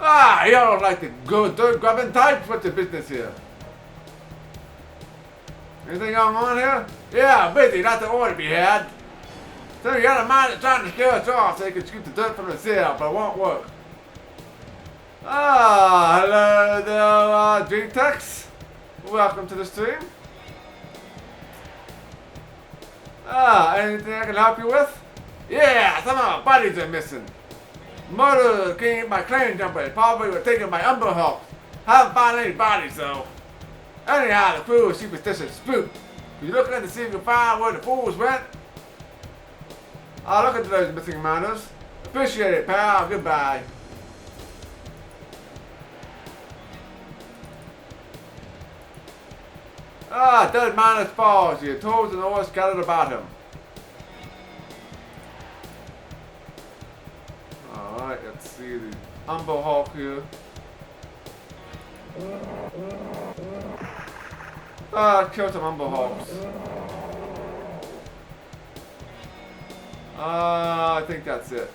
Ah, you don't like the good dirt grubbing types? What's the business here? Anything going on here? Yeah, busy, not the ore to be had. So you got a mine that's trying to scare us off so they can scoop the dirt from the cell, but it won't work. Ah, hello there, G-Tex. Welcome to the stream. Ah, anything I can help you with? Yeah, some of my buddies are missing. Murder came by claim jumper, probably were taken by Umber Hulk. Haven't found any bodies though. Anyhow, the crew is superstitious spook. You looking to see if you find where the fools went? I'll look into those missing miners. Appreciate it, pal. Goodbye. Ah, dead miner's falls. Your tools and ore scattered about him. Alright, let's see the Umber Hulk here. Kill some Umber Hulks. I think that's it.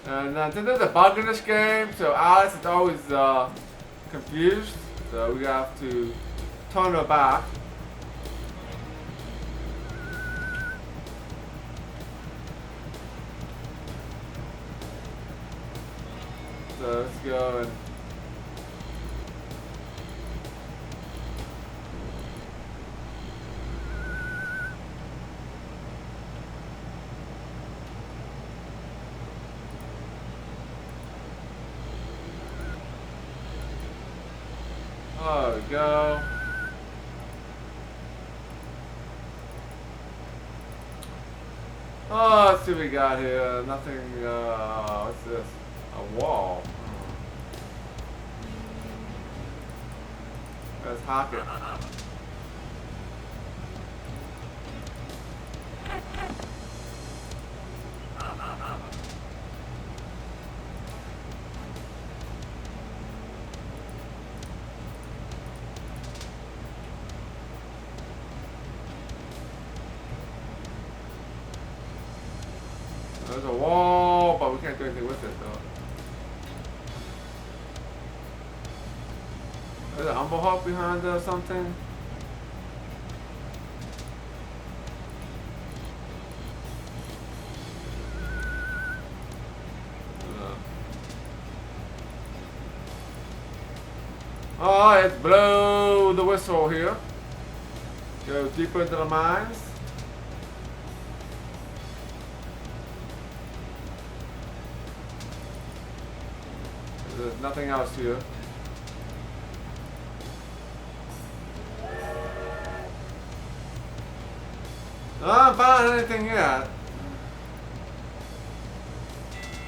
And since there's a bug in this game, so Alice is always confused. So we have to turn her back. So let's go and. Oh, there we go. Oh, let's see what we got here. Nothing, what's this? A wall. Let's hack it. There's a wall, but we can't do anything with it though. There's an Umber Hulk behind there or something. Alright, let's blow the whistle here. Go deeper into the mines. There's nothing else here. I haven't found anything yet.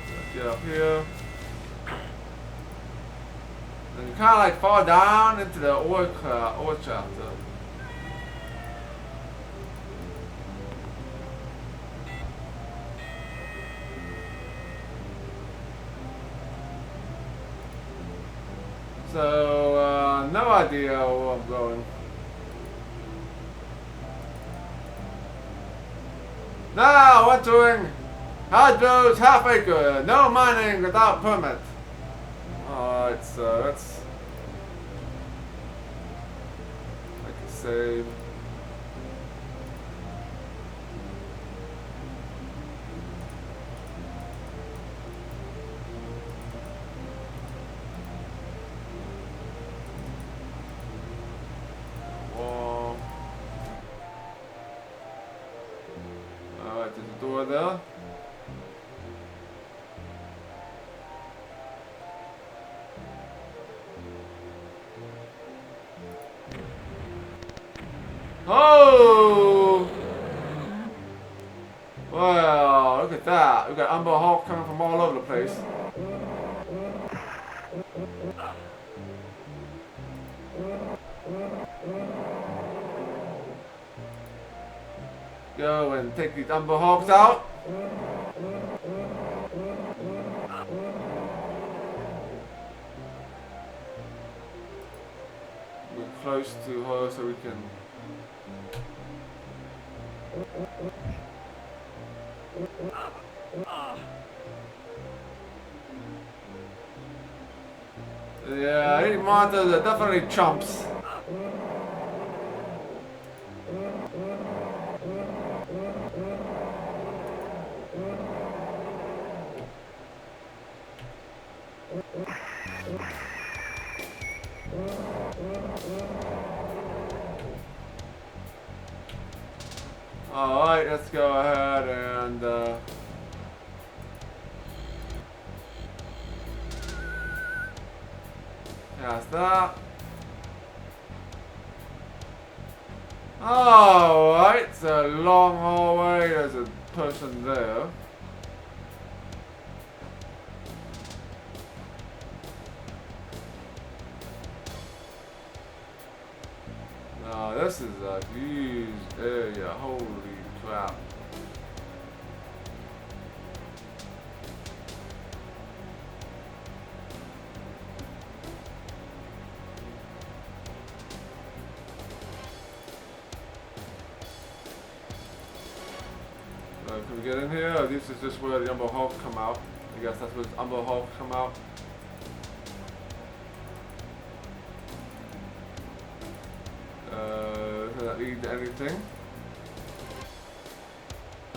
Let's get up here. And you kind of like fall down into the ore chapter. So, no idea where I'm going. Now entering Hydro's half acre. No mining without permit. Alright, so that's I can save. Wall. Alright, there's a door there. Oh! Well, look at that. We've got Umber Hulk coming from all over the place. Go and take these Umber Hulks out. We're close to her so we can. Yeah, these monsters are definitely chumps. Alright, let's go ahead and cast that. Alright, it's a long hallway, there's a person there. Now this is a huge area, holy crap. Can we get in here? Or this is just where the Umber Hulk come out. I guess that's where the Umber Hulk come out. Does that lead to anything?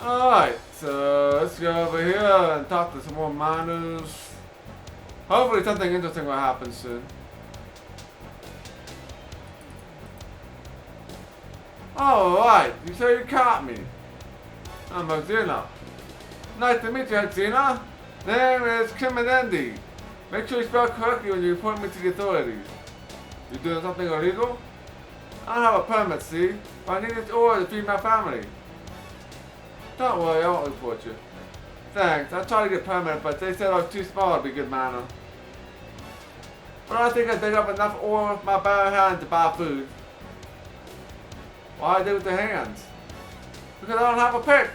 Alright, so let's go over here and talk to some more miners. Hopefully something interesting will happen soon. Alright, you say you caught me. I'm hercxena. Nice to meet you, hercxena. Name is Krimenendi. Make sure you spell correctly when you report me to the authorities. You doing something illegal? I don't have a permit, see? But I need this order to feed my family. Don't worry, I won't report you. Thanks, I tried to get permit, but they said I was too small to be good manner. But I think I dig up enough ore with my bare hands to buy food. Why I do with the hands? Because I don't have a pick.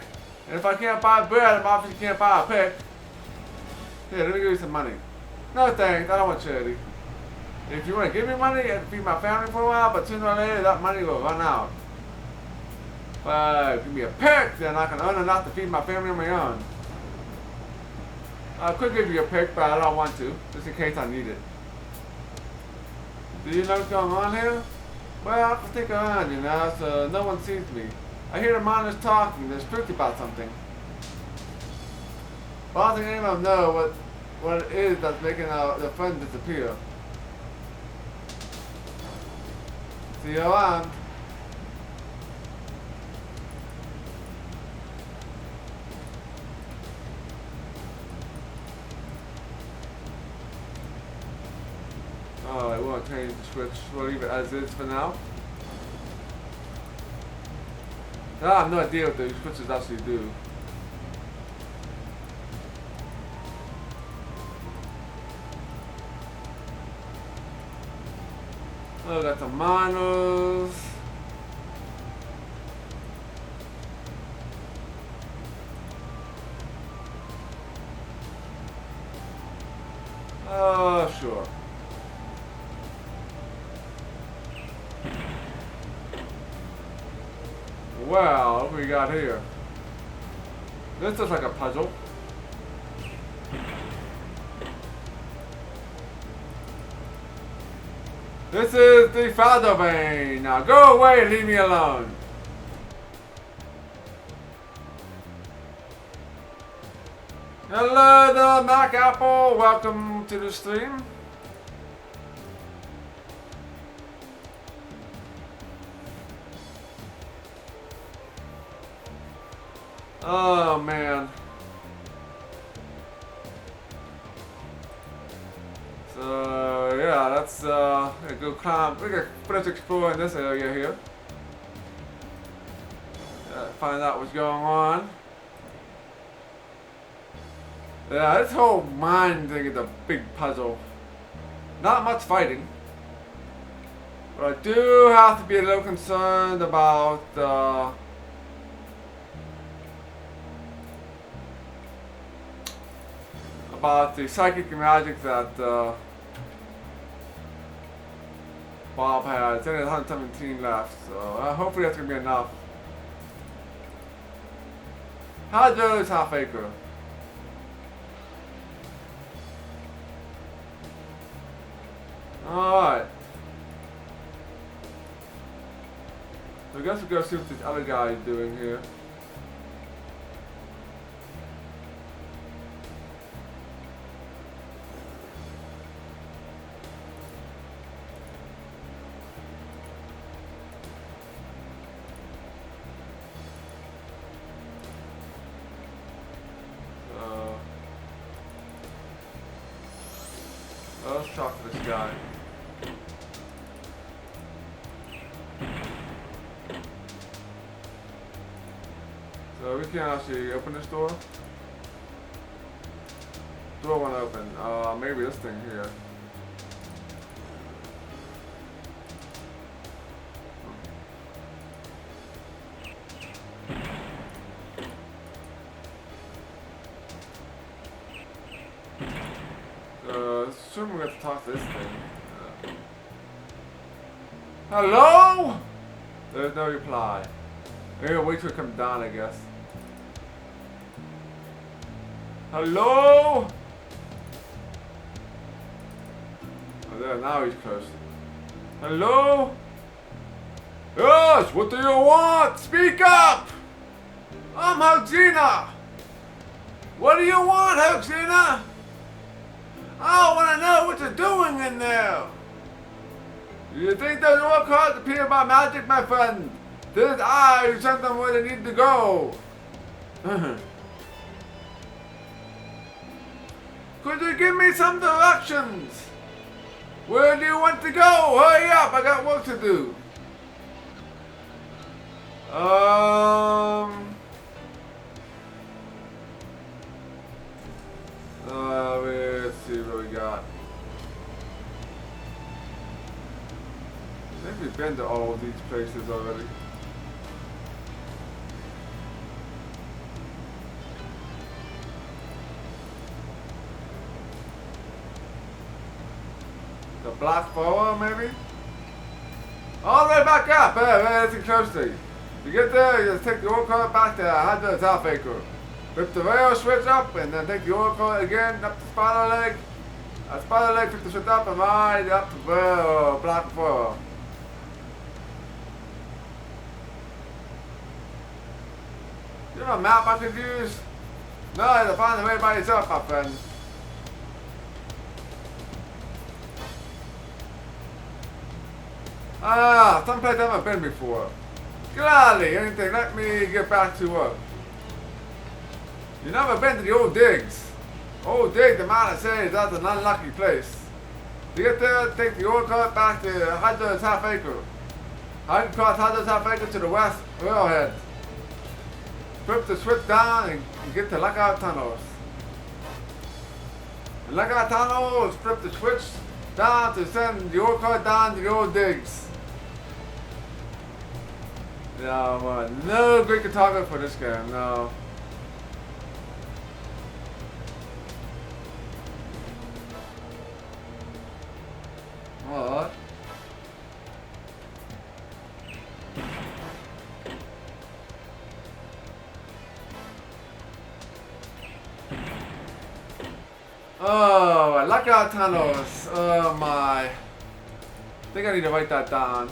And if I can't buy bread, I'm obviously can't buy a pick. Here, let me give you some money. No thanks, I don't want charity. If you want to give me money, I can feed my family for a while, but sooner or later that money will run out. But if you give me a pick, then I can earn enough to feed my family on my own. I could give you a pick, but I don't want to, just in case I need it. Do you know what's going on here? Well, I have to stick around, you know, so no one sees me. I hear the miners talking, they're spooked about something. But I don't think any of them know what it is that's making their friend disappear. See you around. Alright, we won't change the switch. We'll leave it as is for now. I have no idea what the switches actually do. Oh, got the miners. Oh, sure. Well, what we got here? This looks like a puzzle. This is the Father Vein. Now go away, leave me alone. Hello there, Mac Apple. Welcome to the stream. Oh man. So yeah, let's go climb. We're gonna finish exploring this area here. Find out what's going on. Yeah, this whole mine thing is a big puzzle. Not much fighting. But I do have to be a little concerned about the psychic magic that Bob had. It's only 117 left, so hopefully that's gonna be enough. How goes half acre? Alright. So I guess we'll go see what this other guy is doing here. Let's talk to this guy. So we can actually open this door. Door won't open. Maybe this thing here. Assume we have to talk to this thing. Hello? There's no reply. Maybe we'll wait till it comes down, I guess. Hello? Oh, there, now he's cursed. Hello? Yes, what do you want? Speak up! I'm hercxena! What do you want, hercxena? I want to know what you're doing in there. You think those orc cards appear by magic, my friend? This is I who sent them where they need to go. Could you give me some directions? Where do you want to go? Hurry up, I got work to do. Let's see what we got. I think we've been to all of these places already. The Black Forest, maybe? All the way back up! Hey, listen closely. You get there, you just take the old card back to Hadra Ravager. Flip the rail switch up, and then take the old card again up to spider leg. Spider leg, flip the switch up, and ride up to the Black Forest. You know a map I could use? No, you have to find the way by yourself, my friend. Someplace I haven't been before. Gladly, anything, let me get back to work. You never been to the old digs. Old dig, the man says that's an unlucky place. To get there, take the old cut back to Hadra Ravager. I can cross Hadra Ravager to the west railhead. Flip the switch down and get to Lookout Tunnels. In Lookout Tunnels, flip the switch down to send the old car down to the old digs. No, man. No great guitar for this game, no. What? Oh, Lookout Tunnels. Oh my. I think I need to write that down.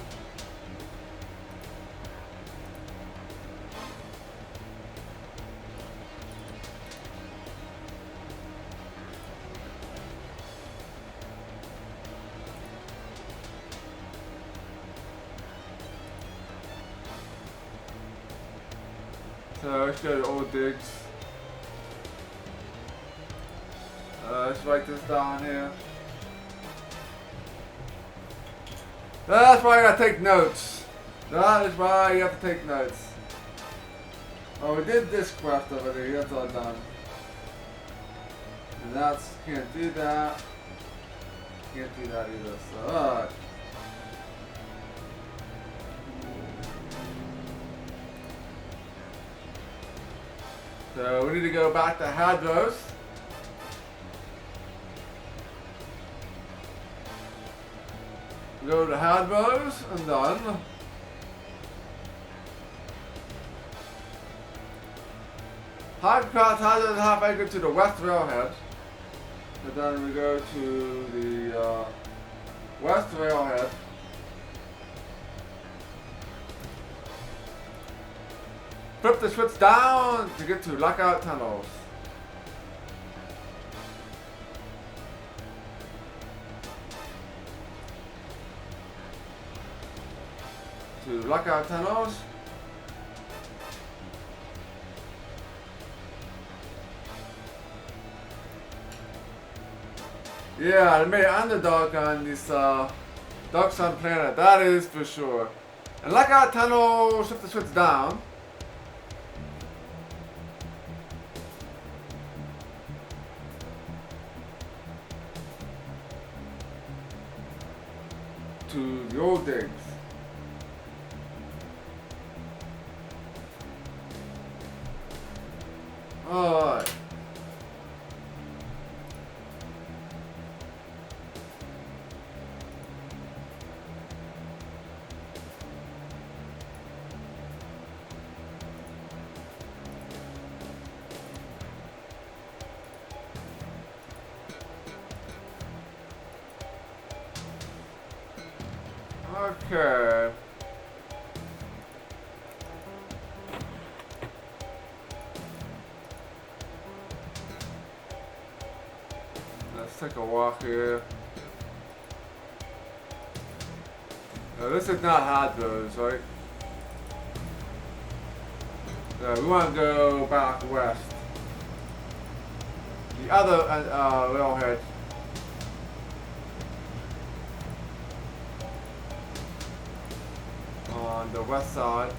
So let's go to old digs. Let's write this down here. That's why I gotta take notes. That is why you have to take notes. Oh, we did this quest over there. That's all done. And that's can't do that. Can't do that either. So, alright. So we need to go back to Hadros. Go to Hadros and done. Hard cross Hadros Ravager to the west railhead. And then we go to the west railhead. Flip the switch down to get to Lookout Tunnels. To Lookout Tunnels. Yeah, I made an underdog on this Dark Sun planet, that is for sure. And Lookout Tunnels, flip the switch down. To the old digs. Alright. Okay. Let's let's take a walk here. Now, this is not Hadros, right? We want to go back west. The other railhead. On the west side.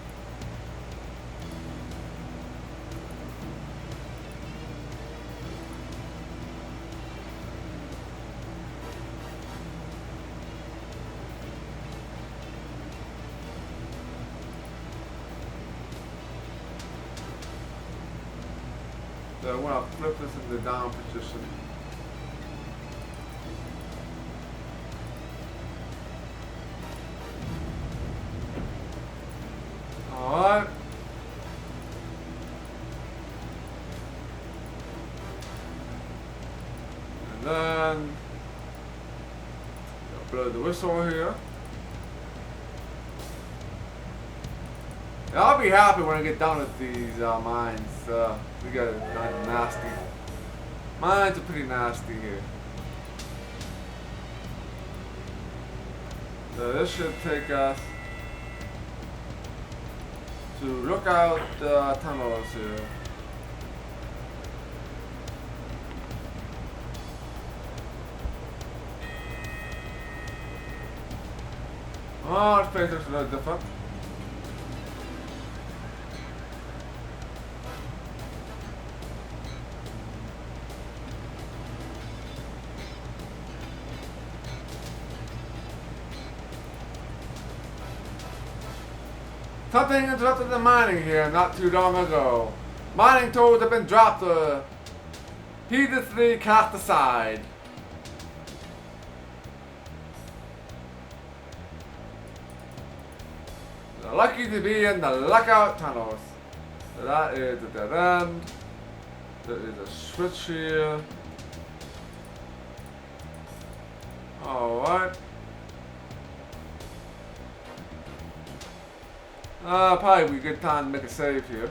So I want to flip this into down position. Alright. And then blow the whistle here. Yeah, I'll be happy when I get done with these mines. We got kind of nasty. Mines are pretty nasty here. So this should take us to lookout tunnels here. Oh, this place looks a little different. Something interrupted the mining here not too long ago. Mining tools have been dropped or heedlessly cast aside. They're lucky to be in the lookout tunnels. So that is a dead end. There is a switch here. Alright. Probably be a good time to make a save here.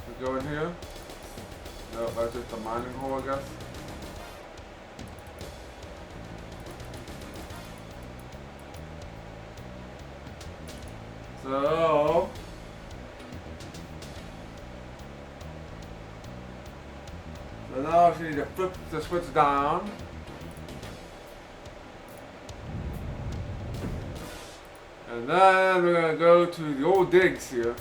We go in here. No, that's just a mining hole, I guess. So now I need to flip the switch down. And then we're going to go to the old digs here.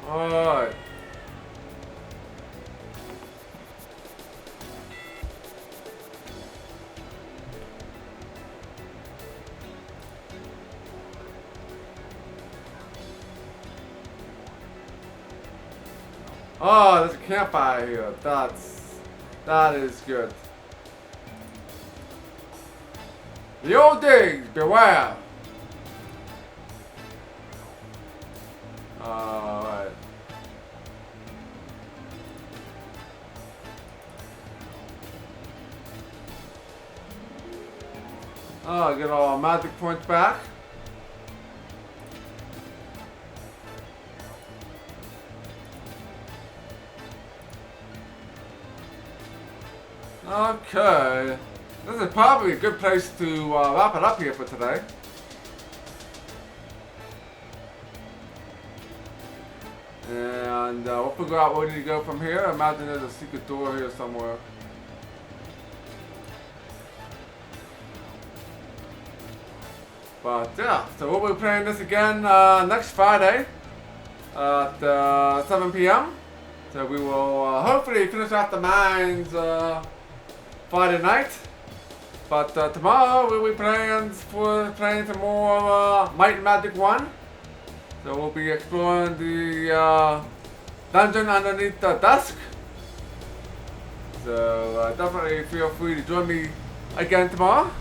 Alright. Oh, there's a campfire here. That is good. The old digs, beware. Alright. Oh, get all magic points back. Okay. This is probably a good place to wrap it up here for today. And we'll figure out where we need to go from here. I imagine there's a secret door here somewhere. But yeah, so we'll be playing this again next Friday at 7 p.m. So we will hopefully finish out the mines Friday night. But tomorrow we'll be playing some more Might and Magic 1. So we'll be exploring the dungeon underneath the desk. So definitely feel free to join me again tomorrow.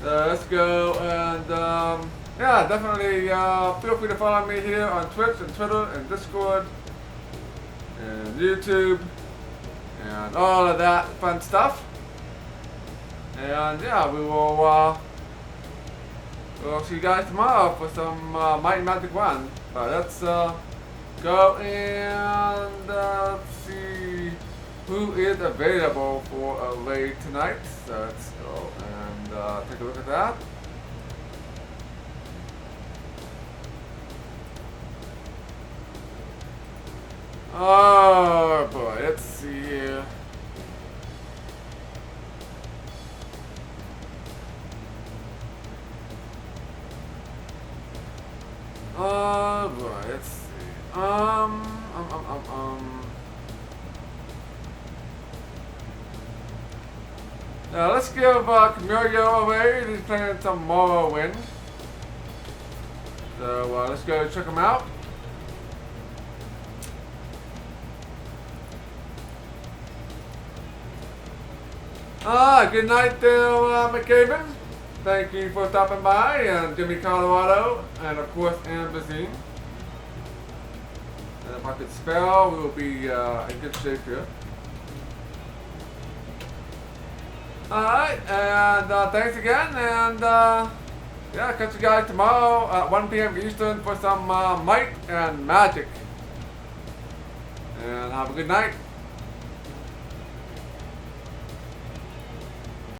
So let's go and yeah, definitely feel free to follow me here on Twitch and Twitter and Discord and YouTube and all of that fun stuff. And yeah, we'll see you guys tomorrow for some Might and Magic 1. But let's go and see who is available for a raid tonight. So let's go and take a look at that. Oh boy, let's see here. Oh boy, let's see. Now let's give Camilio away. He's playing some Morrowind. So let's go check him out. Good night there, McCaven. Thank you for stopping by, and Jimmy Colorado, and of course Ambazine. And if I could spell, we will be in good shape here. Alright, and thanks again, and yeah, catch you guys tomorrow at 1 p.m. Eastern for some Might and Magic. And have a good night.